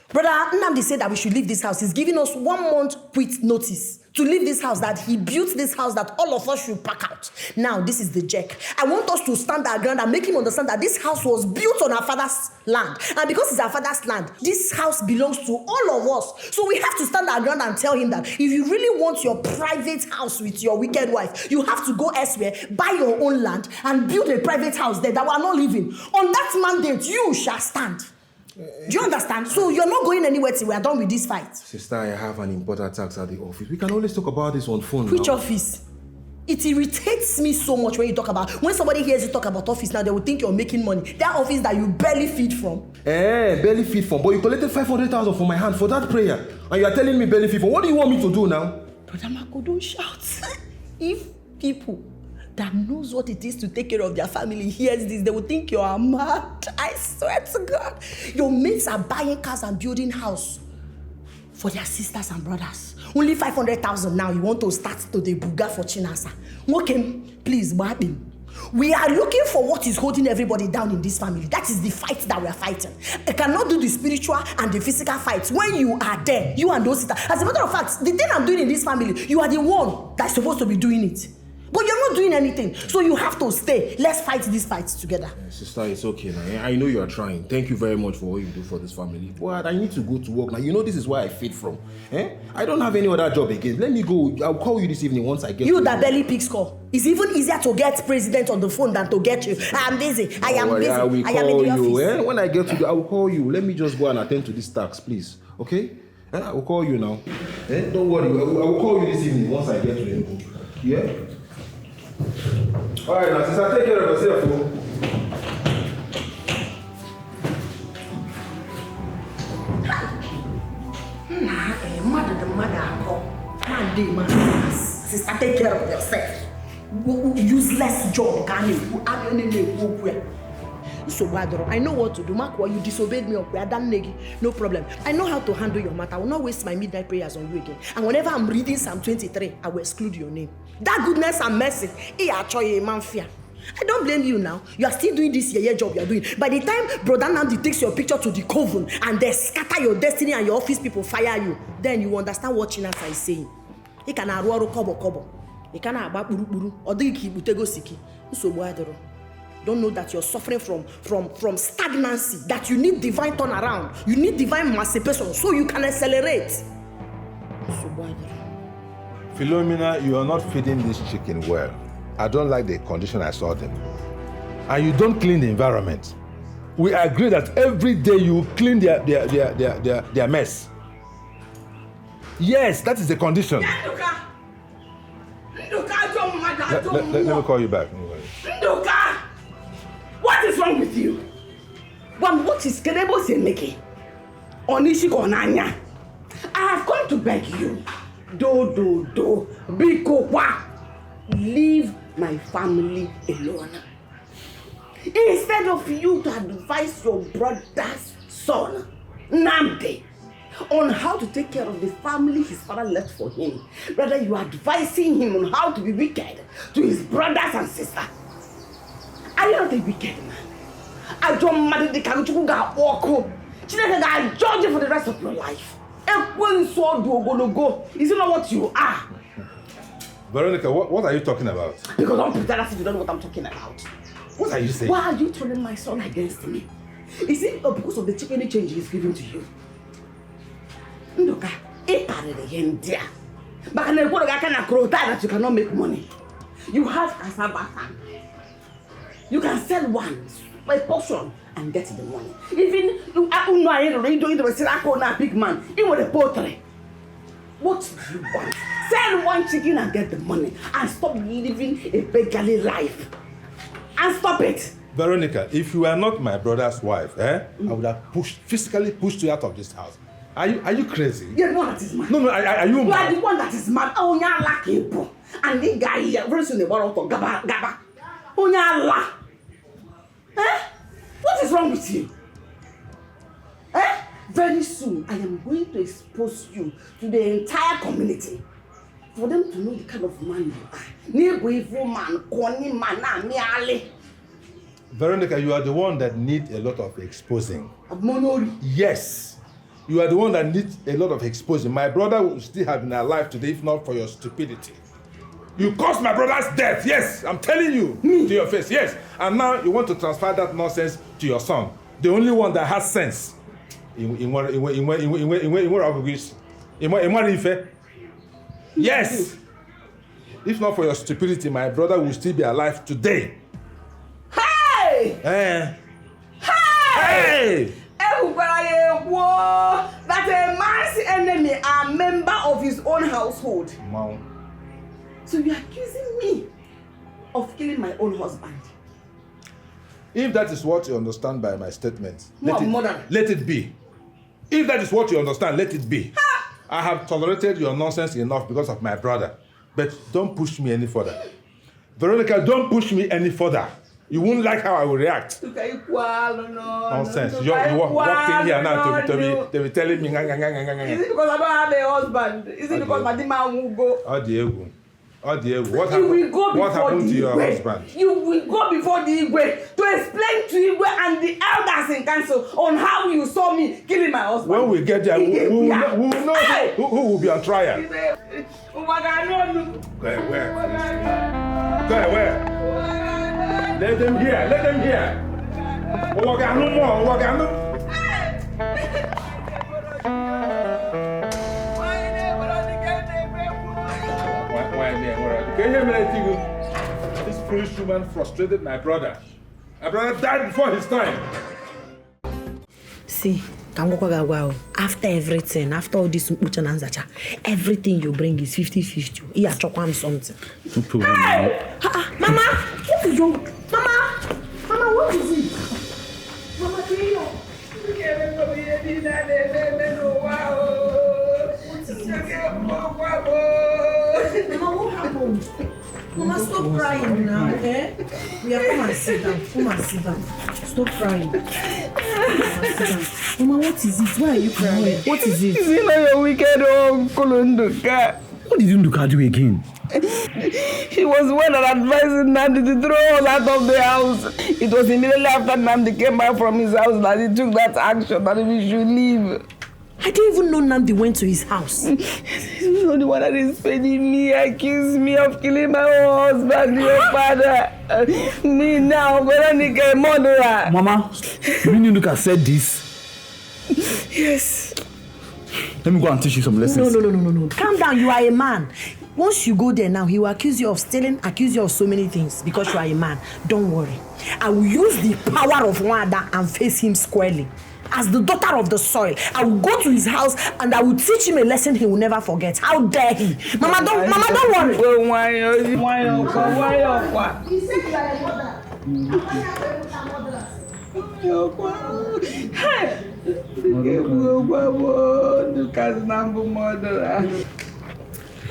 Speaker 7: Brother Nnamdi said that we should leave this house. He's giving us 1 month quit notice to leave this house, that he built this house that all of us should pack out. Now, this is the check. I want us to stand our ground and make him understand that this house was built on our father's land. And because it's our father's land, this house belongs to all of us. So we have to stand our ground and tell him that if you really want your private house with your wicked wife, you have to go elsewhere, buy your own land, and build a private house there that we are not living. On that mandate, you shall stand. Do you understand? So you're not going anywhere till we are done with this fight.
Speaker 3: Sister, I have an important task at the office. We can always talk about this on phone.
Speaker 7: Which office? It irritates me so much when you talk about, when somebody hears you talk about office now, they will think you're making money. That office that you barely feed from.
Speaker 3: Barely feed from. But you collected 500,000 from my hand for that prayer. And you are telling me barely feed from. What do you want me to do now?
Speaker 7: Brother Marco, don't shout. If people that knows what it is to take care of their family hears this, they will think you are mad. I swear to God. Your mates are buying cars and building house for their sisters and brothers. Only 500,000 now. You want to start to the buga for Chinasa. Okay, please, Babi. We are looking for what is holding everybody down in this family. That is the fight that we are fighting. I cannot do the spiritual and the physical fights when you are there, you and those sisters. As a matter of fact, the thing I'm doing in this family, you are the one that's supposed to be doing it. But you're not doing anything, so you have to stay. Let's fight these fights together.
Speaker 3: Sister, it's okay now. I know you are trying. Thank you very much for what you do for this family. But I need to go to work now. You know this is where I feed from. I don't have any other job again. Let me go. I'll call you this evening once I get
Speaker 7: you that barely picks call. It's even easier to get president on the phone than to get you. I am busy. I am busy.
Speaker 3: I will call you. When I get to you, I will call you. Let me just go and attend to this task, please. Okay? I will call you now. Don't worry. I will call you this evening once I get to the book. Yeah? All right, now, sister, take care of yourself.
Speaker 7: Sister, take care of yourself. Useless job, can you? So I know what to do. Mark, you disobeyed me, no problem. I know how to handle your matter. I will not waste my midnight prayers on you again. And whenever I'm reading Psalm 23, I will exclude your name. That goodness and mercy, I don't blame you now. You are still doing this job you are doing. By the time Brother Nnamdi takes your picture to the coven and they scatter your destiny and your office people fire you, then you understand what Chinasa is saying. He can kobo. He can buru or siki. Don't know that you're suffering from stagnancy, that you need divine turnaround, you need divine emancipation so you can accelerate.
Speaker 10: Philomena, you are not feeding this chicken well. I don't like the condition I saw them. And you don't clean the environment. We agree that every day you clean their mess. Yes, that is the condition. Let me call you back.
Speaker 2: Nduka! What is wrong with you? What is Kenebo making? Onishiko Nanya. I have come to beg you. Do. Biko, leave my family alone. Instead of you to advise your brother's son, Namde, on how to take care of the family his father left for him, rather you are advising him on how to be wicked to his brothers and sisters. Are you not a wicked man? I don't matter the Kaguchuga walk. She doesn't judge you for the rest of your life. Is it not what you are?
Speaker 10: Veronica, what are you talking about?
Speaker 2: Because don't pretend as if you don't know what I'm talking about.
Speaker 10: What are you saying?
Speaker 2: Why are you turning my son against me? Is it because of the chicken change he's giving to you? Look, it parted again, dear. But can that you cannot make money? You have cassava farm. You can sell one by portion and get the money. Even you are a big man, even with a poultry. What do you want? Sell one chicken and get the money and stop living a beggarly life. And stop it.
Speaker 10: Veronica, if you are not my brother's wife, I would have physically pushed you out of this house. Are you crazy?
Speaker 2: You're the one that is mad.
Speaker 10: No, are you mad?
Speaker 2: You are the one that is mad. Oh, you're lucky. And this guy here, very soon they want to gaba. Oh, you're lucky. What is wrong with you? Very soon, I am going to expose you to the entire community for them to know the kind of man you are.
Speaker 10: Veronica, you are the one that needs a lot of exposing. Yes, you are the one that needs a lot of exposing. My brother would still have been alive today if not for your stupidity. You caused my brother's death, yes, I'm telling you, to your face, yes. And now you want to transfer that nonsense to your son, the only one that has sense. Yes. If not for your stupidity, my brother will still be alive today.
Speaker 2: Hey! Hey! That a man's enemy are member of his own household.
Speaker 10: Mom.
Speaker 2: So you are accusing me of killing my own husband.
Speaker 10: If that is what you understand by my statement,
Speaker 2: let
Speaker 10: it be. If that is what you understand, let it be. I have tolerated your nonsense enough because of my brother. But don't push me any further. Veronica, don't push me any further. You won't like how I will react. Nonsense. You walked in here now to be telling me.
Speaker 2: Is it because I don't have a husband? Is it because my demand will go?
Speaker 10: What happened to your husband?
Speaker 2: You will go before the Igwe to explain to Igwe and the elders in council on how you saw me killing my husband.
Speaker 10: When we get there, we will know who will be on trial. Go where? Let them hear. This foolish woman frustrated my brother. My brother died before his time.
Speaker 7: See, after everything, after all this, everything you bring is 50-50. You are choking something.
Speaker 9: No problem.
Speaker 7: Hey! Mama, what is wrong? Mama, what is it? Mama, what happened? Mama, stop crying now, eh? We are come and sit down. Stop crying. Mama, what is it? Why are you crying? What is it?
Speaker 2: Is it not your wicked uncle Nduka?
Speaker 9: What did Nduka do again?
Speaker 2: He was the one that advised Nandi to throw us out of the house. It was immediately after Nandi came back from his house that he took that action that we should leave.
Speaker 7: I didn't even know Nandi went to his house.
Speaker 2: He's not the one that is paying me, accused me of killing my own husband, your father. Me now, Veronica, murderer.
Speaker 9: Mama, you mean Nduka said this?
Speaker 2: Yes.
Speaker 9: Let me go and teach you some lessons.
Speaker 7: No. Calm down, you are a man. Once you go there now, he will accuse you of stealing, accuse you of so many things because you are a man. Don't worry. I will use the power of Wanda and face him squarely. As the daughter of the soil, I will go to his house and I will teach him a lesson he will never forget. How dare he? Mama, don't worry.
Speaker 2: Why?
Speaker 7: He said you are a mother.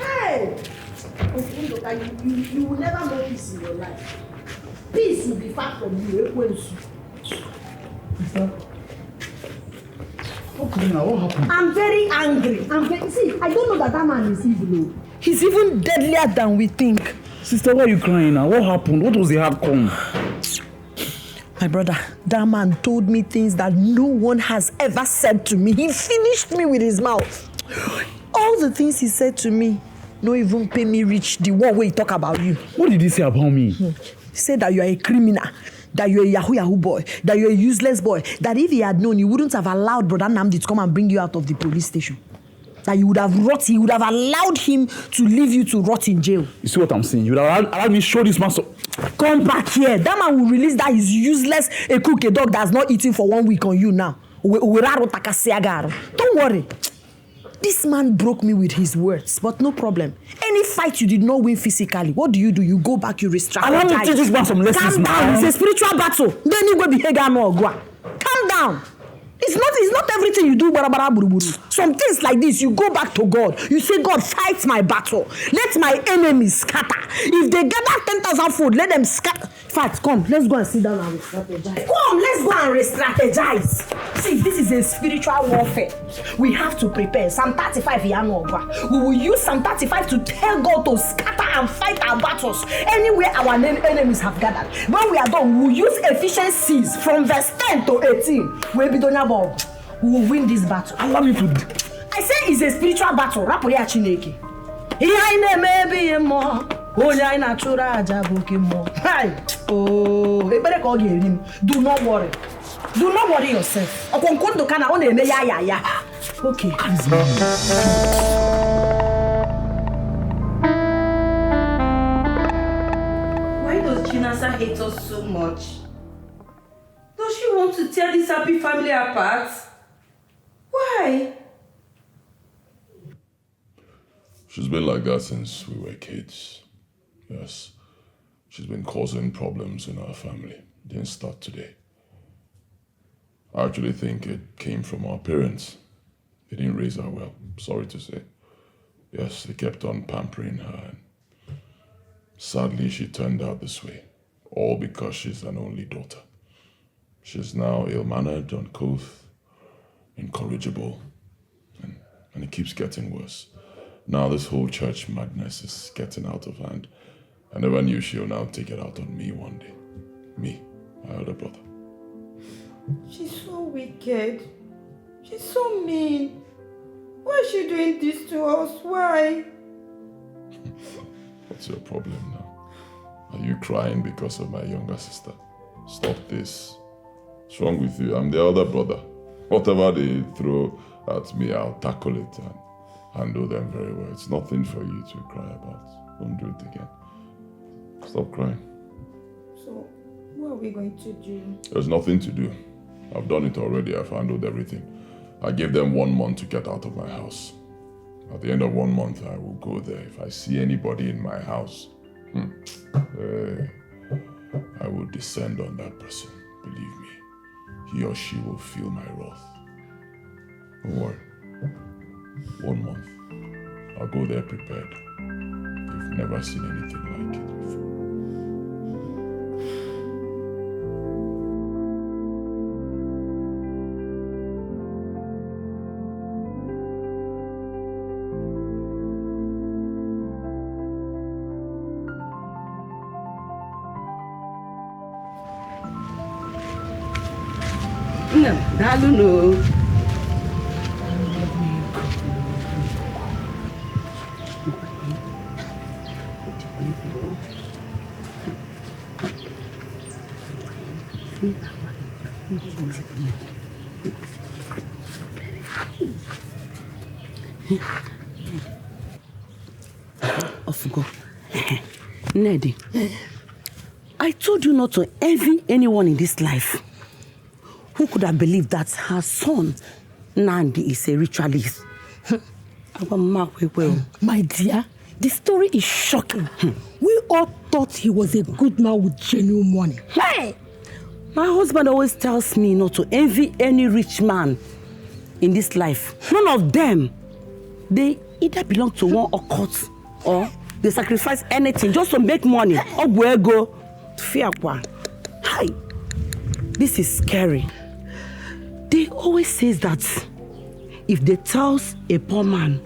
Speaker 4: Hey! You will never know peace in your life. Peace will be far from you.
Speaker 9: Okay, now what happened?
Speaker 4: I'm very angry. See, I don't know that man is evil. He's even deadlier than we think.
Speaker 9: Sister, why are you crying now? What happened? What was the outcome?
Speaker 4: My brother, that man told me things that no one has ever said to me. He finished me with his mouth. All the things he said to me, no even pay me reach the one way he talk about you.
Speaker 9: What did he say about me?
Speaker 4: He said that you are a criminal, that you're a Yahoo boy, that you're a useless boy, that if he had known, he wouldn't have allowed Brother Namdi to come and bring you out of the police station. That you would have he would have allowed him to leave you to rot in jail.
Speaker 9: You see what I'm saying? You would have allowed me show this man so...
Speaker 4: Come back here. That man will release that he's useless, a cook, a dog that's not eating for 1 week on you now. Don't worry. This man broke me with his words, but no problem. Any fight you did not win physically, what do? You go back, you re-strategize.
Speaker 9: I want to teach this man some lessons.
Speaker 4: Calm down. It's a spiritual battle. Then you go behavior more. Calm down. It's not everything you do. Some things like this, you go back to God. You say, God, fight my battle. Let my enemies scatter. If they gather 10,000 food, let them scatter. Fight, come, let's go and sit down and re-strategize. Come, let's go and re-strategize. See, this is a spiritual warfare. We have to prepare. Psalm 35, we will use Psalm 35 to tell God to scatter and fight our battles anywhere our enemies have gathered. When we are done, we will use Ephesians 6 from verse 10 to 18. We will win this battle.
Speaker 9: Allow me to...
Speaker 4: I say it's a spiritual battle. Rapoya Chineke. Oh, you better call him. Do not worry. Do not worry yourself. Okay.
Speaker 13: Why does Chinasa hate us so much? Does she want to tear this happy family apart? Why?
Speaker 1: She's been like that since we were kids. Yes. She's been causing problems in our family. It didn't start today. I actually think it came from our parents. They didn't raise her well, sorry to say. Yes, they kept on pampering her. And sadly, she turned out this way. All because she's an only daughter. She's now ill-mannered, uncouth, incorrigible, and it keeps getting worse. Now this whole church madness is getting out of hand. I never knew she'll now take it out on me one day. Me, my elder brother.
Speaker 13: She's so wicked. She's so mean. Why is she doing this to us? Why?
Speaker 1: What's your problem now? Are you crying because of my younger sister? Stop this. What's wrong with you? I'm the elder brother. Whatever they throw at me, I'll tackle it and handle them very well. It's nothing for you to cry about. Don't do it again. Stop crying.
Speaker 13: So, what are we going to do?
Speaker 1: There's nothing to do. I've done it already. I've handled everything. I gave them 1 month to get out of my house. At the end of 1 month, I will go there. If I see anybody in my house, I will descend on that person. Believe me. He or she will feel my wrath. Don't worry. 1 month. I'll go there prepared. You've never seen anything like it before.
Speaker 2: No, I don't know. Ofugo. Neddy, I told you not to envy anyone in this life. Who could have believed that her son, Nandi, is a ritualist?
Speaker 7: My dear, the story is shocking. We all thought he was a good man with genuine money.
Speaker 2: Hey! My husband always tells me not to envy any rich man in this life. None of them. They either belong to one occult or they sacrifice anything just to make money. Or where go? Hi, this is scary. They always say that if they tell a poor man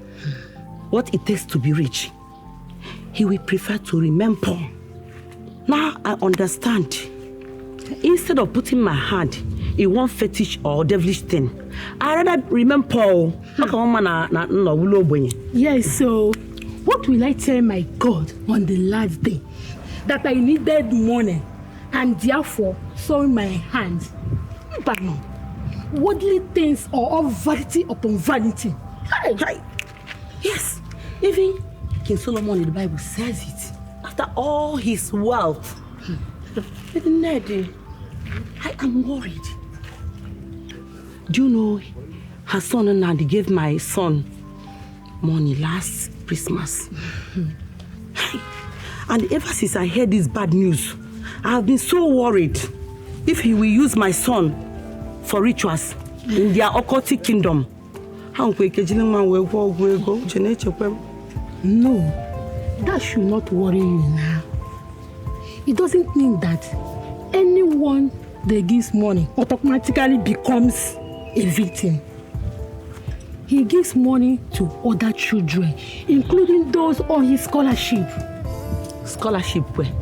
Speaker 2: what it takes to be rich, he will prefer to remain poor. Now I understand. Instead of putting my hand in one fetish or devilish thing, I rather remain poor.
Speaker 15: Yes, so what will I tell my God on the last day? That I needed money and therefore saw my hands. But no, worldly things are all vanity upon vanity.
Speaker 2: Hey. Yes, even King Solomon in the Bible says it. After all his wealth, I am worried. Do you know her son and Nandi gave my son money last Christmas? And ever since I heard this bad news, I have been so worried if he will use my son for rituals in their occultic kingdom. No,
Speaker 15: that should not worry you now. It doesn't mean that anyone that gives money automatically becomes a victim. He gives money to other children, including those on his scholarship.
Speaker 2: Scholarship where?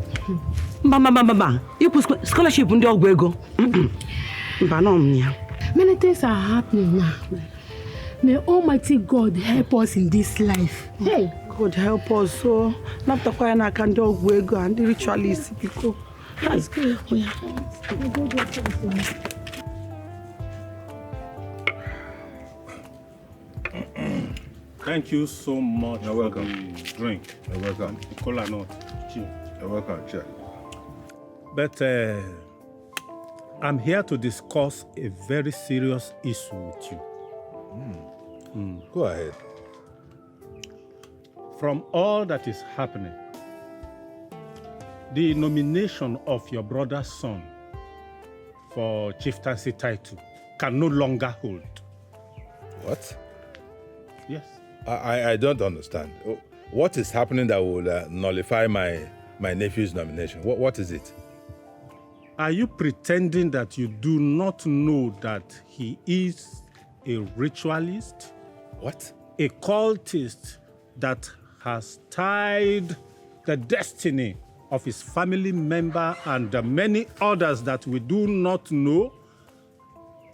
Speaker 2: Mama, you put scholarship on the Ogwego.
Speaker 15: Many things are happening now. May Almighty God help us in this life.
Speaker 2: Hey, God help us. So, not the choir I can do Ogwego and the ritualist people. That's good.
Speaker 16: Thank you so much.
Speaker 10: You're welcome.
Speaker 16: For the drink.
Speaker 10: You're welcome.
Speaker 16: The cola nut.
Speaker 10: You're welcome. Cheers.
Speaker 16: But I'm here to discuss a very serious issue with you.
Speaker 10: Go ahead.
Speaker 16: From all that is happening, the nomination of your brother's son for chieftaincy title can no longer hold.
Speaker 10: What?
Speaker 16: Yes.
Speaker 10: I don't understand. What is happening that will nullify my nephew's nomination? What is it?
Speaker 16: Are you pretending that you do not know that he is a ritualist?
Speaker 10: What?
Speaker 16: A cultist that has tied the destiny of his family member and the many others that we do not know?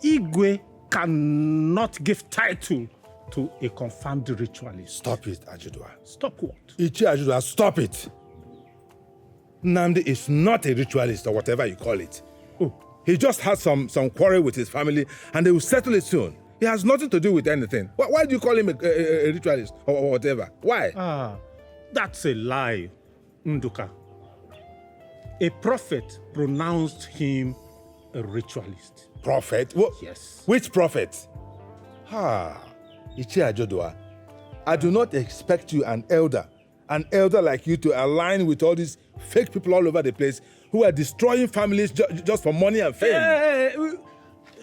Speaker 16: Igwe cannot give title to a confirmed ritualist.
Speaker 10: Stop it, Ajudwa.
Speaker 16: Stop what?
Speaker 10: Ichi Ajudwa, stop it. Nnamdi is not a ritualist or whatever you call it.
Speaker 16: Oh.
Speaker 10: He just had some quarrel with his family and they will settle it soon. He has nothing to do with anything. Why do you call him a ritualist or whatever? Why?
Speaker 16: That's a lie, Nduka. A prophet pronounced him a ritualist.
Speaker 10: Prophet?
Speaker 16: Yes.
Speaker 10: Which prophet? Ichi Ajudwa, I do not expect you, an elder like you, to align with all these fake people all over the place who are destroying families just for money and fame.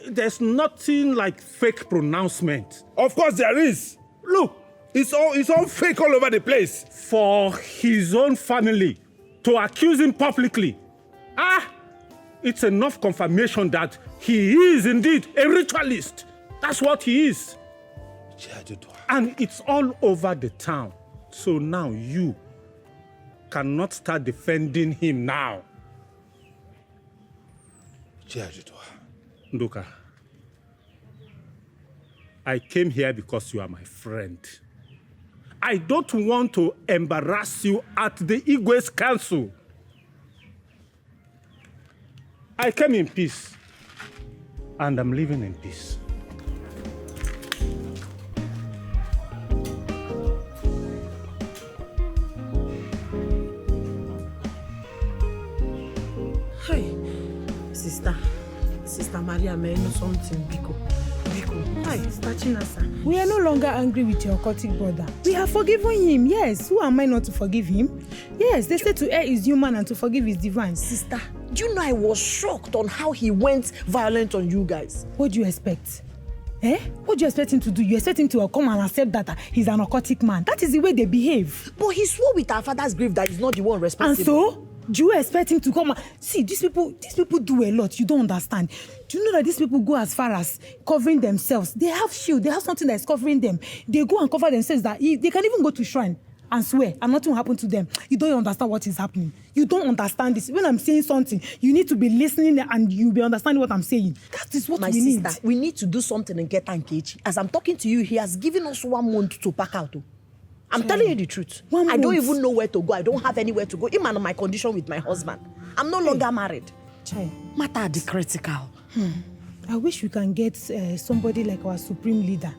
Speaker 16: There's nothing like fake pronouncement.
Speaker 10: Of course there is.
Speaker 16: Look,
Speaker 10: it's all fake all over the place.
Speaker 16: For his own family to accuse him publicly, it's enough confirmation that he is indeed a ritualist. That's what he is. And it's all over the town. So now you cannot start defending him now. Nduka, I came here because you are my friend. I don't want to embarrass you at the Igwe's council. I came in peace, and I'm living in peace.
Speaker 4: Sister Maria, may I know something, Biko?
Speaker 7: Hi, Sister Chinasa. We are no longer angry with your occultic brother. We have forgiven him, yes. Who am I not to forgive him? Yes, they say to err is human and to forgive is divine.
Speaker 4: Sister, do you know I was shocked on how he went violent on you guys?
Speaker 7: What do you expect?
Speaker 15: What do you expect him to do? You expect him to come and accept that he's an occultic man. That is the way they behave.
Speaker 7: But he swore with our father's grave that he's not the one responsible.
Speaker 15: And so, do you expect him to come and... See, these people do a lot. You don't understand. Do you know that these people go as far as covering themselves? They have shield. They have something that's covering them. They go and cover themselves that they can even go to shrine and swear and nothing will happen to them. You don't understand what is happening. You don't understand this. When I'm saying something, you need to be listening and you'll be understanding what I'm saying. That is what we need.
Speaker 7: My sister, we need to do something and get Nkechi. As I'm talking to you, he has given us 1 month to pack out. I'm telling you the truth. I don't even know where to go. I don't have anywhere to go. Even on my condition with my husband. I'm no longer married. Matter the critical.
Speaker 15: I wish we can get somebody like our supreme leader.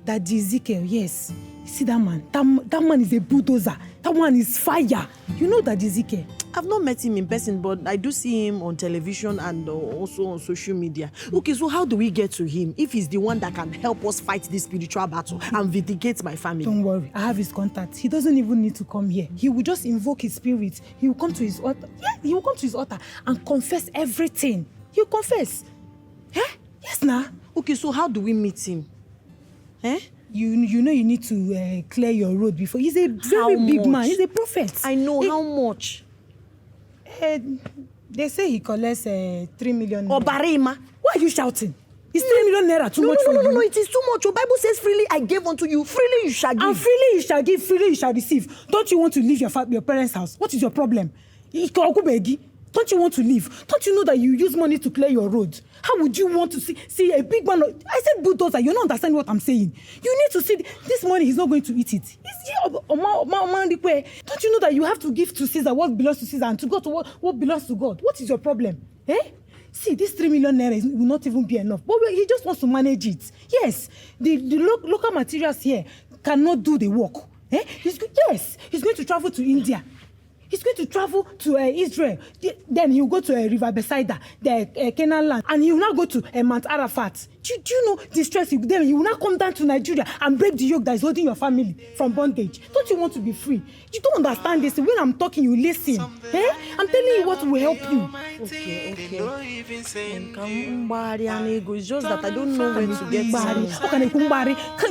Speaker 15: That Dikeh, yes. See that man? That man is a bulldozer. That one is fire. You know that Dikeh?
Speaker 7: I've not met him in person, but I do see him on television and also on social media. Okay, so how do we get to him if he's the one that can help us fight this spiritual battle and vindicate my family?
Speaker 15: Don't worry, I have his contact. He doesn't even need to come here. He will just invoke his spirit. He will come to his altar. Yeah, he will come to his altar and confess everything. He'll confess. Yes, nah.
Speaker 7: Okay, so how do we meet him?
Speaker 15: You know you need to clear your road before. He's a very big man. He's a prophet.
Speaker 7: I know. How much?
Speaker 15: They say he collects 3 million.
Speaker 7: Obarima.
Speaker 15: Why are you shouting? Is 3 million naira too much for you?
Speaker 7: No, it is too much. Your Bible says freely I gave unto you, freely you shall give.
Speaker 15: And freely you shall give, freely you shall receive. Don't you want to leave your parents' house? What is your problem? Don't you want to leave? Don't you know that you use money to clear your road? How would you want to see a big man? I said bulldozer. You're not understanding what I'm saying. You need to see this money. He's not going to eat it. Don't you know that you have to give to Caesar what belongs to Caesar and to God what belongs to God? What is your problem? See, this 3 million naira will not even be enough. But he just wants to manage it. Yes, the local materials here cannot do the work. He's going to travel to India. He's going to travel to Israel. Then he'll go to River Bethsaida, the Canaan land. And he will now go to Mount Arafat. Do you know the stress? Then he will now come down to Nigeria and break the yoke that is holding your family from bondage. Don't you want to be free? You don't understand this. When I'm talking, you listen. I'm telling you what will help you.
Speaker 7: Okay. It's just that I don't know where to get money.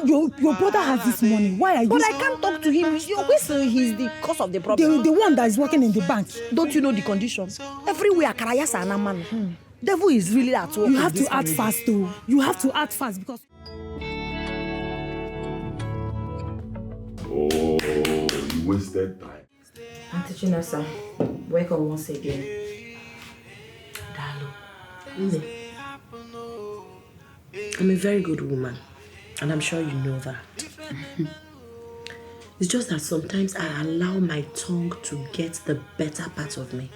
Speaker 15: Your brother has this money. Why are you...
Speaker 7: But I can't talk to him. He's the cause of the problem.
Speaker 15: The one that is working in the bank.
Speaker 7: Don't you know the condition? Everywhere, Karayasa and Aman. Devil is really at work.
Speaker 15: You have to act fast, though. You have to act fast because...
Speaker 1: Oh, you wasted time.
Speaker 13: Auntie Chinasa, welcome once again.
Speaker 7: Dalo, I'm a very good woman, and I'm sure you know that. It's just that sometimes I allow my tongue to get the better part of me.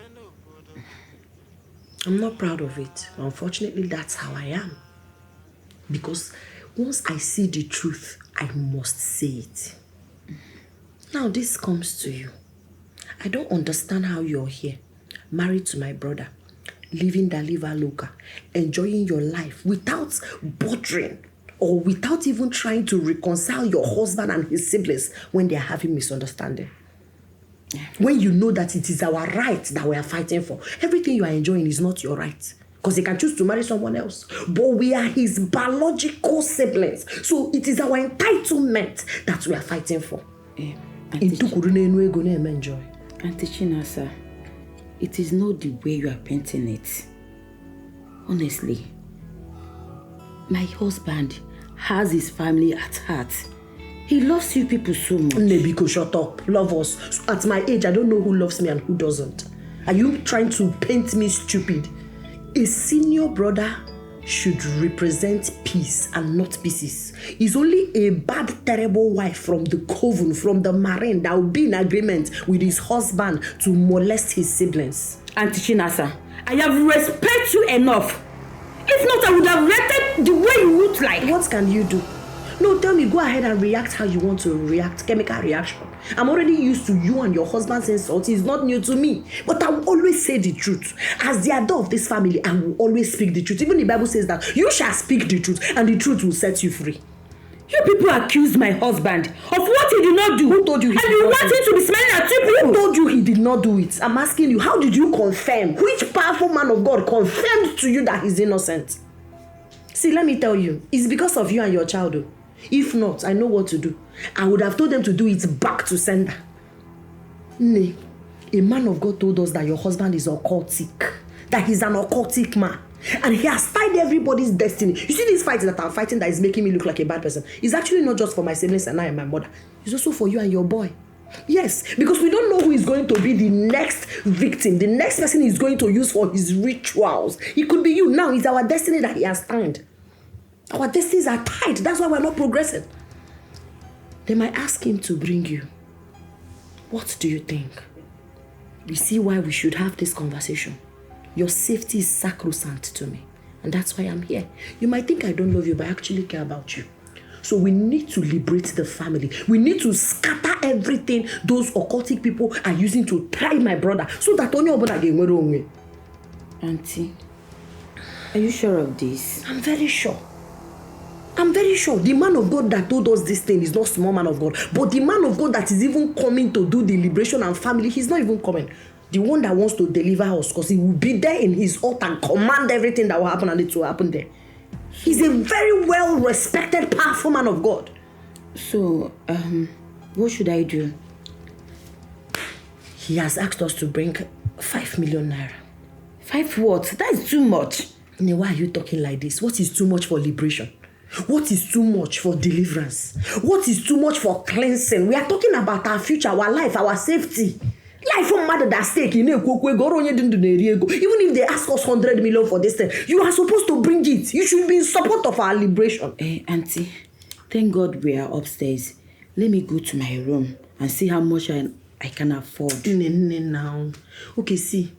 Speaker 7: I'm not proud of it. Unfortunately, that's how I am. Because once I see the truth, I must say it. Now this comes to you. I don't understand how you're here, married to my brother, living the liver loca, enjoying your life without bothering or without even trying to reconcile your husband and his siblings when they are having misunderstanding. When you know that it is our right that we are fighting for. Everything you are enjoying is not your right. Because he can choose to marry someone else. But we are his biological siblings. So it is our entitlement that we are fighting for.
Speaker 13: Auntie Chinasa, it is not the way you are painting it. Honestly, my husband has his family at heart. He loves you people so much.
Speaker 7: Nebiko, shut up. Love us. At my age, I don't know who loves me and who doesn't. Are you trying to paint me stupid? A senior brother should represent peace and not pieces. It's only a bad, terrible wife from the coven, from the marine, that will be in agreement with his husband to molest his siblings.
Speaker 13: Auntie Chinasa, I have respect you enough. If not, I would have reacted the way you look like.
Speaker 7: What can you do? No, tell me, go ahead and react how you want to react. Chemical reaction. I'm already used to you and your husband's insults. It's not new to me. But I will always say the truth. As the adult of this family, I will always speak the truth. Even the Bible says that you shall speak the truth and the truth will set you free.
Speaker 13: You people accuse my husband of what he did not do.
Speaker 7: Who told you he did not do it?
Speaker 13: And you want him to be smiling at you people?
Speaker 7: Who told you he did not do it? I'm asking you, how did you confirm? Which powerful man of God confirmed to you that he's innocent? See, let me tell you, it's because of you and your child. If not, I know what to do. I would have told them to do it back to sender. Nay, a man of God told us that your husband is occultic, that he's an occultic man, and he has tied everybody's destiny. You see this fight that I'm fighting that is making me look like a bad person? It's actually not just for my siblings and I and my mother. It's also for you and your boy. Yes, because we don't know who is going to be the next victim, the next person he's going to use for his rituals. It could be you. Now it's our destiny that he has tied. Our destinies are tied. That's why we're not progressing. They might ask him to bring you. What do you think? You see why we should have this conversation. Your safety is sacrosanct to me. And that's why I'm here. You might think I don't love you, but I actually care about you. So we need to liberate the family. We need to scatter everything those occultic people are using to try my brother so that only Oboda get wrong.
Speaker 13: Auntie, are you sure of this?
Speaker 7: I'm very sure. I'm very sure the man of God that told us this thing is not small man of God, but the man of God that is even coming to do the liberation and family, he's not even coming. The one that wants to deliver us, because he will be there in his altar and command everything that will happen, and it will happen there. He's a very well-respected, powerful man of God.
Speaker 13: So, what should I do?
Speaker 7: He has asked us to bring 5 million naira.
Speaker 13: 5 what? That's too much.
Speaker 7: Why are you talking like this? What is too much for liberation? What is too much for deliverance? What is too much for cleansing? We are talking about our future, our life, our safety. Life from mother that stake in even if they ask us 100 million for this thing, you are supposed to bring it. You should be in support of our liberation.
Speaker 13: Auntie, thank God we are upstairs. Let me go to my room and see how much I can afford.
Speaker 7: Now. Okay, see.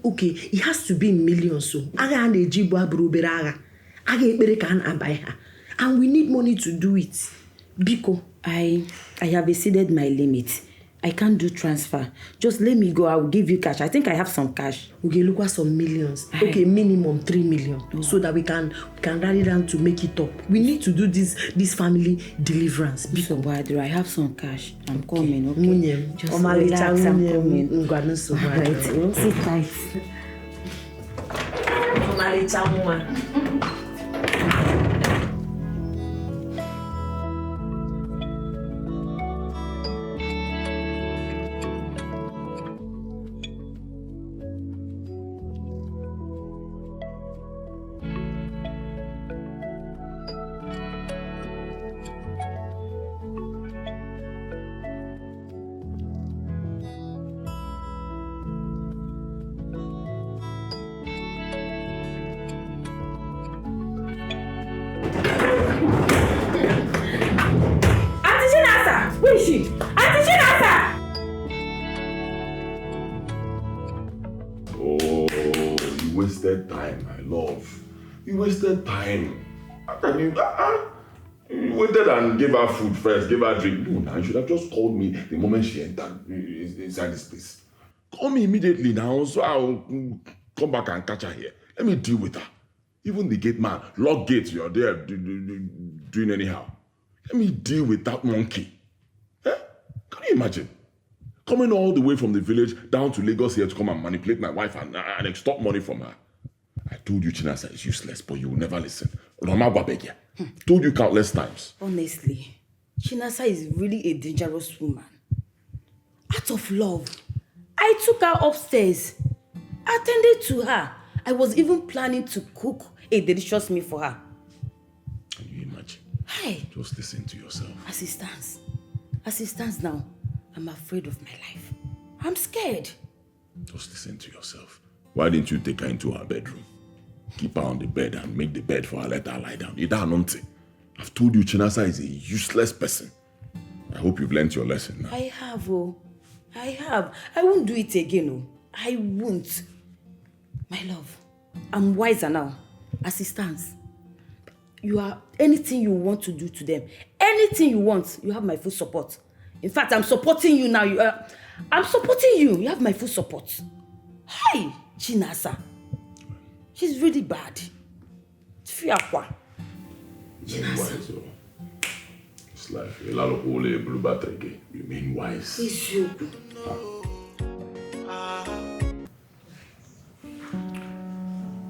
Speaker 7: Okay, it has to be in millions. So and we need money to do it.
Speaker 13: Biko, I have exceeded my limit. I can't do transfer. Just let me go. I will give you cash. I think I have some cash.
Speaker 7: Okay, look at some millions. Okay, minimum 3 million. So that we can rally down to make it up. We need to do this family deliverance.
Speaker 13: So why do I have some cash? I'm coming, okay?
Speaker 7: Just
Speaker 13: relax, I'm coming.
Speaker 7: Alright,
Speaker 13: sit tight.
Speaker 1: You wasted time. You waited and gave her food first, gave her drink. No, now you should have just called me the moment she entered inside this place. Call me immediately now, so I'll come back and catch her here. Let me deal with her. Even the gate man, lock gates, you're there doing anyhow. Let me deal with that monkey. Eh? Can you imagine? Coming all the way from the village down to Lagos here to come and manipulate my wife and extort money from her. I told you Chinasa is useless, but you will never listen. Told you countless times.
Speaker 13: Honestly, Chinasa is really a dangerous woman. Out of love, I took her upstairs, attended to her. I was even planning to cook a delicious meal for her.
Speaker 1: Can you imagine?
Speaker 13: Hey.
Speaker 1: Just listen to yourself.
Speaker 13: As it stands now, I'm afraid of my life. I'm scared.
Speaker 1: Just listen to yourself. Why didn't you take her into her bedroom? Keep her on the bed and make the bed for her, let her lie down. I've told you Chinasa is a useless person. I hope you've learnt your lesson now.
Speaker 13: I have. I won't do it again. I won't. My love, I'm wiser now. As it stands. You are anything you want to do to them. Anything you want, you have my full support. In fact, I'm supporting you now. I'm supporting you. You have my full support. Hi, Chinasa. She's really bad. Fiakwa.
Speaker 1: Chinasa. It's life. Remain wise.
Speaker 13: It's you.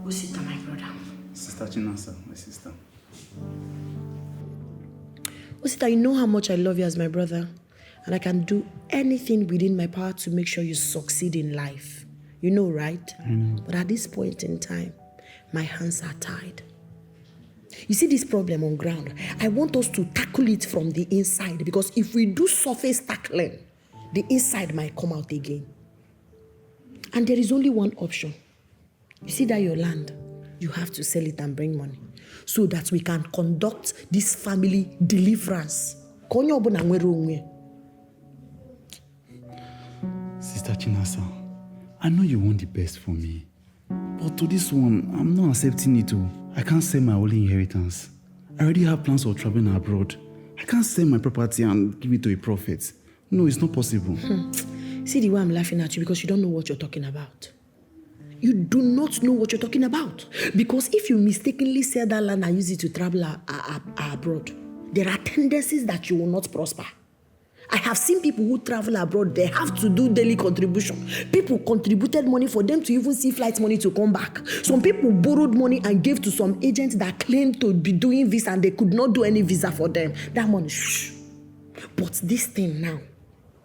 Speaker 7: Go sit down, my brother.
Speaker 9: Sister Chinasa, my sister.
Speaker 7: Osita, you know how much I love you as my brother. And I can do anything within my power to make sure you succeed in life. You know, right?
Speaker 9: I know.
Speaker 7: But at this point in time, my hands are tied. You see this problem on ground? I want us to tackle it from the inside, because if we do surface tackling, the inside might come out again. And there is only one option. You see that your land, you have to sell it and bring money so that we can conduct this family deliverance.
Speaker 9: Sister Chinasa, I know you want the best for me. But to this one, I'm not accepting it. I can't sell my only inheritance. I already have plans of traveling abroad. I can't sell my property and give it to a prophet. No, it's not possible.
Speaker 7: See the way I'm laughing at you, because you don't know what you're talking about. You do not know what you're talking about. Because if you mistakenly sell that land and use it to travel abroad, there are tendencies that you will not prosper. I have seen people who travel abroad, they have to do daily contribution. People contributed money for them to even see flight money to come back. Some people borrowed money and gave to some agents that claimed to be doing visa and they could not do any visa for them. That money, shh. But this thing now,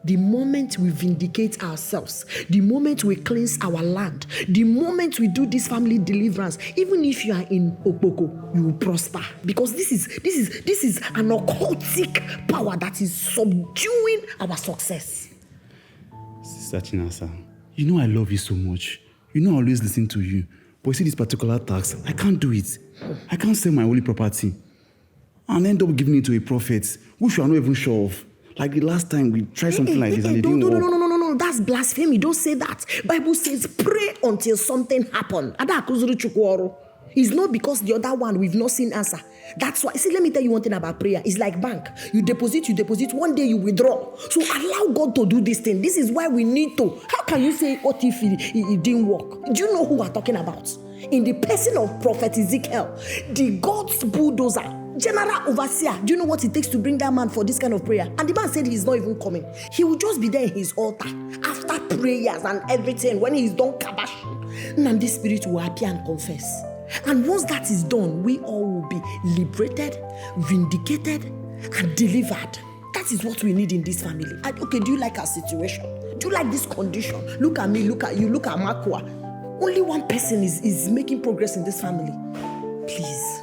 Speaker 7: the moment we vindicate ourselves, the moment we cleanse our land, the moment we do this family deliverance, even if you are in Okpoko, you will prosper. Because this is an occultic power that is subduing our success.
Speaker 9: Sister Chinasa, you know I love you so much. You know I always listen to you. But you see this particular tax, I can't do it. I can't sell my holy property and end up giving it to a prophet, which we are not even sure of. Like the last time we tried something like this and it didn't work.
Speaker 7: No, that's blasphemy. Don't say that. Bible says pray until something happens. It's not because the other one we've not seen answer. That's why. See, let me tell you one thing about prayer. It's like bank. You deposit, one day you withdraw. So allow God to do this thing. This is why we need to. How can you say, what if it didn't work? Do you know who we're talking about? In the person of Prophet Ezekiel, the God's bulldozer, general overseer. Do you know what it takes to bring that man for this kind of prayer? And the man said he's not even coming. He will just be there in his altar after prayers and everything. When he's done kabashing, and the spirit will appear and confess. And once that is done, we all will be liberated, vindicated, and delivered. That is what we need in this family. Okay, do you like our situation? Do you like this condition? Look at me, look at you, look at Makwa. Only one person is making progress in this family. Please.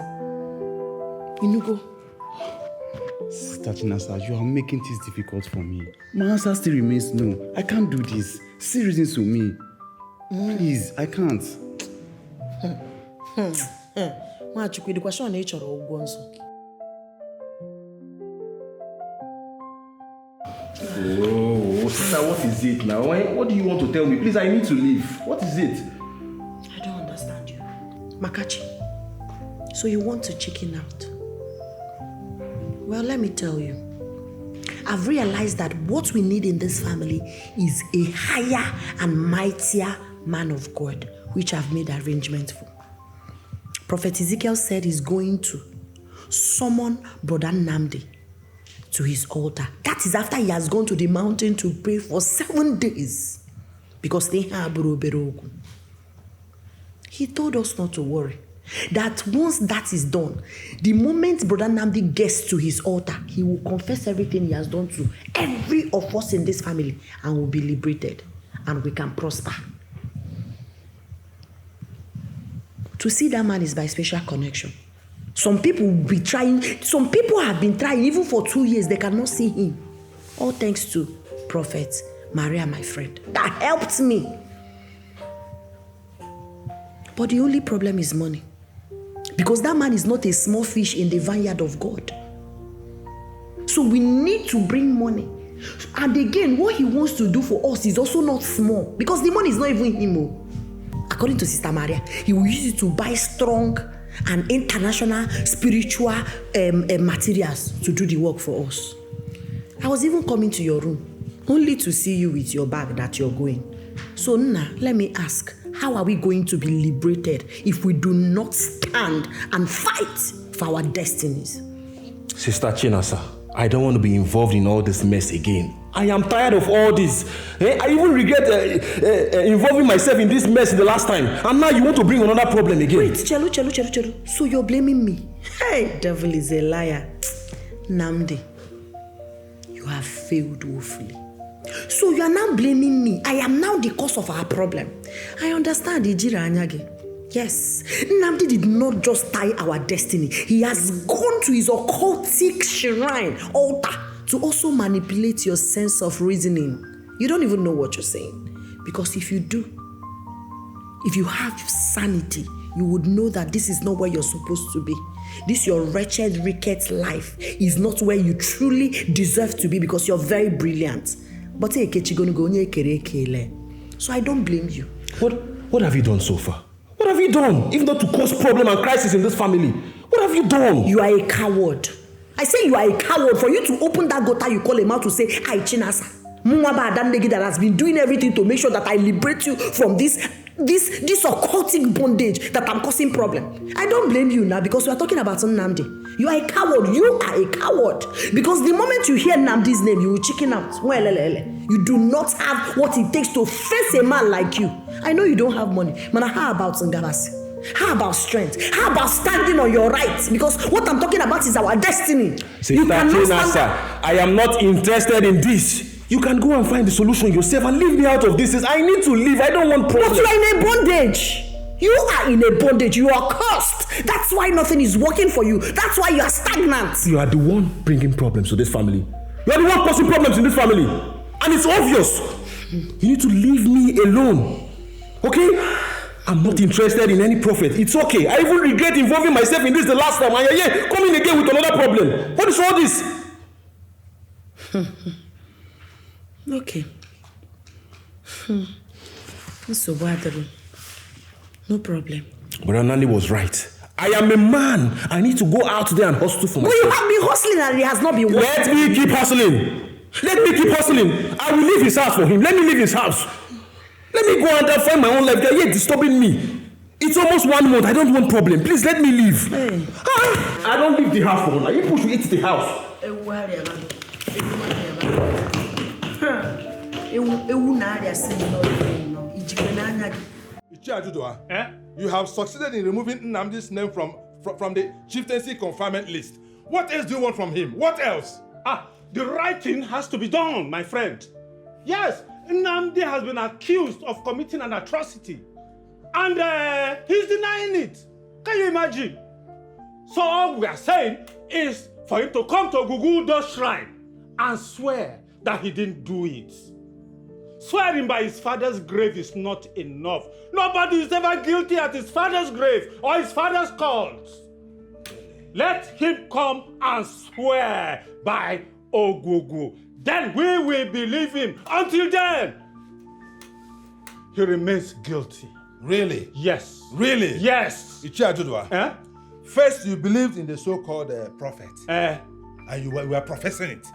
Speaker 7: Inugo.
Speaker 9: Sister Chinasa, you are making things difficult for me. My answer still remains no. I can't do this. See reasons to me. Please, I can't.
Speaker 7: The question on nature of
Speaker 12: Oh, sister, what is it now? What do you want to tell me? Please, I need to leave. What is it?
Speaker 7: I don't understand you. Makachi, so you want to chicken out? Well, let me tell you. I've realized that what we need in this family is a higher and mightier man of God, which I've made arrangements for. Prophet Ezekiel said he's going to summon Brother Namdi to his altar. That is after he has gone to the mountain to pray for 7 days. Because they have Berogu. He told us not to worry. That once that is done, the moment Brother Namdi gets to his altar, he will confess everything he has done to every of us in this family and will be liberated and we can prosper. To see that man is by special connection. Some people will be trying, some people have been trying, even for 2 years, they cannot see him. All thanks to Prophet Maria, my friend. That helped me. But the only problem is money. Because that man is not a small fish in the vineyard of God. So we need to bring money. And again, what he wants to do for us is also not small. Because the money is not even him. According to Sister Maria, he will use it to buy strong and international spiritual materials to do the work for us. I was even coming to your room only to see you with your bag that you're going. So now, let me ask, how are we going to be liberated if we do not stand and fight for our destinies?
Speaker 3: Sister Chinasa, I don't want to be involved in all this mess again. I am tired of all this. I even regret involving myself in this mess the last time. And now you want to bring another problem again.
Speaker 7: Wait, Chelu. So you're blaming me? Hey, devil is a liar. Namdi, you have failed woefully. So you are now blaming me. I am now the cause of our problem. I understand, Ijira Anyage. Yes, Namdi did not just tie our destiny. He has gone to his occultic shrine, altar, to also manipulate your sense of reasoning. You don't even know what you're saying. Because if you do, if you have sanity, you would know that this is not where you're supposed to be. This your wretched, ricketts life is not where you truly deserve to be because you're very brilliant. But so I don't blame you.
Speaker 3: What have you done so far? What have you done? If not to cause problem and crisis in this family. What have you done?
Speaker 7: You are a coward. I say you are a coward for you to open that gutter you call him out to say, "Hi, Chinasa. Mumaba Adandegi that has been doing everything to make sure that I liberate you from this occultic bondage that I'm causing problem." I don't blame you now because we are talking about Nnamdi. You are a coward. You are a coward. Because the moment you hear Nnamdi's name, you will chicken out. You do not have what it takes to face a man like you. I know you don't have money. Man, how about Ngabasi? How about strength? How about standing on your rights? Because what I'm talking about is our destiny.
Speaker 3: Sister Chinasa, I am not interested in this. You can go and find the solution yourself and leave me out of this. I need to leave. I don't want problems.
Speaker 7: But you are in a bondage. You are in a bondage. You are cursed. That's why nothing is working for you. That's why you are stagnant.
Speaker 3: You are the one bringing problems to this family. You are the one causing problems in this family. And it's obvious. You need to leave me alone. Okay? I'm not interested in any prophet. It's okay. I even regret involving myself in this the last time. And you're coming again with another problem. What is all this?
Speaker 7: Okay. So no problem.
Speaker 3: But Anani was right. I am a man. I need to go out there and hustle for myself.
Speaker 7: But you have been hustling and he has not been working.
Speaker 3: Let me keep hustling. Let me keep hustling. I will leave his house for him. Let me leave his house. Let me go and find my own life. They're here disturbing me. It's almost 1 month. I don't want problem. Please let me leave. Hey. I don't leave the house for now. You push me into the house.
Speaker 10: You have succeeded in removing Nnamdi's name from the chieftaincy confinement list. What else do you want from him? What else?
Speaker 16: The right thing has to be done, my friend. Yes, Nnamdi has been accused of committing an atrocity. And he's denying it. Can you imagine? So all we are saying is for him to come to Ogugudo's shrine and swear that he didn't do it. Swearing by his father's grave is not enough. Nobody is ever guilty at his father's grave or his father's cult. Let him come and swear by Ogugu. Then we will believe him. Until then, he remains guilty.
Speaker 10: Really?
Speaker 16: Yes.
Speaker 10: Really?
Speaker 16: Yes.
Speaker 10: First, you believed in the so-called prophet. And you were professing it.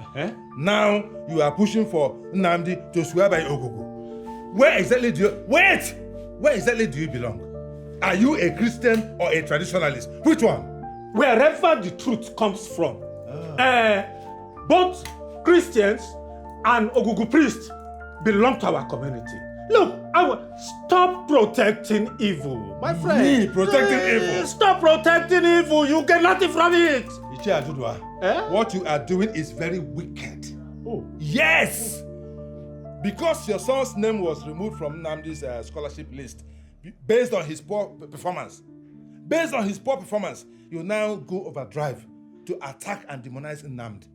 Speaker 10: Now, you are pushing for Nnamdi to swear by Ogugu. Where exactly do you belong? Are you a Christian or a traditionalist? Which one?
Speaker 16: Wherever the truth comes from. Both Christians and Ogugu priests belong to our community. Look, stop protecting evil, my friend.
Speaker 10: Me protecting evil?
Speaker 16: Stop protecting evil. You get nothing from it.
Speaker 10: What you are doing is very wicked.
Speaker 16: Oh.
Speaker 10: Yes! Because your son's name was removed from Nnamdi's scholarship list based on his poor performance. Based on his poor performance, you now go overdrive to attack and demonize Nnamdi.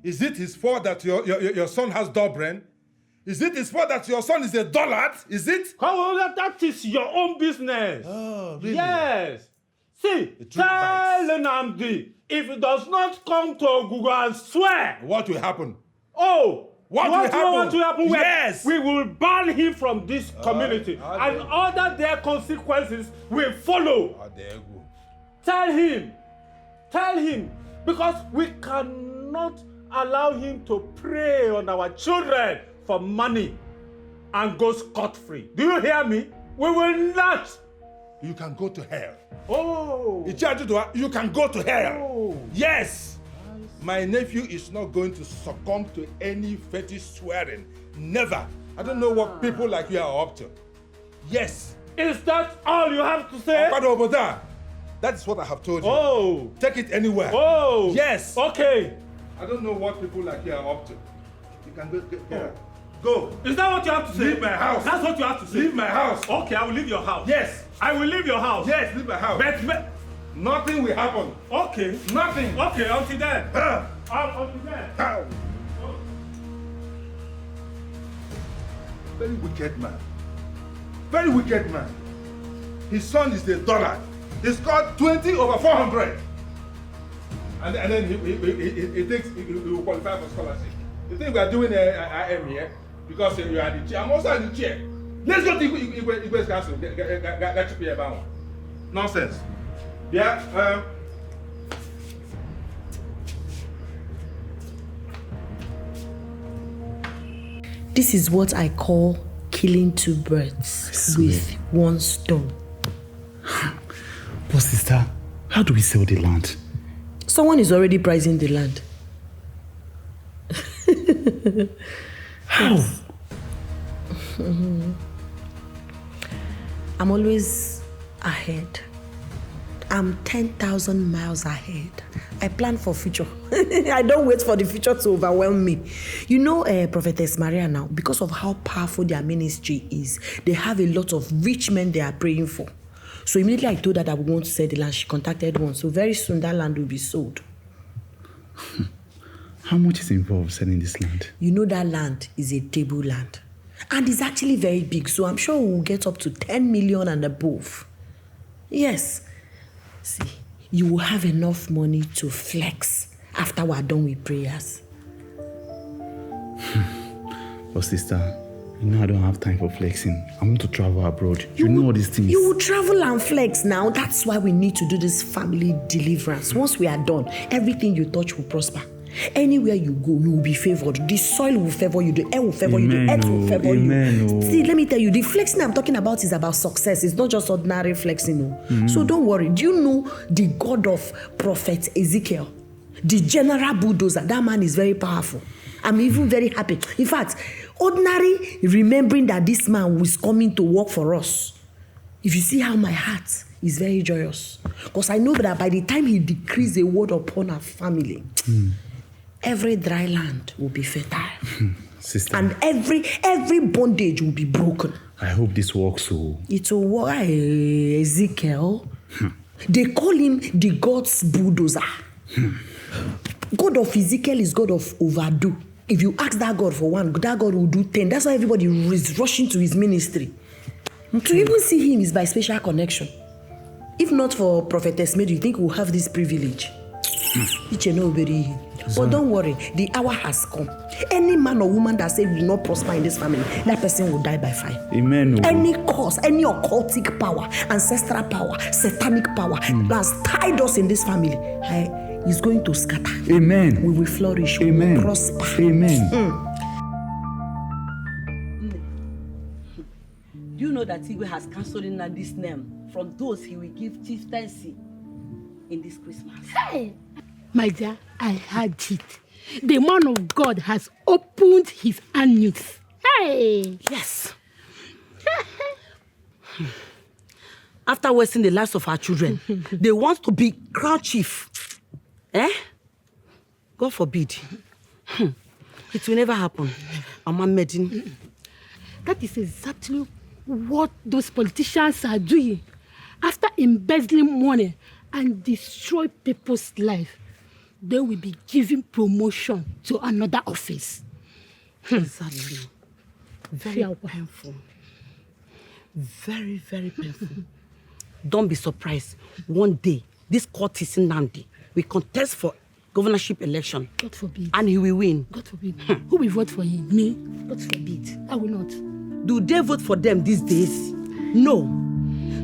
Speaker 10: Is it his fault that your son has dull brain? Is it his fault that your son is a dullard? Is it?
Speaker 16: That is your own business.
Speaker 10: Oh, really?
Speaker 16: Yes. See, tell Nnamdi, if he does not come to Ogugu and swear.
Speaker 10: What will happen?
Speaker 16: Oh,
Speaker 10: what will happen?
Speaker 16: Yes. We will ban him from this community. And other their consequences will follow. Tell him. Because we cannot allow him to prey on our children for money and go scot-free. Do you hear me? We will not.
Speaker 10: You can go to hell.
Speaker 16: Oh.
Speaker 10: You can go to hell.
Speaker 16: Oh.
Speaker 10: Yes. My nephew is not going to succumb to any fetish swearing. Never. I don't know what people like you are up to. Yes.
Speaker 16: Is that all you have to say?
Speaker 10: Over there. That is what I have told you.
Speaker 16: Oh.
Speaker 10: Take it anywhere.
Speaker 16: Oh.
Speaker 10: Yes.
Speaker 16: Okay.
Speaker 10: I don't know what people like you are up to. You can go.
Speaker 16: Is that what you have to say?
Speaker 10: Leave my house.
Speaker 16: That's what you have to say?
Speaker 10: Leave my house.
Speaker 16: Okay, I will leave your house.
Speaker 10: Yes.
Speaker 16: I will leave your house.
Speaker 10: Yes, leave my house.
Speaker 16: But
Speaker 10: nothing will happen.
Speaker 16: Okay.
Speaker 10: Nothing.
Speaker 16: Okay, until then. Until then.
Speaker 10: Very wicked man. Very wicked man. His son is the dollar. He scored 20 over 400. And then he will qualify for scholarship. You think we are doing IM here? Because you are the chair. I'm also the chair. Let's go to Igwe's council. Get you here about nonsense. Yeah.
Speaker 7: This is what I call killing two birds with one stone.
Speaker 9: But sister, how do we sell the land?
Speaker 7: Someone is already pricing the land.
Speaker 9: How?
Speaker 7: I'm always ahead. I'm 10,000 miles ahead. I plan for future. I don't wait for the future to overwhelm me. You know, Prophetess Maria now, because of how powerful their ministry is, they have a lot of rich men they are praying for. So immediately I told her that we want to sell the land. She contacted one. So very soon that land will be sold.
Speaker 9: How much is involved selling this land?
Speaker 7: You know that land is a table land. And it's actually very big. So I'm sure we'll get up to 10 million and above. Yes. See, you will have enough money to flex after we're done with prayers.
Speaker 9: But sister, you know I don't have time for flexing. I want to travel abroad. You know all these things.
Speaker 7: You will travel and flex now. That's why we need to do this family deliverance. Once we are done, everything you touch will prosper. Anywhere you go, you will be favored. The soil will favor you, the air will favor you, the earth will favor you. See, let me tell you, the flexing I'm talking about is about success. It's not just ordinary flexing. So don't worry. Do you know the God of Prophet Ezekiel? The general bulldozer. That man is very powerful. I'm even very happy. In fact, ordinary remembering that this man was coming to work for us. If you see how my heart is very joyous. Because I know that by the time he decrees a word upon our family, every dry land will be fertile.
Speaker 9: Sister.
Speaker 7: And every bondage will be broken.
Speaker 9: I hope this works so.
Speaker 7: It will work. Ezekiel. They call him the God's bulldozer. God of Ezekiel is God of overdo. If you ask that God for one, that God will do 10. That's why everybody is rushing to his ministry. To even see him is by special connection. If not for Prophetess Mary, you think we'll have this privilege? But don't worry, the hour has come. Any man or woman that says will not prosper in this family, that person will die by fire.
Speaker 9: Amen.
Speaker 7: Any cause, any occultic power, ancestral power, satanic power that's tied us in this family is going to scatter.
Speaker 9: Amen.
Speaker 7: We will flourish.
Speaker 9: Amen.
Speaker 7: We will prosper.
Speaker 9: Amen.
Speaker 17: Do you know that Igwe has cancelled in this name from those he will give chieftaincy in this Christmas?
Speaker 15: Hey! My dear, I heard it. The man of God has opened his anus. Hey!
Speaker 17: Yes. After wasting the lives of our children, they want to be crown chief. God forbid. It will never happen. Mama Medin.
Speaker 15: That is exactly what those politicians are doing. After embezzling money and destroy people's life, they will be giving promotion to another office.
Speaker 17: Exactly. Very painful. Very, very painful. Don't be surprised. One day, this Curtis Nandi will contest for governorship election.
Speaker 15: God forbid.
Speaker 17: And he will win.
Speaker 15: God forbid. Who will vote for him? Me? God forbid. I will not.
Speaker 17: Do they vote for them these days? No.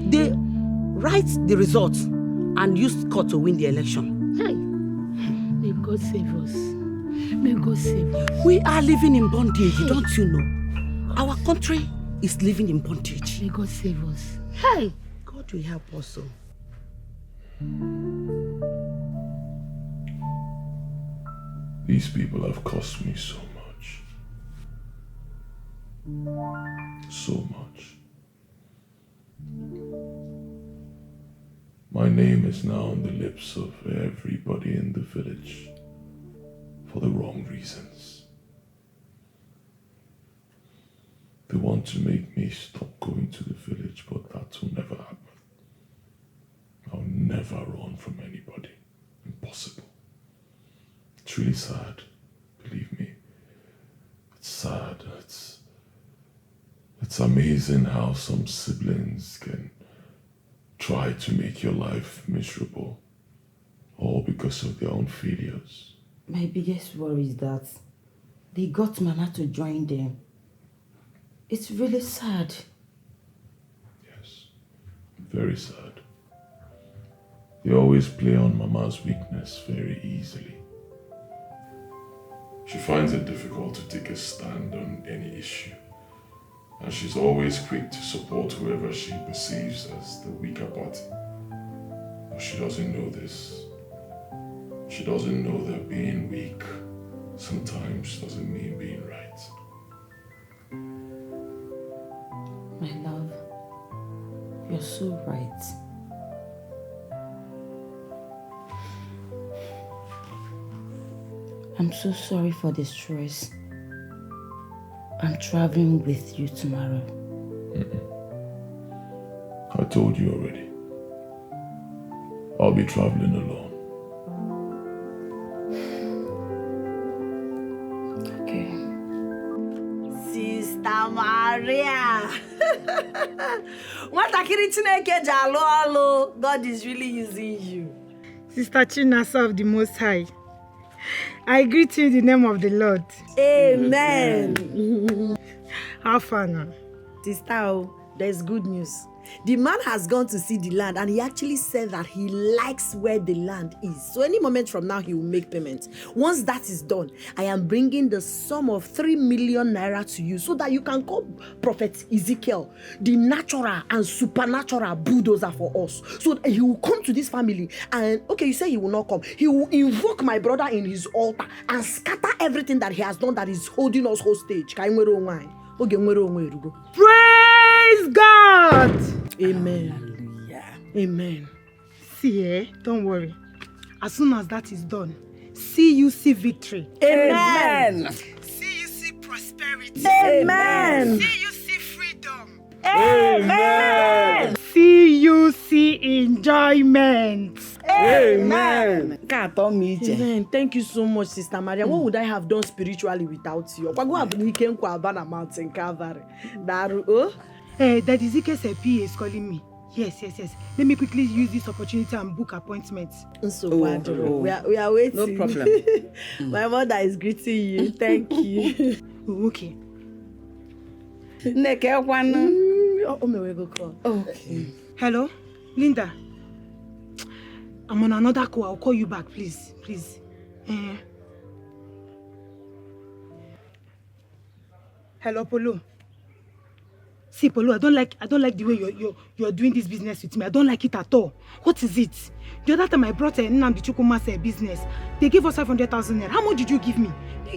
Speaker 17: They write the results and use court to win the election.
Speaker 15: Hey. May God save us. May God save us.
Speaker 17: We are living in bondage, don't you know? Our country is living in bondage.
Speaker 15: May God save us. Hey.
Speaker 17: God will help us.
Speaker 1: These people have cost me so much. So much. My name is now on the lips of everybody in the village for the wrong reasons. They want to make me stop going to the village, but that will never happen. I'll never run from anybody. Impossible. It's really sad. Believe me. It's sad. It's amazing how some siblings can try to make your life miserable, all because of their own failures.
Speaker 13: My biggest worry is that they got Mama to join them. It's really sad.
Speaker 1: Yes, very sad. They always play on Mama's weakness very easily. She finds it difficult to take a stand on any issue, and she's always quick to support whoever she perceives as the weaker party. But she doesn't know this. She doesn't know that being weak sometimes doesn't mean being right.
Speaker 13: My love, you're so right. I'm so sorry for the stress. I'm traveling with you tomorrow.
Speaker 1: I told you already. I'll be traveling alone.
Speaker 13: Okay.
Speaker 7: Sister Maria. Nwatakịrị Chineke ji alụ ọlụ. God is really using you.
Speaker 15: Sister Chinasa of the Most High, I greet you in the name of the Lord.
Speaker 7: Amen.
Speaker 15: How far now?
Speaker 7: Sister, there's good news. The man has gone to see the land, and he actually said that he likes where the land is. So any moment from now, he will make payment. Once that is done, I am bringing the sum of 3 million naira to you so that you can call Prophet Ezekiel the natural and supernatural bulldozer for us. So that he will come to this family and, okay, you say he will not come. He will invoke my brother in his altar and scatter everything that he has done that is holding us hostage.
Speaker 15: Praise God!
Speaker 7: Amen.
Speaker 15: Hallelujah.
Speaker 7: Amen.
Speaker 15: See, don't worry. As soon as that is done, see you see victory.
Speaker 7: Amen.
Speaker 15: See you see prosperity.
Speaker 7: Amen.
Speaker 15: See you see freedom.
Speaker 7: Amen.
Speaker 15: See you see enjoyment.
Speaker 7: Amen. Amen. Thank you so much, Sister Maria. What would I have done spiritually without you? We came to Havana Mountain Calvary.
Speaker 15: Daddy Zike's PA is calling me. Yes. Let me quickly use this opportunity and book appointments.
Speaker 7: We are waiting.
Speaker 6: No problem.
Speaker 7: My mother is greeting you. Thank you.
Speaker 15: Okay.
Speaker 7: Okay.
Speaker 15: Hello, Linda. I'm on another call. I'll call you back, please. Hello, Polo. See, Polo, I don't like the way you're doing this business with me. I don't like it at all. What is it? The other time I brought Nnamdi Chukwuma's business, they gave us 500,000 naira. How much did you give me?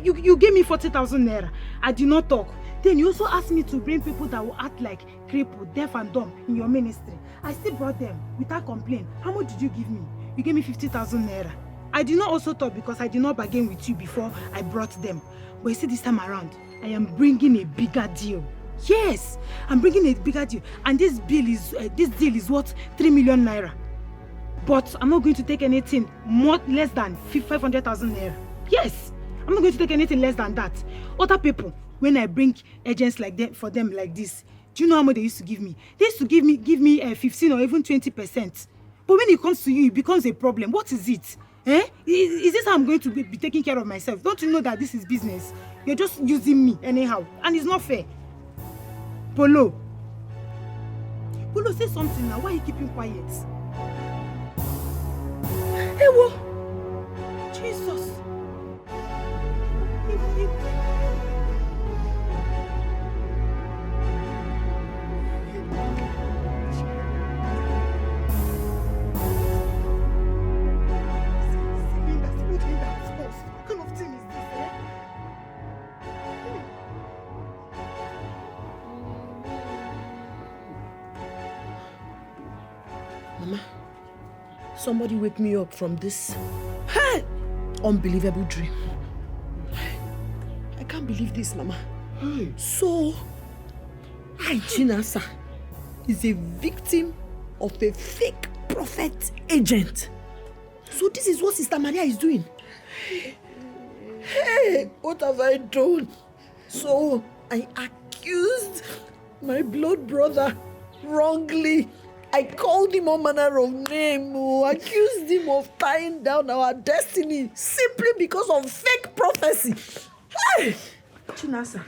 Speaker 15: You gave me 40,000 naira. I did not talk. Then you also asked me to bring people that will act like crippled, deaf and dumb in your ministry. I still brought them without complaint. How much did you give me? You gave me 50,000 naira. I did not also talk because I did not bargain with you before I brought them. But you see, this time around, I am bringing a bigger deal. Yes, I'm bringing a bigger deal. And this deal is worth 3 million naira. But I'm not going to take anything less than 500,000 naira. Yes, I'm not going to take anything less than that. Other people, when I bring agents like that for them like this, do you know how much they used to give me? They used to give me 15 or even 20%. But when it comes to you, it becomes a problem. What is it? Is this how I'm going to be taking care of myself? Don't you know that this is business? You're just using me anyhow, and it's not fair. Polo, say something now. Why are you keeping quiet? Hey, what? Jesus. What kind of thing is
Speaker 17: Mama, somebody wake me up from this unbelievable dream. I can't believe this, Mama. So, Chinasa is a victim of a fake prophet agent. So this is what Sister Maria is doing. Hey, what have I done? So I accused my blood brother wrongly. I called him all manner of names, accused him of tying down our destiny simply because of fake prophecy. Hey! Chinasa,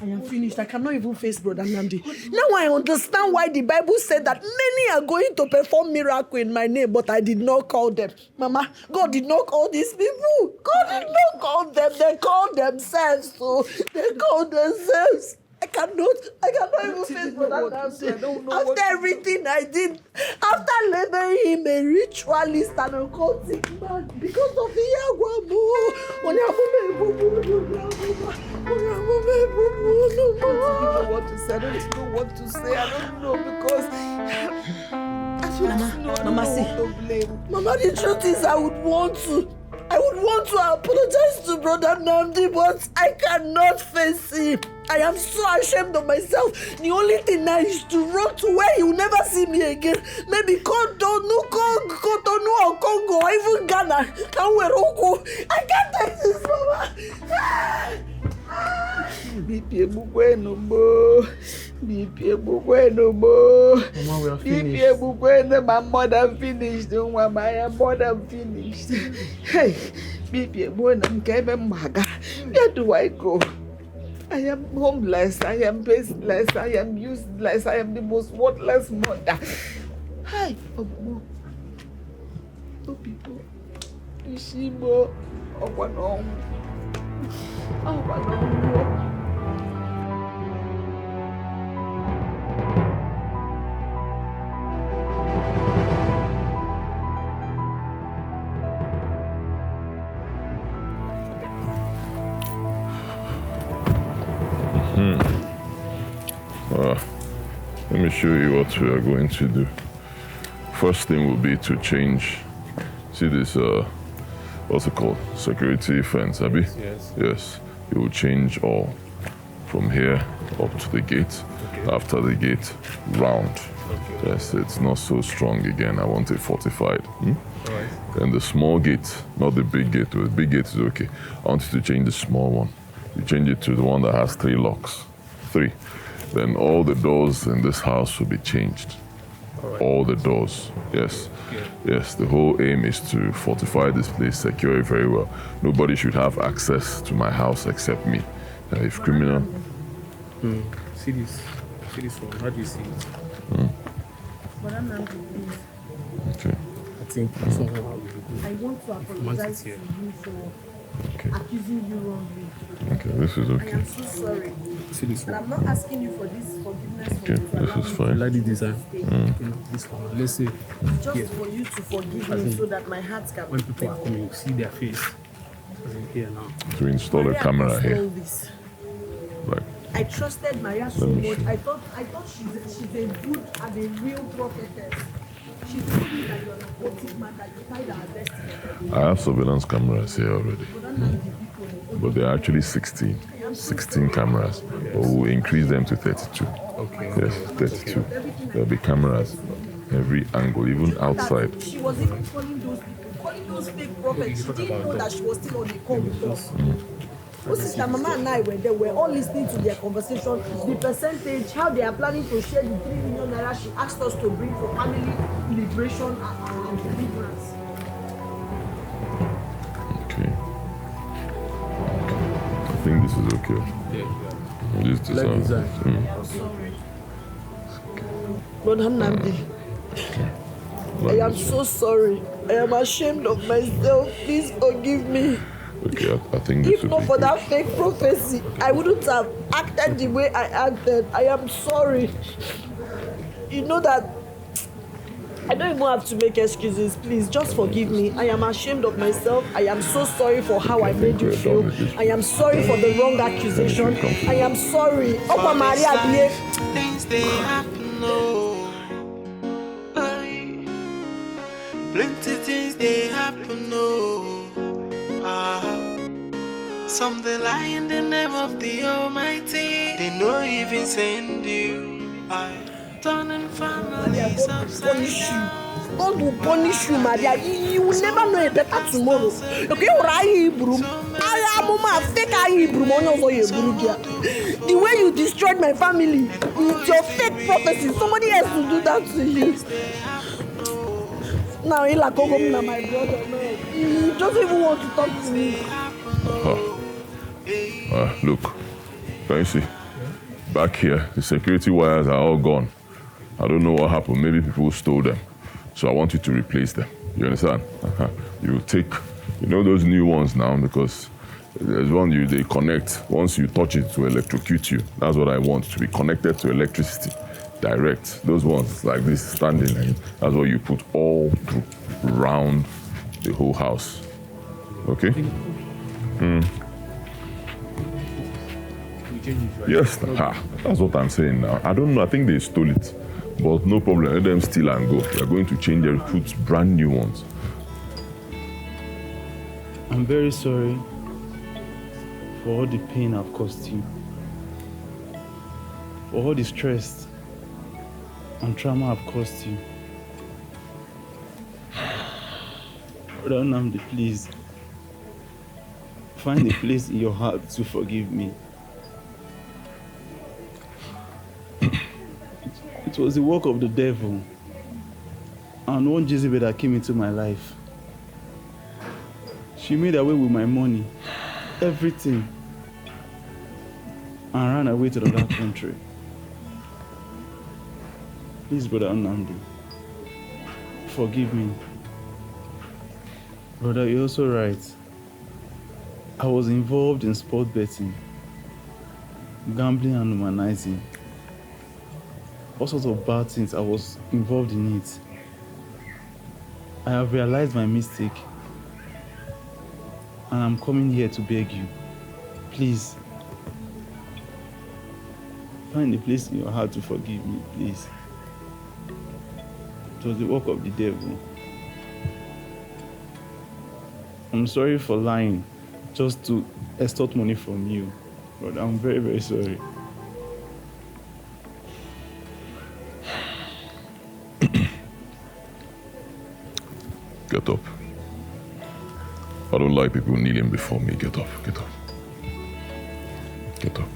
Speaker 17: I am finished. I cannot even face Brother Nnamdi. Now I understand why the Bible said that many are going to perform miracles in my name, but I did not call them. Mama, God did not call these people. God did not call them. They called themselves. So they called themselves. I cannot even face Brother Nnamdi. After everything I did, after labeling him a ritualist and a cultic man, because of the Yagwamu, I don't know what to say. I don't know what to say. I don't know because Mama, see, Mama, the truth is I would want to apologize to Brother Nnamdi, but I cannot face him. I am so ashamed of myself. The only thing now is to run to where he will never see me again. Maybe Cotonou or Congo or even Ghana. I can't take this, Mama.
Speaker 9: Mama, we are finished.
Speaker 17: My mother finished. I am more than finished. Hey, where do I go? I am homeless, I am baseless, I am useless, I am the most worthless mother. Hi, Obo. Oh, people. Ishimo. Obanong.
Speaker 1: Let me show you what we are going to do. First thing will be to change. See this, what's it called? Security fence, Abi? Yes. You will change all from here up to the gate. Okay. After the gate, round. Okay. Yes, it's not so strong again. I want it fortified. All right. And the small gate, not the big gate. The big gate is okay. I want you to change the small one. You change it to the one that has 3 locks. 3. Then all the doors in this house will be changed. All the doors, yes. Okay. Yes, the whole aim is to fortify this place, secure it very well. Nobody should have access to my house except me. If criminal...
Speaker 9: See this one, how do you see it?
Speaker 1: Okay.
Speaker 9: I think that's not how we do.
Speaker 15: I want to apologize to you for accusing you wrongly.
Speaker 1: Okay, this is okay.
Speaker 15: I am so sorry.
Speaker 9: See this one.
Speaker 15: And I'm not asking you for this forgiveness.
Speaker 1: Okay, this is fine.
Speaker 9: Like the design. This one. Let's say.
Speaker 15: Just for you to forgive me so that my heart can
Speaker 9: when people are coming, you see their face. As in here now.
Speaker 1: To install a camera here. Right.
Speaker 15: I trusted Maria so much. I thought she's a good and a real prophetess. She told me that you're an occultic man, that you tied our destiny.
Speaker 1: I have surveillance cameras here already. But they're actually 16 cameras. But we'll increase them to 32.
Speaker 9: Okay.
Speaker 1: Yes, 32. There'll be cameras every angle, even outside.
Speaker 15: She was even calling those fake prophets. She didn't know that she was still on the call with us. Sister Mama and I were there. We're all listening to their conversation. The percentage, how they are planning to share the 3 million naira she asked us to bring for family liberation and deliverance.
Speaker 1: Okay. I think this is okay. This design.
Speaker 17: Brother Nnamdi, I am so sorry. I am ashamed of myself. Please forgive me.
Speaker 1: Okay, I think this
Speaker 17: if not for that fake prophecy, I wouldn't have acted the way I acted. I am sorry. You know that I don't even have to make excuses. Please, just forgive me. I am ashamed of myself. I am so sorry for how I made you feel. I am sorry for the wrong accusation. I am sorry. Opa Maria,
Speaker 11: things they happen, no. Plenty things they happen, oh. Something lie in the name of the Almighty. They no even send you. Turning families upside down.
Speaker 4: God will punish you, Maria. You will never know a better tomorrow. Okay, the way you destroyed my family with your fake prophecy, somebody else will do that to you. Now, my brother, no. He doesn't even want to talk to me.
Speaker 1: Look, can you see? Back here, the security wires are all gone. I don't know what happened. Maybe people stole them. So I want you to replace them. You understand? You take, those new ones now, because there's one they connect. Once you touch it to electrocute you. That's what I want, to be connected to electricity. Direct. Those ones like this standing line. That's what you put all around the whole house. Okay? Yes, that's what I'm saying now. I don't know, I think they stole it. But no problem, let them steal and go. They're going to change and put brand new ones.
Speaker 8: I'm very sorry for all the pain I've caused you. For all the stress and trauma I've caused you. Brother Nnamdi, please. Find a place in your heart to forgive me. It was the work of the devil and one Jezebel that came into my life. She made away with my money, everything, and ran away to the other country. Please, Brother Nnamdi, forgive me. Brother, you're also right. I was involved in sport betting, gambling and humanizing. All sorts of bad things, I was involved in it. I have realized my mistake. And I'm coming here to beg you. Please. Find a place in your heart to forgive me, please. It was the work of the devil. I'm sorry for lying, just to extort money from you. But I'm very, very sorry.
Speaker 1: Get up. I don't like people kneeling before me. Get up, get up. Get up.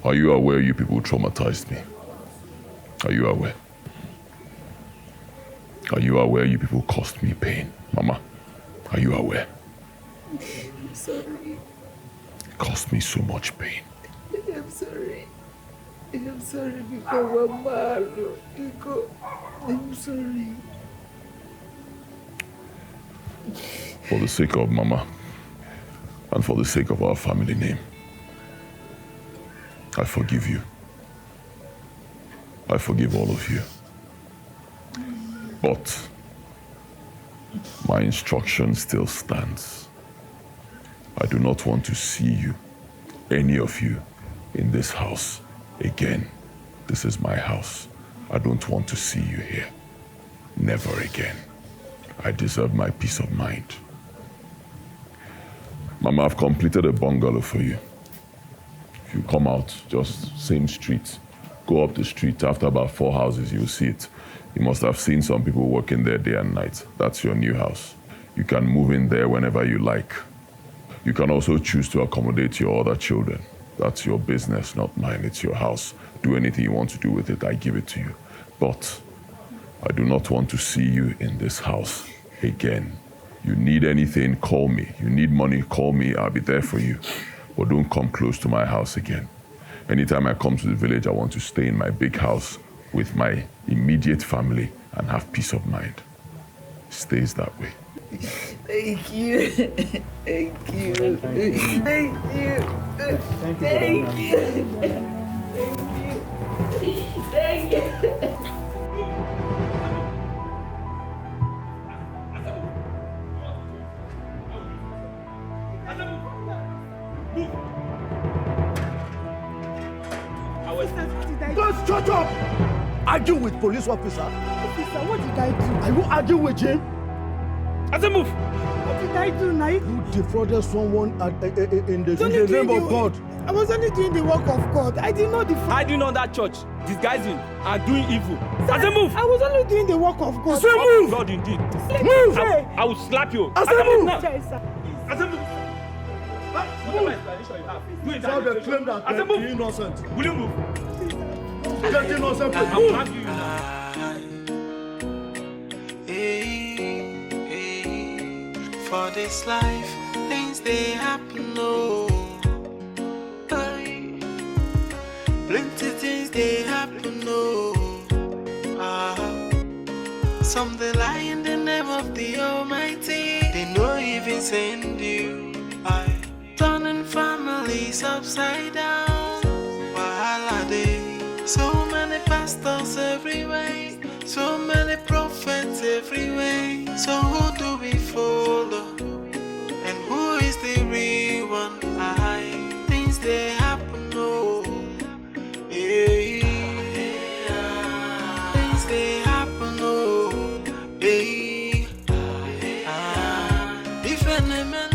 Speaker 1: Are you aware you people traumatized me? Are you aware? Are you aware you people caused me pain? Mama, are you aware?
Speaker 17: I'm sorry.
Speaker 1: It caused me so much pain.
Speaker 17: I'm sorry. I'm sorry because I'm sorry.
Speaker 1: For the sake of Mama and for the sake of our family name, I forgive you. I forgive all of you. But my instruction still stands. I do not want to see you, any of you, in this house again. This is my house. I don't want to see you here. Never again. I deserve my peace of mind. Mama, I've completed a bungalow for you. If you come out, just same street, go up the street, after about 4 houses, you'll see it. You must have seen some people working there day and night. That's your new house. You can move in there whenever you like. You can also choose to accommodate your other children. That's your business, not mine. It's your house. Do anything you want to do with it, I give it to you. But I do not want to see you in this house again. You need anything, call me. You need money, call me. I'll be there for you. But don't come close to my house again. Anytime I come to the village, I want to stay in my big house with my immediate family and have peace of mind. It stays that way.
Speaker 17: Thank you. Thank you. Thank you. Thank you. Thank you.
Speaker 14: Shut up! Argue with police officer.
Speaker 15: Officer, what did I do?
Speaker 14: Are you arguing with him?
Speaker 16: As a move.
Speaker 15: What did I do, Nai?
Speaker 14: You defrauded someone in the name of God.
Speaker 15: I was only doing the work of God. I did not defraud.
Speaker 16: I did not that church, disguising and doing evil. As a move.
Speaker 15: I was only doing the work of God.
Speaker 14: As a move.
Speaker 16: God indeed.
Speaker 14: Move.
Speaker 16: I will slap you.
Speaker 14: As a move.
Speaker 16: As a move. Whatever explanation you have. Do it.
Speaker 14: So they claim that they're innocent.
Speaker 16: Will you move?
Speaker 14: They're innocent.
Speaker 16: I will have you now.
Speaker 11: For this life, things they happen, no. Plenty things they happen, no. Some they lie in the name of the Almighty. They know even send you. Turning families upside down. Wahala day. So many pastors everywhere. So many prophets everywhere. So who do we follow? And who is the real one? Things they happen, no. Hey, things they happen, no. Hey, if any man,